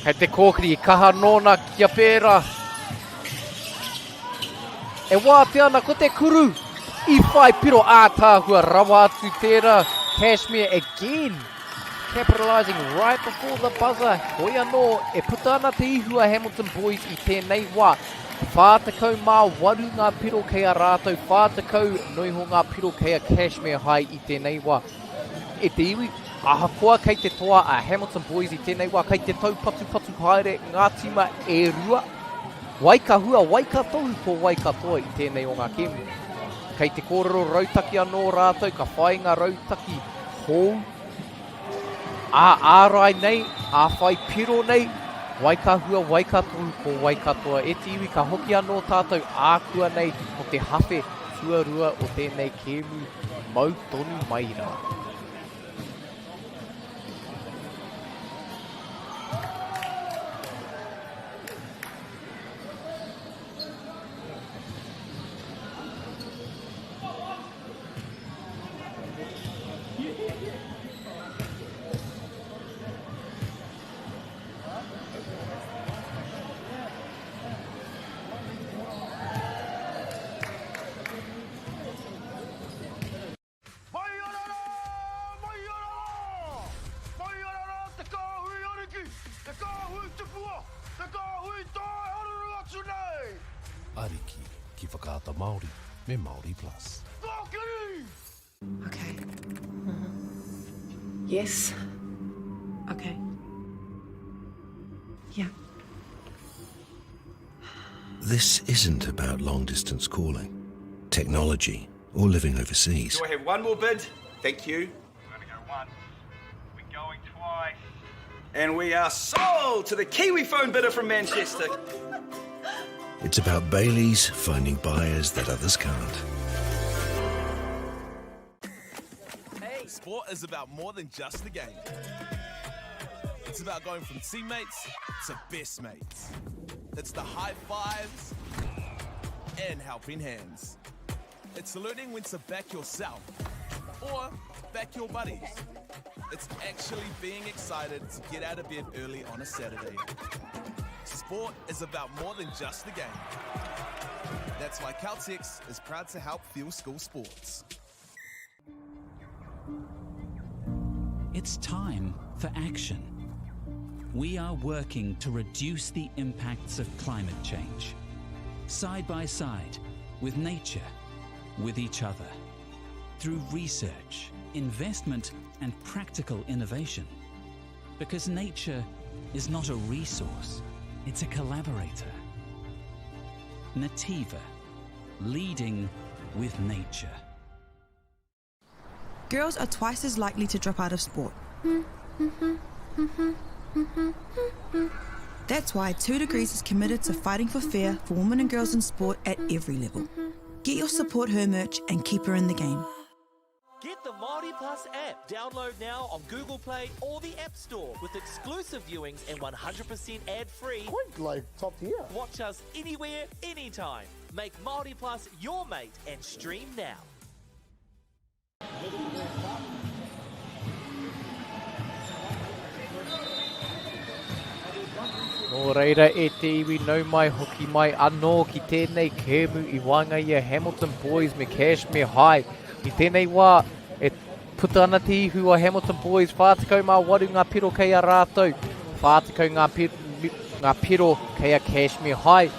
Hei te kōkiri I kaha nōna kia pērā. E wā te ana ko te kuru. I whai piro ātāhua rawa atu tērā. Cashmir again. Capitalising right before the buzzer. Hoi anō e puta ana te ihua Hamilton boys I tēnei wā. Whātakau mā waru ngā piro kei a rātou. Whātakau noiho ngā piro kei a Cashmir hai I tēnei wā. E te iwi. Ahakoa kei te toa a Hamilton boys I tēnei wā, kei te tau patu haere ngā tima e rua. Waikahua, waikatohu ko waikatoa I tēnei o ngā kēmu. Kei te kōrero rautaki anō rātou, ka whai ngā rautaki hou. Ārai nei, whai piro nei, waikahua, waikatohu ko waikatoa. E te iwi ka hoki anō tātou ākua nei o te hawhe tuarua o tēnei kēmu mautonu maira. Ariki ki whakaata Māori me MāORI Plus. Okay. Yes. Okay. Yeah. This isn't about long-distance calling, technology, or living overseas. Do I have one more bid? Thank you. We're going to go once. We're going twice. And we are sold to the Kiwi phone bidder from Manchester. It's about Baileys finding buyers that others can't. Sport is about more than just the game. It's about going from teammates to best mates. It's the high fives and helping hands. It's learning when to back yourself or back your buddies. It's actually being excited to get out of bed early on a Saturday. Sport is about more than just the game. That's why Caltex is proud to help fuel school sports. It's time for action. We are working to reduce the impacts of climate change, side by side with nature, with each other, through research, investment, and practical innovation. Because nature is not a resource, it's a collaborator. Nativa, leading with nature. Girls are twice as likely to drop out of sport. That's why 2 Degrees is committed to fighting for fair for women and girls in sport at every level. Get your Support Her merch and keep her in the game. Get the MāORI Plus app. Download now on Google Play or the App Store with exclusive viewings and 100% ad-free. Point like top tier. Watch us anywhere, anytime. Make MāORI Plus your mate and stream now. Nō reira e te iwi nau mai hoki mai anō ki tēnei kēmu I wanga I a Hamilton Boys me Cashmere High. I tēnei wā e puta ana te ihu a Hamilton Boys whātikau mā waru ngā piro kei a rātou. Whātikau ngā piro kei a Cashmere High.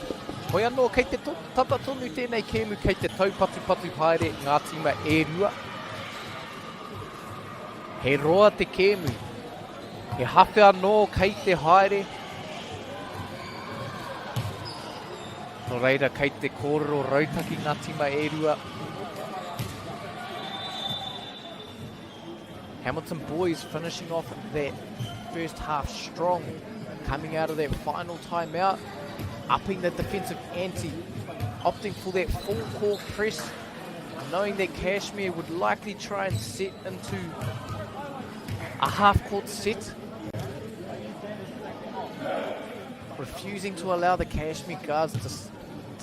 Hoi anō kei te tata tonu tēnei kēmu kei te taupatu haere ngā tima e rua. He roa te kēmu. He hawhi anō kei te haere. Nō reira kei te kōrero rautaki ngā tima e rua. Hamilton Boys finishing off that first half strong. Coming out of that final timeout. Upping the defensive ante. Opting for that full court press. Knowing that Cashmere would likely try and set into a half court set. Refusing to allow the Cashmere guards to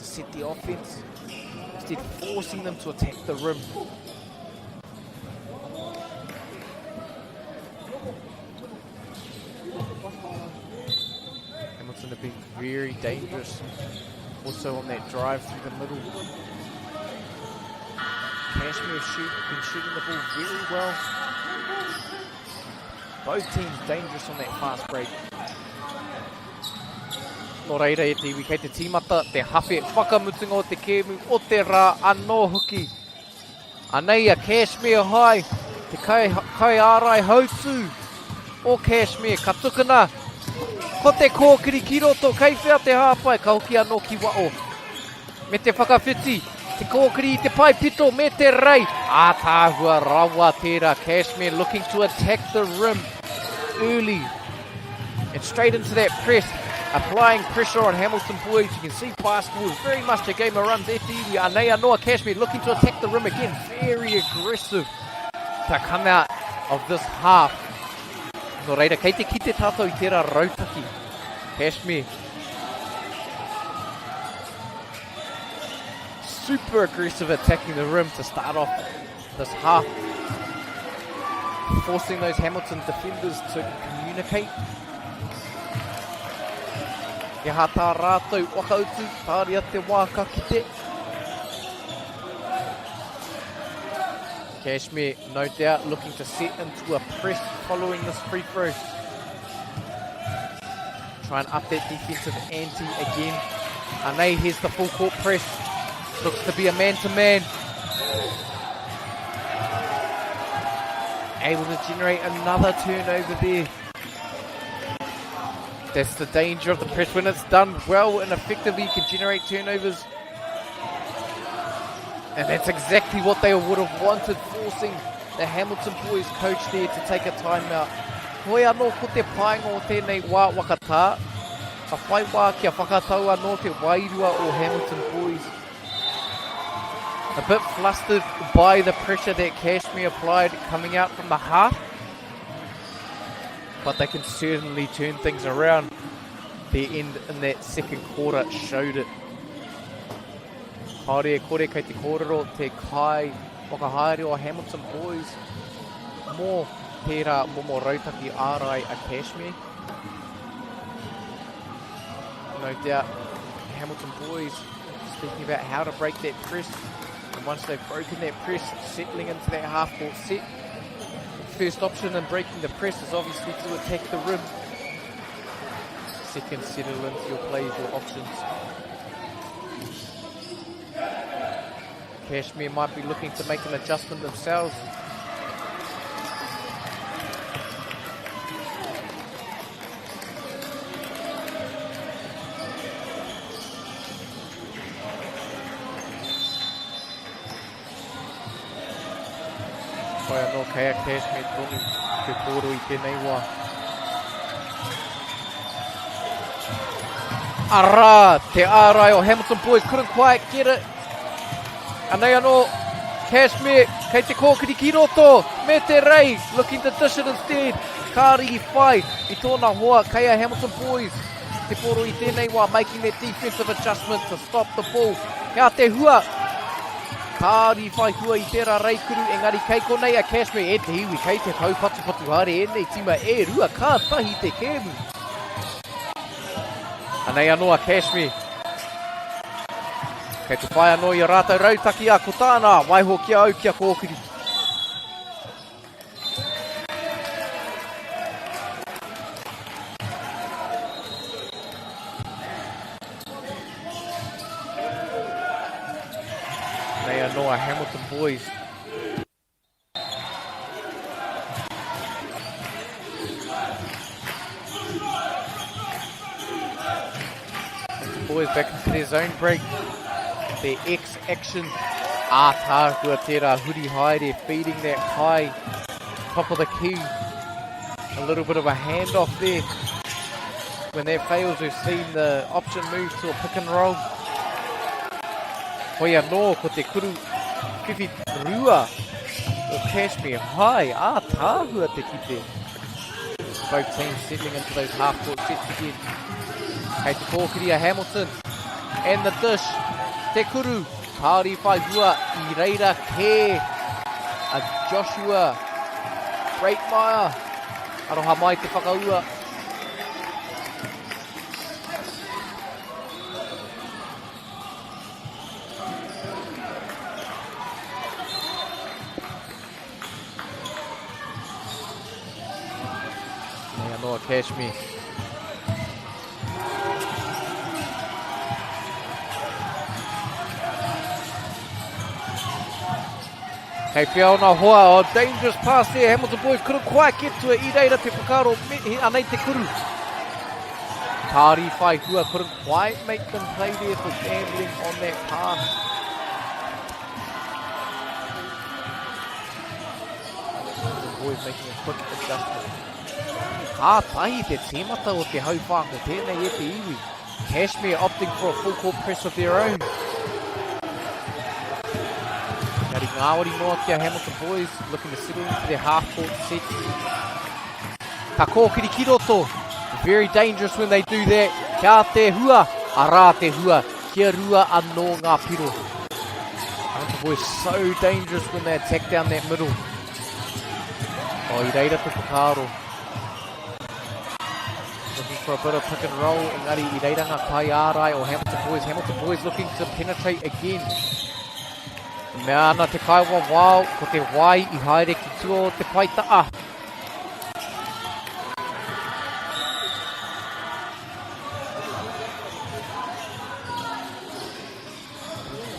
set the offense, instead forcing them to attack the rim. Hamilton have been very dangerous, also on that drive through the middle. Cashmere have been shooting the ball very well. Both teams dangerous on that fast break. Nō reira e te iwi kei te tīmata, te hawhi whakamutunga o te kēmu o te rā anō hoki. Anei a Cashmere High, te kai ārai hautū o Cashmere, ka tukuna. Ko te kōkiri ki roto, kei whea te hāpai, ka hoki anō ki wao. Me te whakawhiti, te kōkiri I te pai pito, me te rei. Ātāhua rawa tērā, Cashmere looking to attack the rim early. And straight into that press. Applying pressure on Hamilton Boys. You can see basketball is very much a game of runs. Anei Anoa Cashmere looking to attack the rim again. Very aggressive to come out of this half. Nō reira, kei te kite tātou I tērā rautaki. Cashmere. Super aggressive attacking the rim to start off this half. Forcing those Hamilton defenders to communicate. Ke hata rātou wakautu, tāria te wāka ki te. Cashmere, no doubt, looking to set into a press following this free throw. Try and up that defensive ante again. Anei, here's the full court press. Looks to be a man-to-man. Able to generate another turnover there. That's the danger of the press. When it's done well and effectively, you can generate turnovers. And that's exactly what they would have wanted, forcing the Hamilton Boys coach there to take a timeout. Hoi anō ko te painga o tēnei wā wakatā. Ka whai wā kia whakatau anō te wairua o Hamilton Boys. A bit flustered by the pressure that Cashmere applied coming out from the half. But they can certainly turn things around. Their end in that second quarter showed it. Haere kore kei te kōrero, te kai whakahaere o Hamilton Boys. Mō tērā momo rautaki ārai a Cashmere. No doubt, Hamilton Boys speaking about how to break that press. And once they've broken that press, settling into that half-court set. First option in breaking the press is obviously to attack the rim. Second, settle into your plays, your options. Cashmere might be looking to make an adjustment themselves. Whai anō kei a Cashmere tonu te kōro I tēnei wā. Arā, te ārai o Hamilton Boys couldn't quite get it. Anei anō, Cashmir, kei te kōkiri ki roto, me te rei, looking to dish it instead. Kāri I whai, I tōna hoa, kei a Hamilton boys. Te poro I tēnei wā, making their defensive adjustment to stop the ball. Kia te hua, kāri whai hua I tērā reikuru, engari kei konei a Cashmir, e te hiwi, kei te kaupatu hare, e nei tima e rua, kā tahi te kēmu. Anei anoa Cashmir. Kei te whai anō I a rātou rautaki a ko tāna, waiho kia au kia kōkiri. Nei anō a Hamilton boys. Boys back into their zone break. Their X-action. Tā kua tērā huri haere, feeding that high, top of the key. A little bit of a handoff there. When that fails, we've seen the option move to a pick and roll. Hoi anō, ko te kuru whiwhi rua o Cashmir high. Tāhua te kite. Both teams settling into those half-court sets again. Kei te kōkiri a Hamilton. And the dish. Te kuru, kāri whai hua I reira ke a Joshua Breitmeyer. Aroha mai te whakaua. Nei anoa Cashmir. Kei Fiona Hoa, a dangerous pass there. Hamilton boys couldn't quite get to it. I reira te whakaro, anei te kuru. Kāri whai hua couldn't quite make them play there for gambling on that pass. Hamilton boys making a quick adjustment. Kā tahi te tīmata o te hauwhako tēnei e te iwi. Cashmir opting for a full court press of their own. MΑΟRI noa kia Hamilton boys looking to settle into their half-court set. Ka kōkiri ki roto. Very dangerous when they do that. Kia te hua, ara te hua. Kia rua anō ngā piro. Hamilton boys so dangerous when they attack down that middle. I reira te whakaro. Looking for a bit of pick and roll. Engari I reira ngā kai ārai o Hamilton boys. Hamilton boys looking to penetrate again. Mea ana te kaiwa wao, ko te wai I haere ki tua o te paitaa.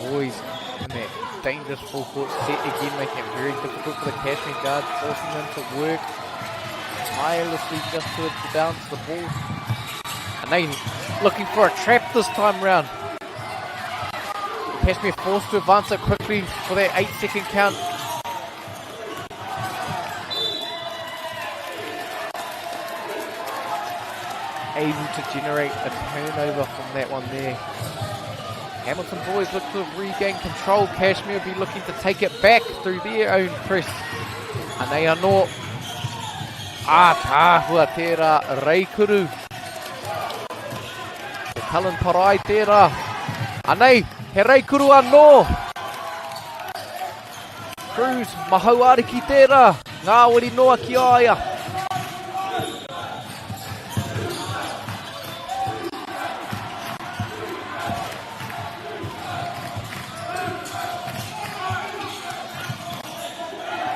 Boys in that dangerous full court set again, making it very difficult for the Cashmir guards, forcing them to work tirelessly just to bounce the ball. And they looking for a trap this time round. Cashmir forced to advance it quickly for that 8-second count. Able to generate a turnover from that one there. Hamilton boys look to have regained control. Cashmir will be looking to take it back through their own press. Anei anō. Tāhua tērā reikuru. Te Cullen Parai tērā. Anei. He reikuru anō. Cruz, mahauari ki tērā. MAORI noa ki aia.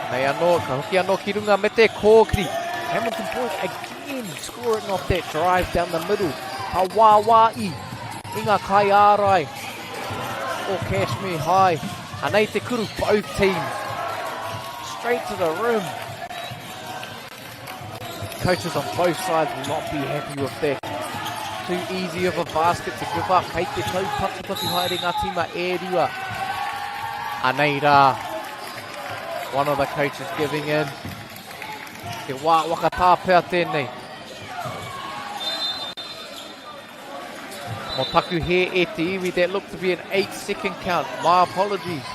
Nei anō, ka hoki anō ki runga me te kōkiri. Hamilton boys again scoring off that drive down the middle. Ka wāwai. Inga kai ārai. Or Cashmir high. Anei te kuru, both teams. Straight to the rim. Coaches on both sides will not be happy with that. Too easy of a basket to give up. Kei te tau paki haere ngā tima e rua. Anei rā. One of the coaches giving in. Te wā wakatā pēr tēnei. Mo taku he e te iwi, that looked to be an 8-second count. My apologies.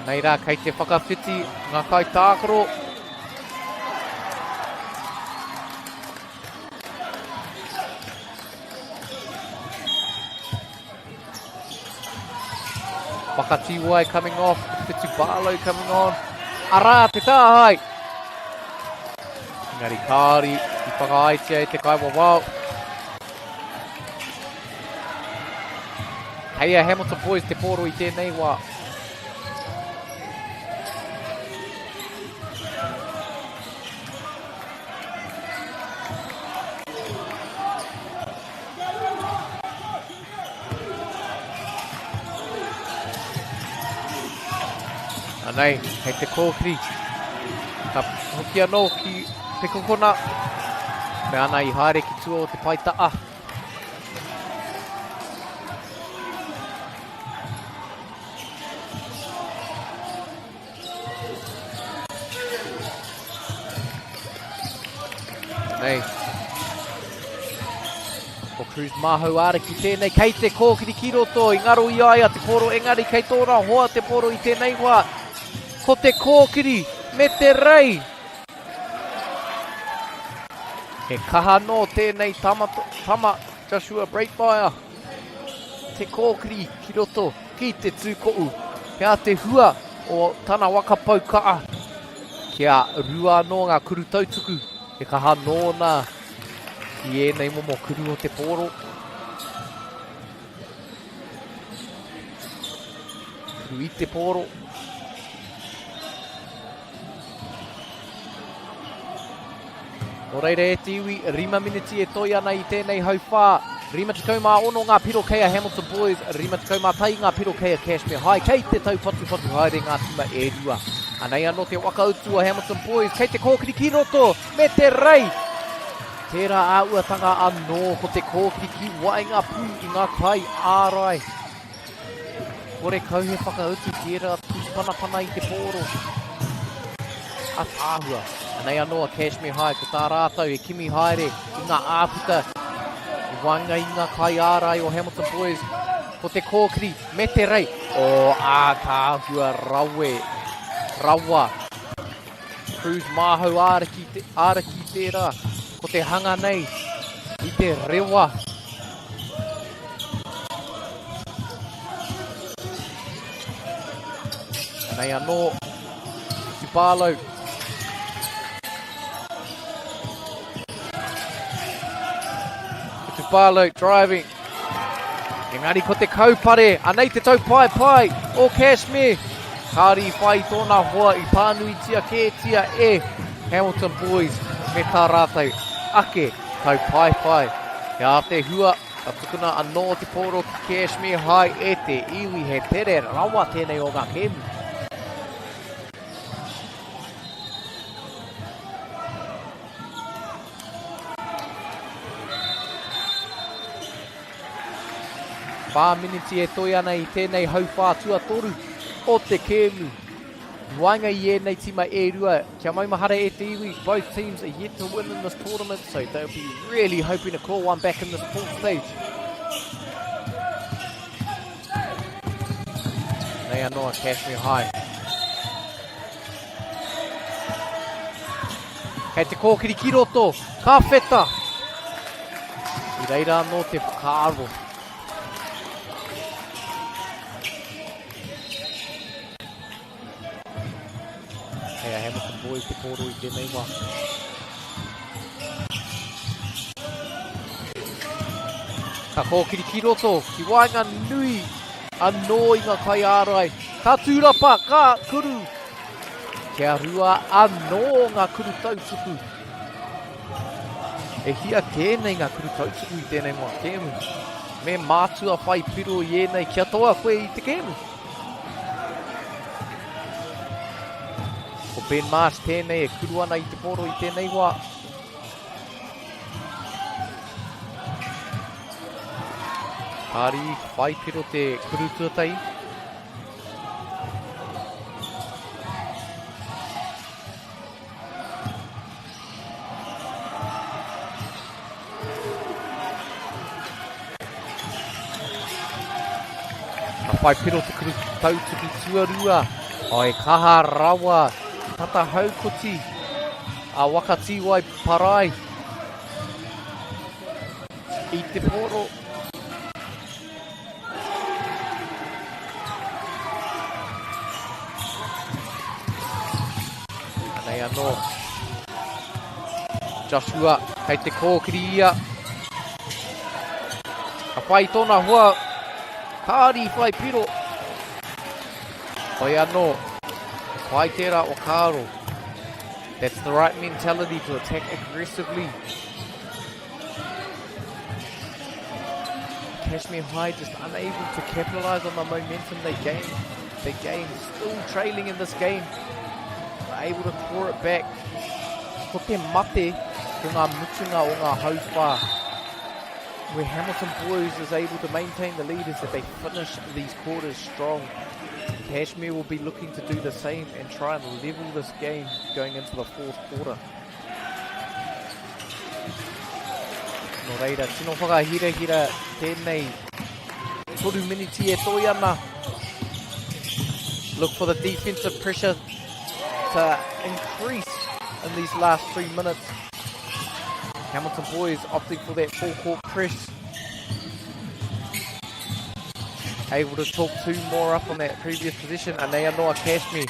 Nei rā, kei te whakawhiti, ngā kai tākaro. Whakatiwai coming off, Whitu Barlow coming on. Ara, te tāhai. Ngari kāri, I whakaitia e te kai wawau. Heia Hamilton boys te poro I tēnei wā. Anei, hei te kōkiri. Ka hoki anō ki te kokona. Me ana I haere ki tua o te paitaa. Anei. Ko Cruz mahau are ki tēnei. Kei te kōkiri ki roto. I ngaro I aia te poro. Engari kei tōna hoa te poro I tēnei wā. Ko te kōkiri me te rei. He kaha no tēnei tama Joshua Breakfire. Te kōkiri ki roto ki te tūko'u. Kia te hua o tana wakapaukaa. Kia rua no ngā kuru tautuku. He kaha no nā ki ēnei momo kuru o te poro. Kuru I te poro. O reire e te iwi, 5 miniti e toi ana I tēnei hauwhā. 56 ngā piro kei a Hamilton Boys, 56 ngā piro kei a Cashmir High. Kei te tau patu haere ngā tima e rua. Anei anō te wakautu a Hamilton Boys, kei te kōkiri ki roto, me te rei. Tērā āuatanga anō ko te kōkiri ki wainga pū I ngā kai ārai. Kore kau he whakautu tērā tūpanapana I te poro. A tāhua. Anei anō a Cashmir High, ko tā rātau e kimi haere I ngā āputa. I wanga I ngā kai ārai o Hamilton Boys. Ko te kōkiri, me te rei. O a tāhua rawa. Cruz mahau āraki tērā. Ko te hanga nei, I te rewa. Anei anō, Tupalo. Tupalo driving. Engari ko te kaupare, anei te tau pai o Cashmir. Kāri whai tōna hoa I pānuitia kētia e Hamilton Boys me tā rātou ake tau pai. Kia te hua, ka tukuna anō te poro ki Cashmir High e te iwi he tere rawa tēnei o ngā kemu. Miniti e toi ana I tēnei hauwhā tuatoru o te kēmu. Wainga I ēnei tima e rua. Kia maumahara e te iwi. Both teams are yet to win in this tournament, so they'll be really hoping to claw one back in this pool stage. Nei anō a Cashmir High. Kei te kōkiri ki roto. Ka wheta. I reira anō te whakaaro. Hei Hamilton Boys te poro I tēnei wā. Ka kōkiri ki roto, ki wainga nui anō I ngā kai ārai. Ka tūrapa, ka kuru. Kia rua anō ngā kuru tautuku. E hia tēnei ngā kuru tautuku I tēnei wā kēmu. Me mātua whai piro I ēnei kia toa koe I te kēmu. Ko Ben Marsh tēnei e kuru ana I te poro I tēnei wā. Kāri whai piro te kuru tuatai. Ka whai piro te kuru tautuki tuarua. Oi kaha rawa. Tata haukoti. A wakati wai parai. I te poro. Nei anō. Joshua, kei te kōkiri ia. Ka whai tōna hua. Kāri whai piro. Oi anō. Whai tērā o kāro. That's the right mentality to attack aggressively. Cashmere High just unable to capitalise on the momentum they gained. They gained, still trailing in this game. They're able to claw it back. Ko te mate ko ngā mutunga o ngā haupā. Where Hamilton Boys is able to maintain the lead is that they finish these quarters strong. Cashmere will be looking to do the same and try and level this game going into the fourth quarter. No reira, tino whakahira tēnei. Toru miniti e toi ana. Look for the defensive pressure to increase in these last 3 minutes. Hamilton Boys opting for that full court press. Able to talk 2 more up on that previous position. And they are now Cashmere.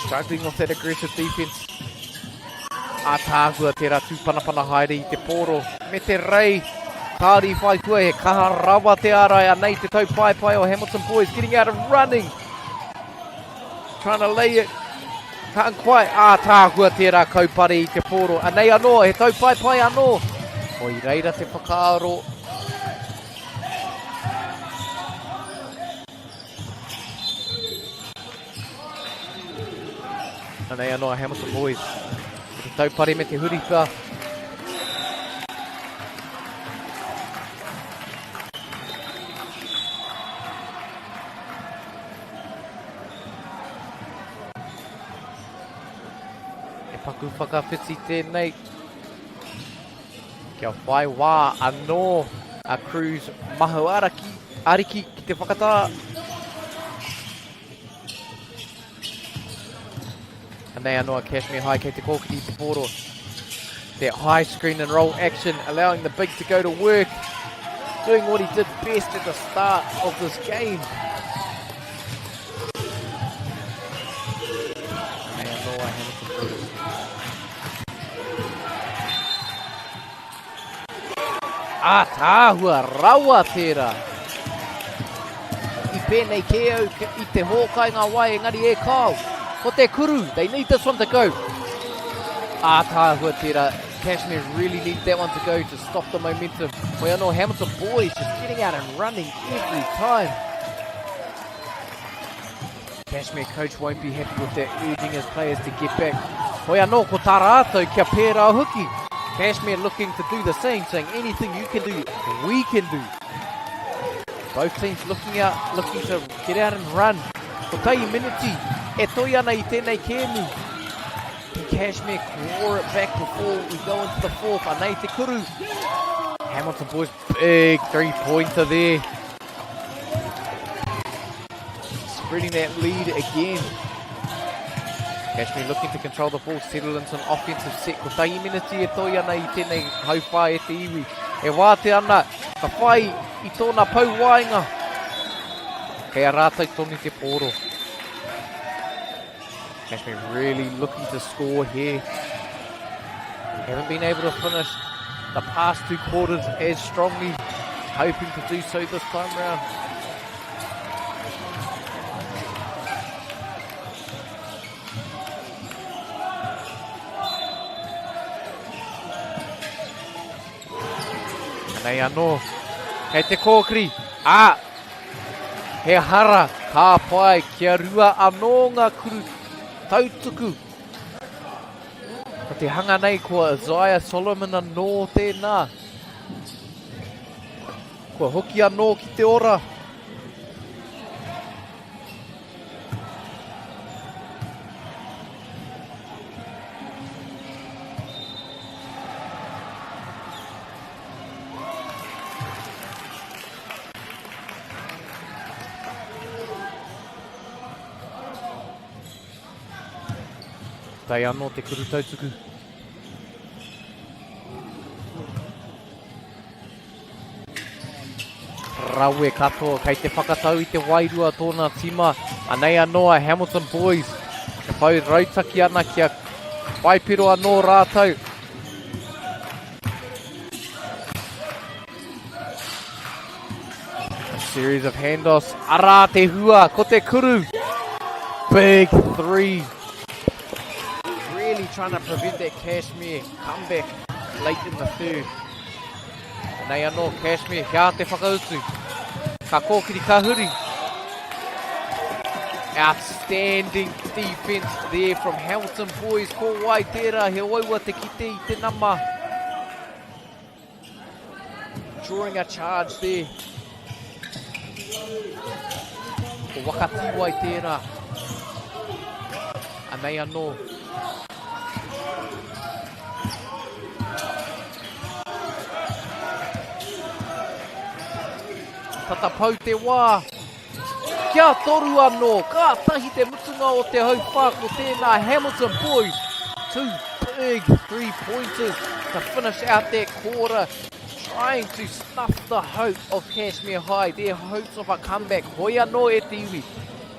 Struggling with that aggressive defense. Ātāhua tērā tūpanapana haere I te poro. Me te rei. Kāri whai kua he kaha rawa te arai. Anei te tau pai o Hamilton Boys. Getting out and running. Trying to lay it. Can't quite. Ātāhua tērā kaupare I te poro. Anei anō. He tau pai anō. O I reira te whakaaro. Anei anō Hamilton Boys. Te taupare me te hurika. E paku whakawhiti tēnei. Kia whai wā anō a Cruz MāORI ki te whakatā. And they are now Cashmere High, kei te kōkiri te poro. That high screen and roll action, allowing the big to go to work. Doing what he did best at the start of this game. And they are now Hamilton Boys. Ātāhua rawa tērā. I pēnei keo I te hōkai ngā wai engari e kāu. Ko te kuru, they need this one to go. Ātāhua tērā, Cashmere really need that one to go to stop the momentum. We know Hamilton Boys just getting out and running every time. Cashmere coach won't be happy with that, urging his players to get back. We know ko tā rātou kia pērā huki. Cashmere looking to do the same, saying anything you can do, we can do. Both teams looking to get out and run. Ko tai miniti. E toi ana I tēnei kēmu. Cashmere claw it back before we go into the fourth. Anei te kuru. Hamilton Boys, big 3-pointer there. Spreading that lead again. Cashmere looking to control the ball, settle into an offensive set. Ko tai miniti e toi ana I tēnei haupā e te iwi. E wāte ana, ka whai I tōna pauwainga. Kei a rātou tonu te poro. Cashmere really looking to score here. Haven't been able to finish the past 2 quarters as strongly. Hoping to do so this time round. Nei anō. Kei te kōkiri. He hara. Ka pai kia rua anō ngā kuru. Tautuku. Ko te hanga nei kua Isaiah Solomon anō tēnā. Kua hoki anō ki te ora. Tai anō te kuru tautuku. Raue katoa, kei te whakatau I te wairua tōna tima. Anei anō a Hamilton boys. Ka whau rautaki ana kia waipiro anō rātou. A series of handoffs. Ara te hua, ko te kuru. Big three. Really trying to prevent that Cashmir comeback late in the third. Nei anō Cashmir, hea te whakautu. Ka kōkiri ka huri. Outstanding defense there from Hamilton boys. Ko wai tērā, he waua te kite I te nama. Drawing a charge there. Ko wakati wai tērā. Anei anō. Tata pau te wā. Kia toru anō. Ka tahi te mutunga o te haupā ko tēnā Hamilton boys. 2 big 3-pointers to finish out that quarter. Trying to snuff the hope of Cashmere High. Their hopes of a comeback. Hoi anō e te iwi.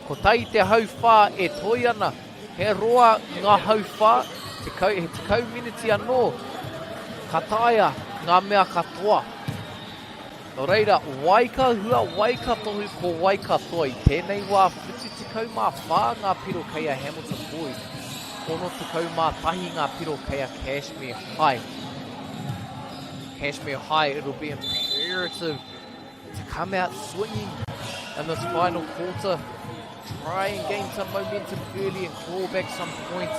Ko tai te haupā e toi ana. He roa ngā haupā. He te community anō. Ka taia ngā mea katoa. No reira, waika hua, waika tohu ko waika toi. Tēnei wā whiti tikau mā whā ngā piro kei a Hamilton boys. Ono tikau mā tahi ngā piro kei a Cashmere High. Cashmere High, it'll be imperative to come out swinging in this final quarter. Try and gain some momentum early and claw back some points.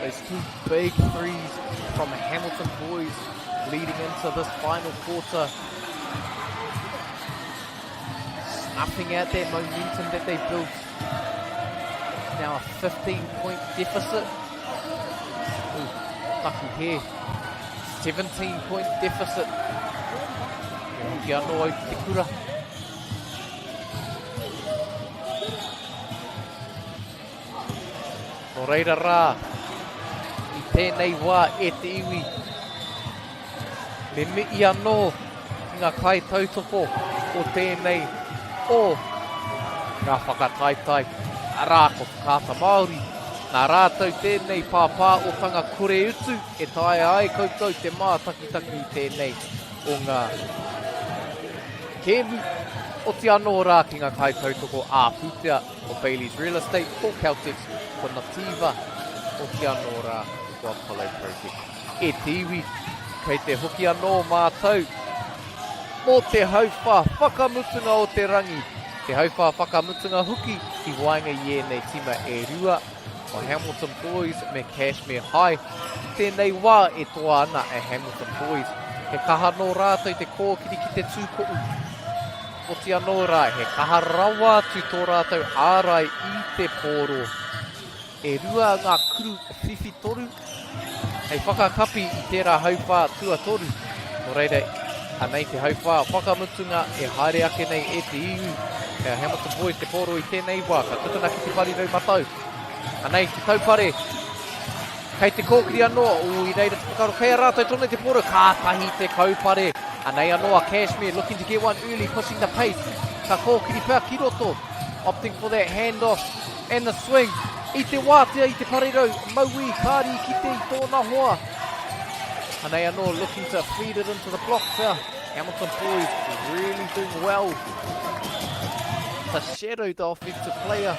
Those 2 big threes from Hamilton boys leading into this final quarter. Snuffing out that momentum that they built. Now a 15-point deficit. Ooh, taku here. 17-point deficit. Kia anō au te kura. No reira rā. I tēnei wā e te iwi. Me mi'i anō ki ngā kai tautoko o tēnei o ngā whakataitai. Arā ko whakata MāORI. Nā rātou tēnei pāpā o tanga kore utu e tae ai koutou te mā takitaki tēnei o ngā kēmu o te anō rā ki ngā kai tautoko āputia o Bailey's Real Estate, ko Celtics, ko Nativa o te anō rā ko Apollo Project. E te iwi, kei te hoki anō mātou mō te haupā whakamutunga o te rangi. Te haupā whakamutunga huki ki wainga I nei tima e rua o Hamilton boys me Cashmere High. Tēnei wā e toa ana e Hamilton boys. He kaha no rātou te kōkiri ki te tūko'u. O te anō rā, he kaha rawa tu tō rātou ārai I te pōro. E rua ngā kuru whiwhi toru. Hei whakakapi I tērā haupā tua toru. No reira, anei te haupā whakamutunga e haere ake nei e te iu. Hea Hamilton boys te pōro I tēnei wā. Ka tutuna ki te pari rau matau. Anei te taupare. Kei te kōkiri anō. I reira te whakaro. Kei a rātou tōnei te pōro. Kātahi te kaupare. Anei anō a Cashmere looking to get one early, pushing the pace. Ka kōkiri pēr ki roto. Opting for that handoff and the swing. I te wātea I te parirau. Maui kāri ki te I tōna hoa. Anei anō looking to feed it into the block there. Hamilton boys really doing well to shadow the offensive player.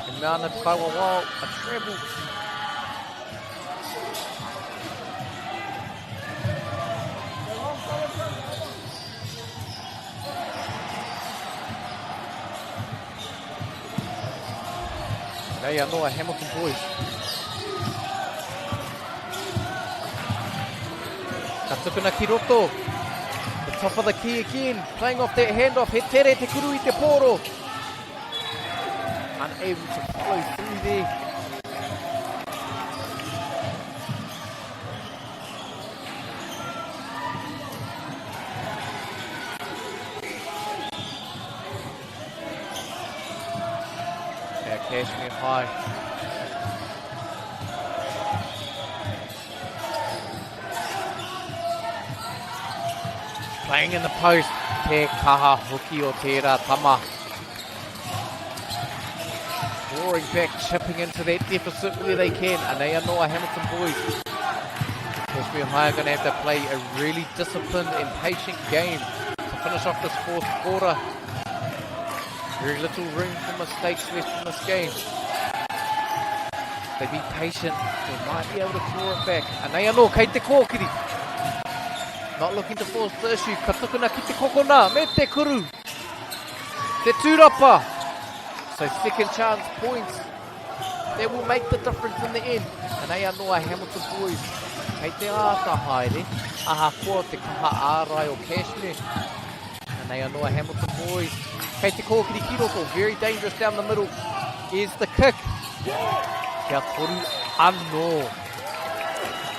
And Mana Pawawao, a treble. Nei anō a Hamilton boys. Ka tukuna ki roto. The top of the key again, playing off that handoff. He tere te kuru I te pōro. Unable to follow through there. Cashmere High Playing in the post, te kaha hoki o tērā tama. Roaring back, chipping into that deficit where they can. Anei anoa Hamilton boys. Cashmere High are going to have to play a really disciplined and patient game to finish off this fourth quarter. Very little room for mistakes left in this game. If they be patient, they might be able to claw it back. Anei anoa, kei te kōkiri. Not looking to force the issue. Ka tukuna ki te kokona, me te kuru. Te tūrapa. So second chance points. That will make the difference in the end. And they are noa Hamilton boys. Kei te āta haere. Aha koa te kaha ārai o Cashmere. And they are noa Hamilton boys. Kei te kōkiri kiroko. Very dangerous down the middle. Here's the kick. Kia toru anō.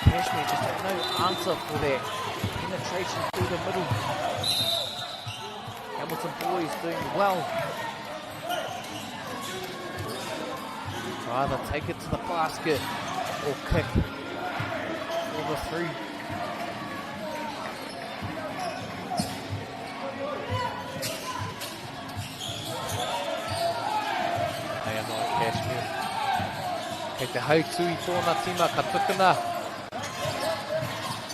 Cashmere just had no answer for that. Penetration through the middle. Hamilton boys doing well. Either take it to the basket or kick for the three. They are not Cashmere. Kei te hautui tōna tima ka tukuna.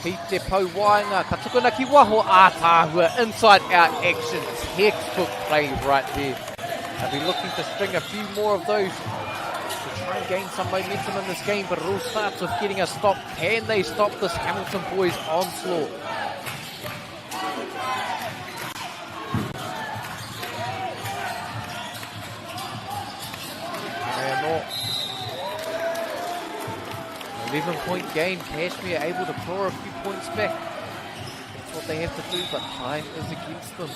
Ki te pauwainga ka tukuna ki waho ātāhua. Inside out action. Textbook play right there. They'll be looking to string a few more of those. Try and gain some momentum in this game, but it all starts with getting a stop. Can they stop this Hamilton boys onslaught? They are not. 11-point game. Cashmere able to claw a few points back. That's what they have to do, but time is against them.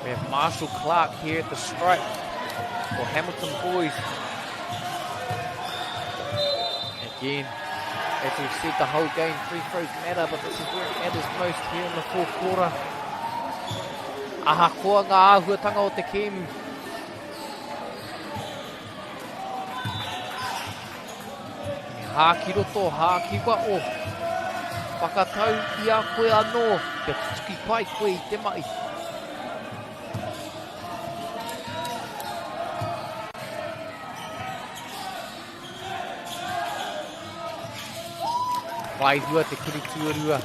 We have Marshall Clark here at the stripe for Hamilton boys. Again, as we've said the whole game, free throws matter, but this is where it matters most here in the fourth quarter. Aha koa ngā āhuatanga o te kēmu. Hāki roto, hāki wao. Whakatau i a koe anō, te tuki pai koe i te mai. Waihua te kiri tuarua.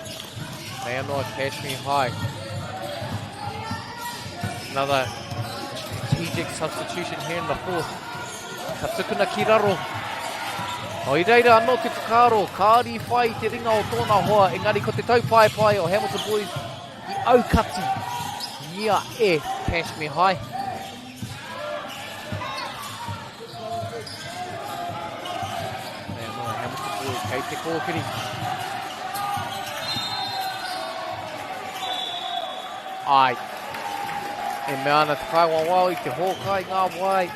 They are not Cashmere High. Another strategic substitution here in the fourth. Ka tukuna ki raro. O i reira anō te whakaro. Kāri whai te ringa o tōna hoa. Engari ko te taupai pai o Hamilton boys i aukati. Nia e Cashmere High. They are not Hamilton boys. Kei te kōkiri. Ai. E mea ana te kaiwawao i te hōkai ngā wai.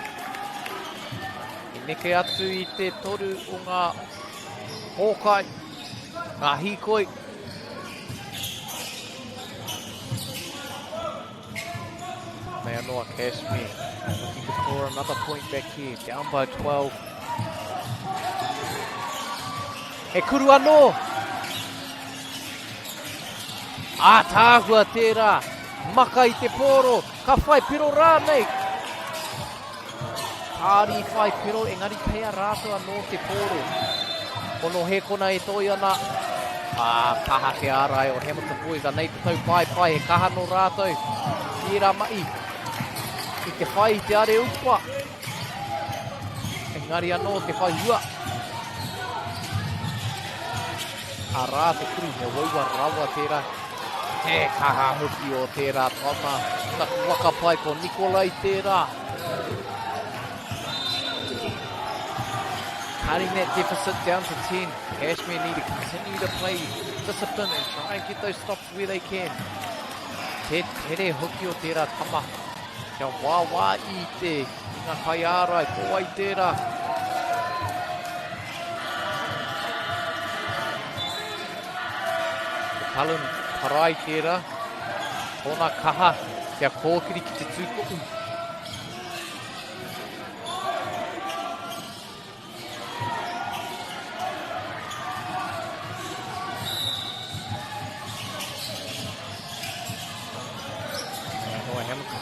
E neke atu i te toru o ngā hōkai. Ngā hīkoi. Mea noa Cashmere. Looking to score another point back here. Down by 12. He kuru anō. Ātāhua tērā. Maka i te pōro, ka whai piro rānei. Kāri whai piro, engari kea rātua no te pōro. Kono he kona e toi ana. Kaha te ārai o Hamilton boys, anei te tau pai, he kaha no rātou. Tērā mai. I te whai i te are upa. Engari anō te whai hua. A rā te kuru, he waua rawa tērā. He kaha hoki o tērā tama. Taku waka pai ko Nikolai tērā. Cutting that deficit down to 10. Cashmere need to continue to play discipline and try and get those stops where they can. Te tere hoki o tērā tama. Kia wāwā I te ngā kai ārai ko ai tērā. Talon parai tērā. Tōna kaha kia kōkiri ki te tūkoku.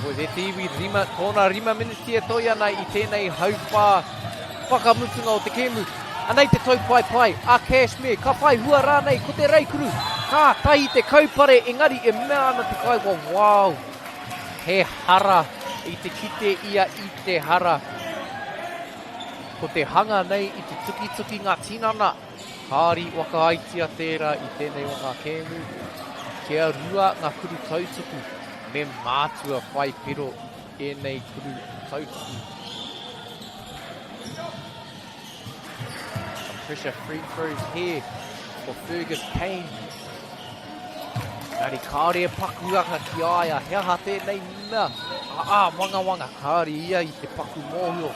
Boys, e te iwi rima, tōna rima miniti e toi ana I tēnei haupā whakamutunga o te kēmu. Anei te tau pai, a Cashmir, ka whai hua rānei, ko te reikuru. Ka tai te kaupare, engari e mea ana te kaiwa, wow. He hara, I te kite ia I te hara. Ko te hanga nei I te tuki ngā tinana. Kāri wakaaitia tērā I tēnei o ngā kēmu. Kia rua ngā kuru tautuku. Me mātua whai pero e nei kuru tautuku. Pressure free throws here for Fergus Kane. Nari kāre paku aka ki aia, he aha tēnei mea. Wanga, kāre ia I te paku mōhio.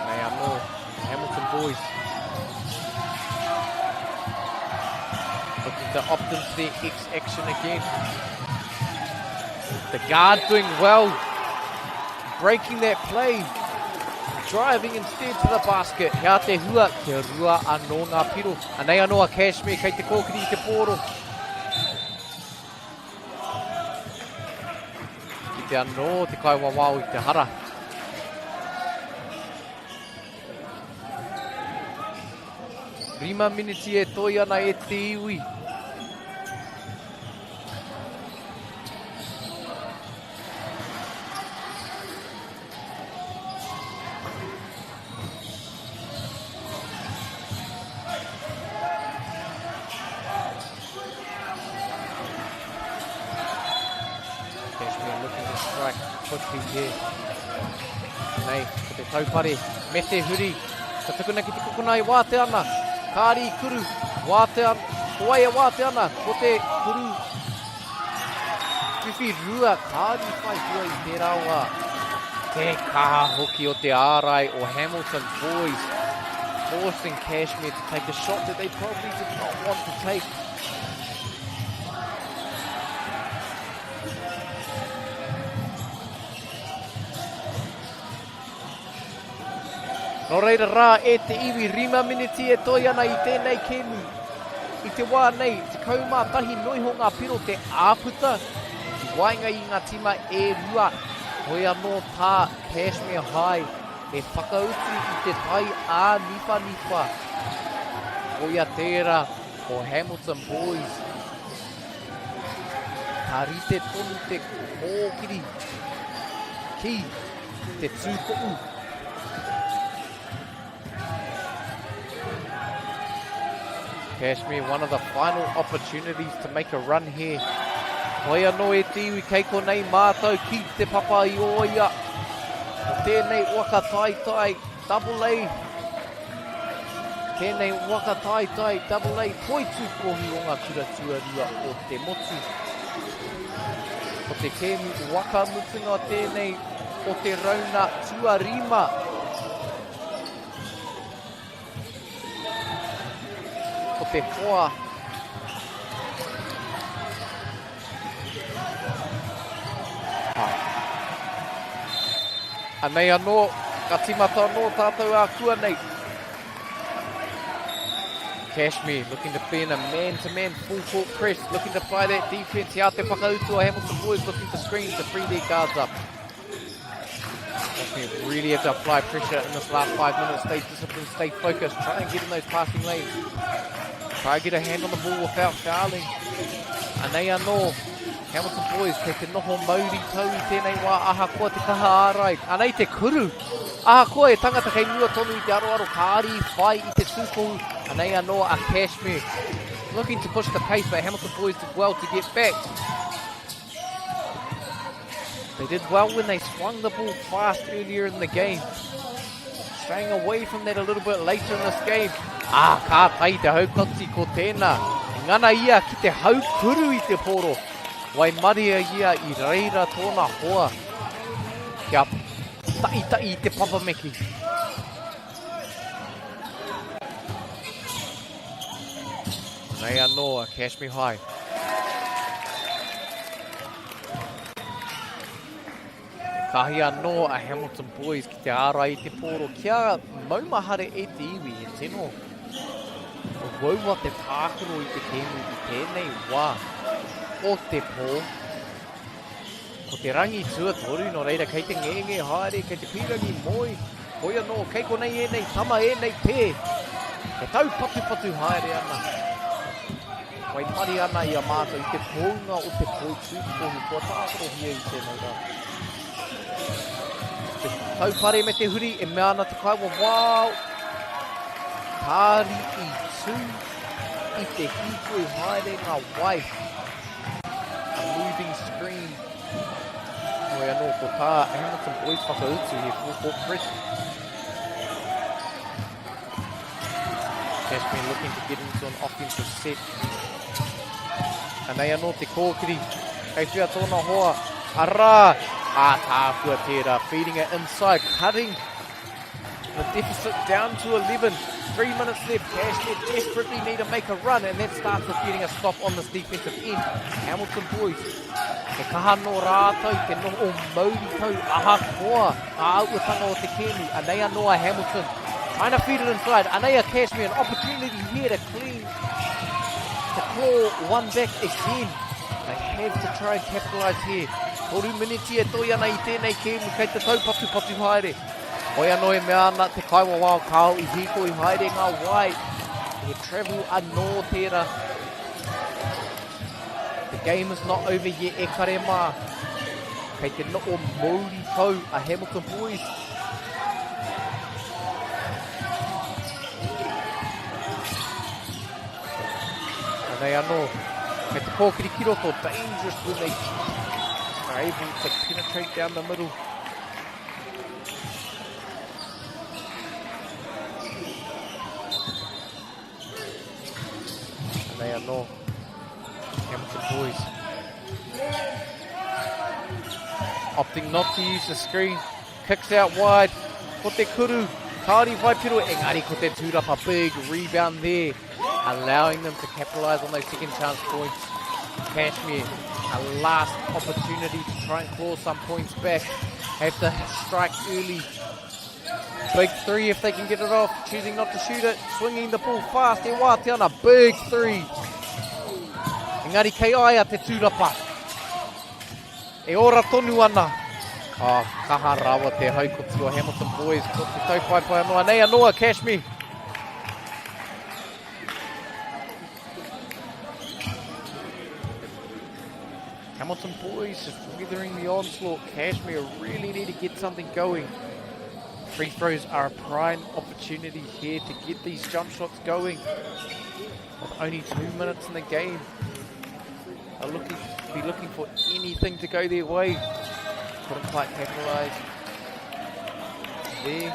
Nei anō, Hamilton boys. Looking to opt into their X action again. The guard doing well. Breaking that play. Driving instead to the basket. Hea te hua, kia rua anō ngā piro. Anei anō a Cashmir kei te kōkiri I te pōro. Ki te anō te kaiwawau I te hara. Rima miniti e toi ana e te iwi. Cashmir looking to strike quickly here. Nei, ko te taupare, me te huri. Ka tukuna ki te kukuna I wāte ana. Kāri kuru, wāte ana, hoai wāte ana, ko te kuru. Whiwhi rua, kāri whai hua I te rawa. Te kaha hoki o te ārai o Hamilton boys. Forcing Cashmir to take a shot that they probably did not want to take. Nō reira rā e te iwi rima miniti e toi ana I tēnei kēmu. I te wā nei, te kaumātahi noiho ngā piro te āputa. I wainga I ngā tima e rua. Hoi anō tā Cashmir High e whakautu I te tai ā nifa. Hoi a tērā o Hamilton boys. Ka rite tonu te kōkiri. Ki te tūko'u. Cashmir, one of the final opportunities to make a run here. Hoi anō e tiwi kei konei mātou ki te papa I oia. O tēnei waka tai, double A. Tēnei waka tai, double A. Poitu kohi o ngā tuatua o te motu. O te kēmu waka mutunga tēnei o te rauna tuarima. O te hoa. Anei anō, ka timata anō tātou a kua nei. Cashmir looking to be in a man-to-man full-court press, looking to apply that defense. Hea te whakautua, Hamilton boys looking to screen to free their guards up. Cashmir really have to apply pressure in this last 5 minutes. Stay disciplined, stay focused, try and get in those passing lanes. Try to get a hand on the ball without fouling. Anei anō, Hamilton boys kei te noho mauri tau I tēnei wā ahakoa te kaha ārai. Anei te kuru. Ahakoa e tangata kei mua tonu I te aroaro kāri whai I te tūkohu. Anei anō a Cashmir. Looking to push the pace, but Hamilton boys did well to get back. They did well when they swung the ball fast earlier in the game. Staying away from that a little bit later in this game. Ka tai te haukoti ko tēnā. Ngana ia ki te haukuru I te poro. Wai maria ia I reira tōna hoa. Kia tai I te papameki. Nei anō a Cashmir High. Kahi anō a Hamilton boys ki te ara I te pōro. Kia maumahare e te iwi e tino. O waua te tākoro I te kēmu I tēnei wā. O te pō. Ko te rangi tuatoru no reira kei te ngenge haere, kei te pirangi moi. Hoi anō, kei konei e nei tama e nei pē. Ke tau patu haere ana. Wai mari ana I a mātou I te pōunga o te pōi tūpohi. Kua tākoro hia I tēnei rā. Tau pare me te huri e mea ana te kaiwa. Wow! Tāri I tū I te hikoi haere ngā wai. A moving screen. Hoi anō ko tā Hamilton boys whakautu he full court press. Cashmir looking to get into an offensive set. Anei anō te kōkiri. Kei whia tōna hoa. Arā! Tā kua tērā. Feeding it inside. Cutting the deficit down to 11. 3 minutes left. Cashmir desperately need to make a run, and that starts with getting a stop on this defensive end. Hamilton boys. E kaha no rātou, te no o mauri tau, aha koa, a auatanga o te kēmu, anei anō a Hamilton. Trying to feed it inside, anei a Cashmir, an opportunity here to clean, to claw one back again. They have to try and capitalise here. Toru miniti e toi ana I tēnei kēmu, kei te tau patu haere. Hoi anō e mea ana te kaiwa wao kāo I hiko I haere ngā wai. He travel anō tērā. The game is not over yet, e kare mā. Kei te no o mauri tau a Hamilton boys. Anei anō, kei te kōkiri kiroko, dangerous when they are able to penetrate down the middle. Anei anō. Hamilton boys opting not to use the screen. Kicks out wide. Ko te kuru. Kāri vai piro. Engari ko te tūrapa. Big rebound there. Allowing them to capitalise on those second chance points. Cashmir. A last opportunity to try and claw some points back. Have to strike early. Big three if they can get it off. Choosing not to shoot it. Swinging the ball fast. E wā te ana. Big three. Engari kei ai a te tūrapa. E ora tonu ana. Kaha rawa te haukotu o Hamilton boys. Ko te taupaipai anō. Nei anō a Cashmir. Hamilton boys just weathering the onslaught. Cashmir really need to get something going. Free throws are a prime opportunity here to get these jump shots going. With only 2 minutes in the game. Are looking for anything to go their way. Couldn't quite capitalise there.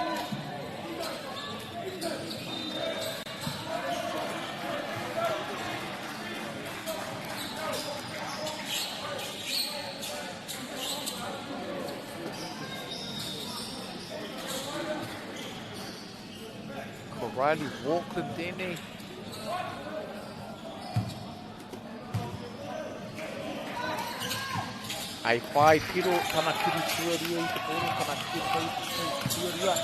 Riley Walker Dene. Ai whai piro kana kiri tuaria I te ball, kana kiri tuaria.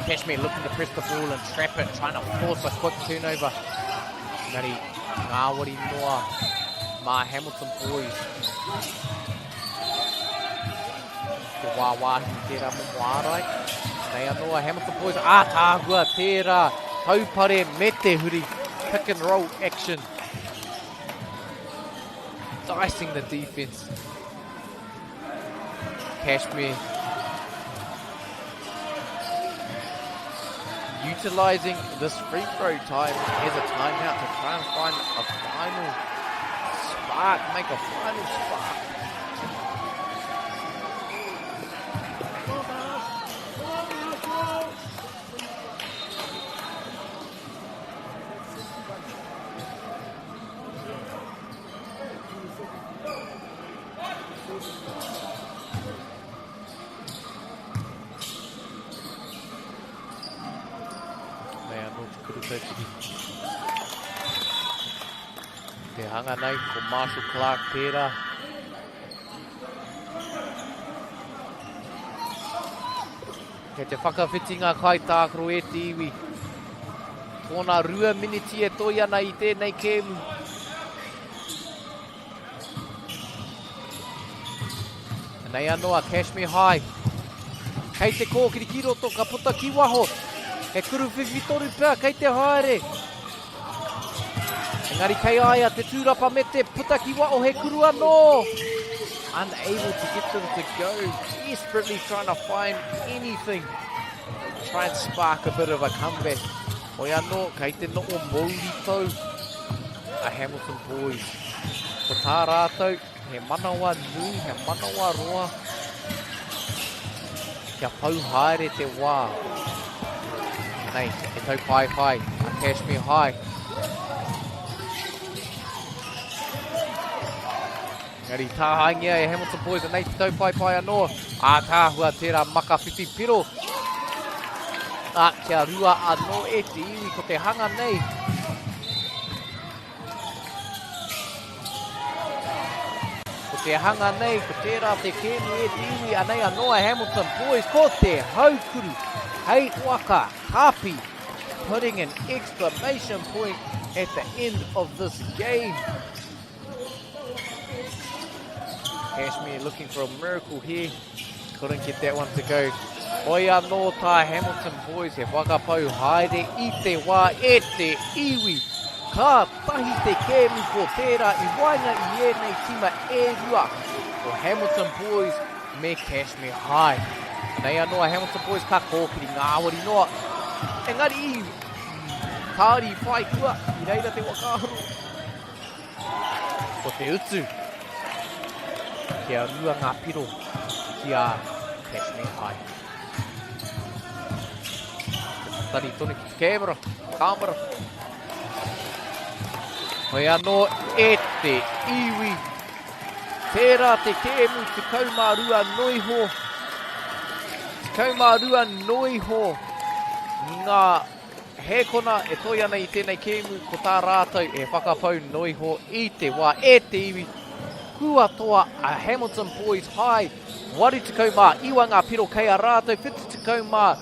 Cashmir looking to press the ball and trap it, trying to force a quick turnover. Ngari MΑORI noa mā Hamilton boys. Te wāwāhi tērā mo MāORI. Nei anō Hamilton boys. Tāhua tērā. Taupare me te huri. Pick and roll action. Dicing the defense. Cashmir utilising this free throw time as a timeout to try and find a final spark, make a final spark. Te hanga nei ko Marshall Clark tērā. Kei te whakawhitinga kai tākro e te iwi. Tōna 2 miniti e toi ana i tēnei kēmu. Nei anoa, Cashmir High. Kei te kōkiri ki roto, ka puta ki waho. He kuru whiwhi toru pēr, kei te haere. Engari kei aia, te tūrapa me te puta ki waho, he kuru anō. Unable to get them to go, desperately trying to find anything. Try and spark a bit of a comeback. Oi anō, kei te no o MΑORI tau. A Hamilton boys. Ko tā rātou, he manawa nui, he manawa roa. Kia pau haere te wā. Nei, e tau pai, a Cashmir High. Ngari tāhangia e Hamilton boys, nei te tau pai anō. A tāhua tērā maka whiwhi piro. A kia rua anō e te iwi ko te hanga nei. Ko te hanga nei, ko tērā te kēmu e te iwi anei anō a Hamilton boys. Ko te haukuru, hei waka, hapi. Putting an exclamation point at the end of this game. Cashmir looking for a miracle here. Couldn't get that one to go. Oi anō tā Hamilton boys, he whakapau haere i te wā e te iwi. Ka tahi te kēmu ko tērā i wainga i ēnei tima e rua. O Hamilton boys me Cashmir High. Nei anō a Hamilton boys ka kōkiri ngāwari noa. Engari i kāri whai kua i reira te wakaharu. Ko te utu. Kia rua ngā piro kia Cashmir High. Tari tonu ki te kāmera. Hoi anō e te iwi. Tērā te kēmu te kaumārua noiho. Te kaumārua noiho. Ngā hēkona e toi ana i tēnei kēmu ko tā rātou e whakapau noiho i te wā e te iwi. Kua toa a Hamilton boys High. Wari tukau mā iwa ngā piro kei a rātou. Whiti tukau mā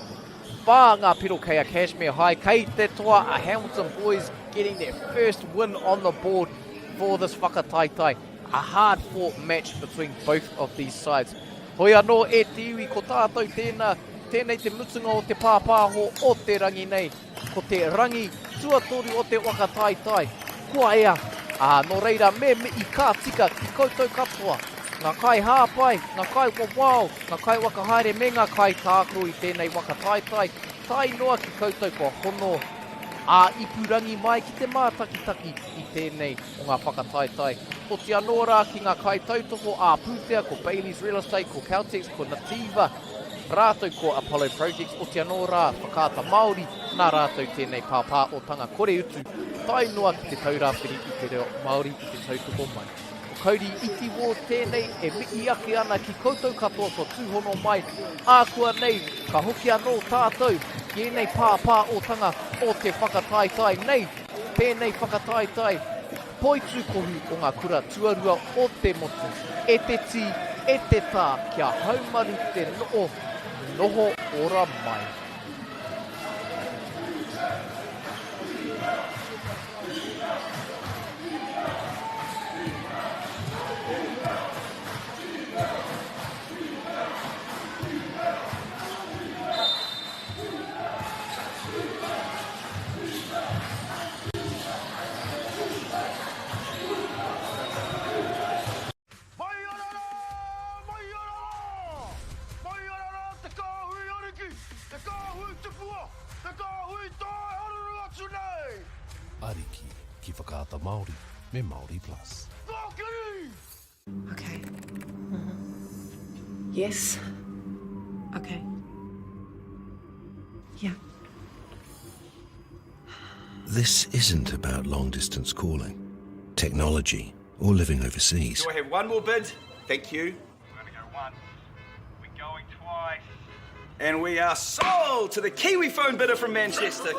whā ngā piro kei a Cashmir High. Kei te toa a Hamilton boys getting their first win on the board for this whakataitai. A hard fought match between both of these sides. Hoi anō e te iwi ko tātou tēnei te mutunga o te pāpāho o te rangi nei. Ko te rangi tuatori o te whakataitai. Kua ea. Nō reira me i kā tika ki koutou katoa. Ngā kai hāpai, ngā kai wawao, ngā kai wakahaere me ngā kai tākro i tēnei whakataitai. Tai noa ki koutou ko hono. Ipurangi mai ki te mātakitaki i tēnei o ngā whakataitai. O te anō rā ki ngā kai tautoko pūtea ko Bailey's Real Estate, ko Caltex, ko Nativa. Rātou ko Apollo Projects, o te anō rā whakaata MΑORI. Nā rātou tēnei pāpā o tanga kore utu. Tai noa ki te taurāwhiri i te reo MAORI i te tautoko mai. O kauri iti wō tēnei e miki ake ana ki koutou katoa ko tūhono mai. Kua nei, ka hoki anō tātou. Tēnei pāpā o tanga o te whakataitai nei. Tēnei whakataitai. Poitu kohu o ngā kura tuarua o te motu. E te ti, e te tā, kia haumaru te noho ora mai. Ariki ki whakaata MAORI me MAORI Plus. Okay. Yes. Okay. Yeah. This isn't about long-distance calling, technology, or living overseas. Do I have one more bid? Thank you. We're going to go once. We're going twice. And we are sold to the Kiwi phone bidder from Manchester.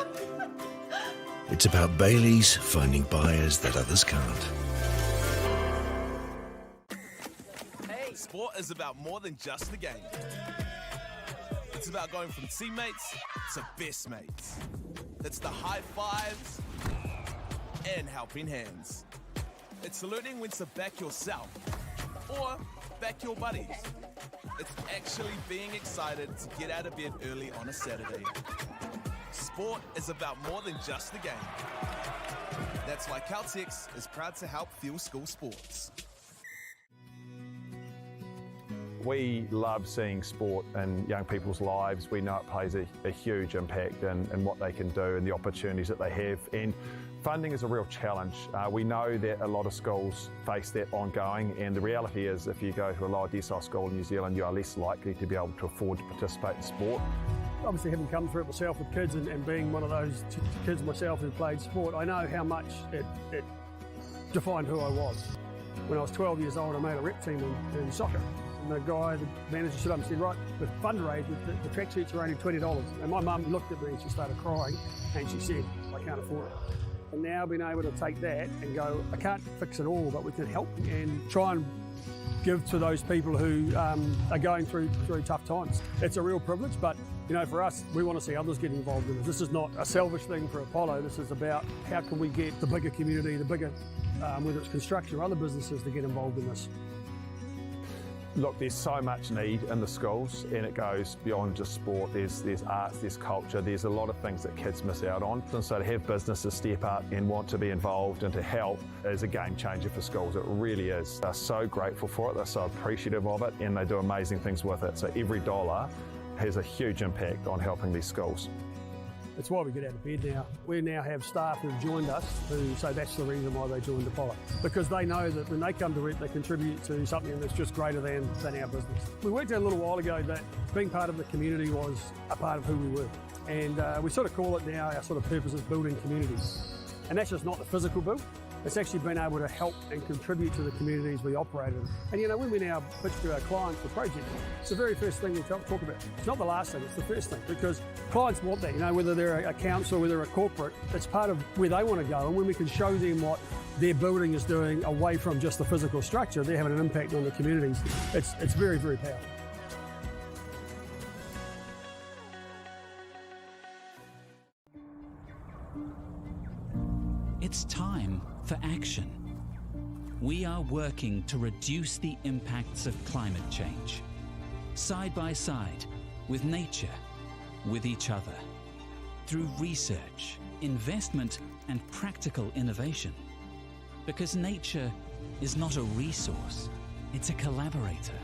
It's about Bailey's finding buyers that others can't. Sport is about more than just the game. It's about going from teammates to best mates. It's the high fives and helping hands. It's learning when to back yourself or back your buddies. It's actually being excited to get out of bed early on a Saturday. Sport is about more than just the game. That's why Caltex is proud to help fuel school sports. We love seeing sport in young people's lives. We know it plays a huge impact in what they can do and the opportunities that they have. And funding is a real challenge. We know that a lot of schools face that ongoing, and the reality is if you go to a lower decile school in New Zealand, you are less likely to be able to afford to participate in sport. Obviously, having come through it myself with kids and being one of those kids myself who played sport, I know how much it defined who I was. When I was 12 years old, I made a rep team in soccer. And the guy, the manager, stood up and said, right, with fundraising, the tracksuits are only $20. And my mum looked at me and she started crying and she said, I can't afford it. And now being able to take that and go, I can't fix it all, but we can help and try and give to those people who are going through tough times. It's a real privilege, but you know, for us, we want to see others get involved in it. This is not a selfish thing for Apollo. This is about how can we get the bigger community, the bigger, whether it's construction or other businesses, to get involved in this. Look, there's so much need in the schools, and it goes beyond just sport. There's arts, there's culture, there's a lot of things that kids miss out on. And so to have businesses step up and want to be involved and to help is a game changer for schools. It really is. They're so grateful for it, they're so appreciative of it, and they do amazing things with it. So every dollar has a huge impact on helping these schools. It's why we get out of bed now. We now have staff who've joined us who say that's the reason why they joined Apollo. Because they know that when they come to it, they contribute to something that's just greater than our business. We worked out a little while ago that being part of the community was a part of who we were. And we sort of call it now, our sort of purpose is building communities. And that's just not the physical build. It's actually been able to help and contribute to the communities we operate in. And you know, when we now pitch to our clients for projects, it's the very first thing we talk about. It's not the last thing, it's the first thing, because clients want that, you know, whether they're a council, whether they're a corporate, it's part of where they want to go. And when we can show them what their building is doing away from just the physical structure, they're having an impact on the communities. It's very, very powerful. It's time for action. We are working to reduce the impacts of climate change, side by side, with nature, with each other, through research, investment, and practical innovation. Because nature is not a resource, it's a collaborator.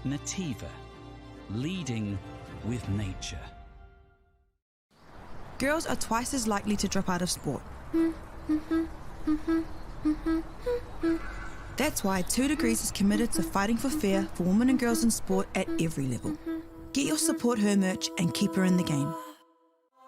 Nativa, leading with nature. Girls are twice as likely to drop out of sport. That's why 2 Degrees is committed to fighting for fair for women and girls in sport at every level. Get your Support Her merch and keep her in the game.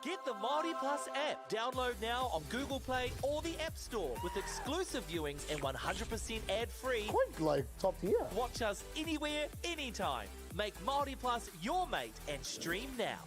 Get the MΑORI Plus app. Download now on Google Play or the App Store with exclusive viewings and 100% ad-free. Quite like top tier. Watch us anywhere, anytime. Make MAORI Plus your mate and stream now.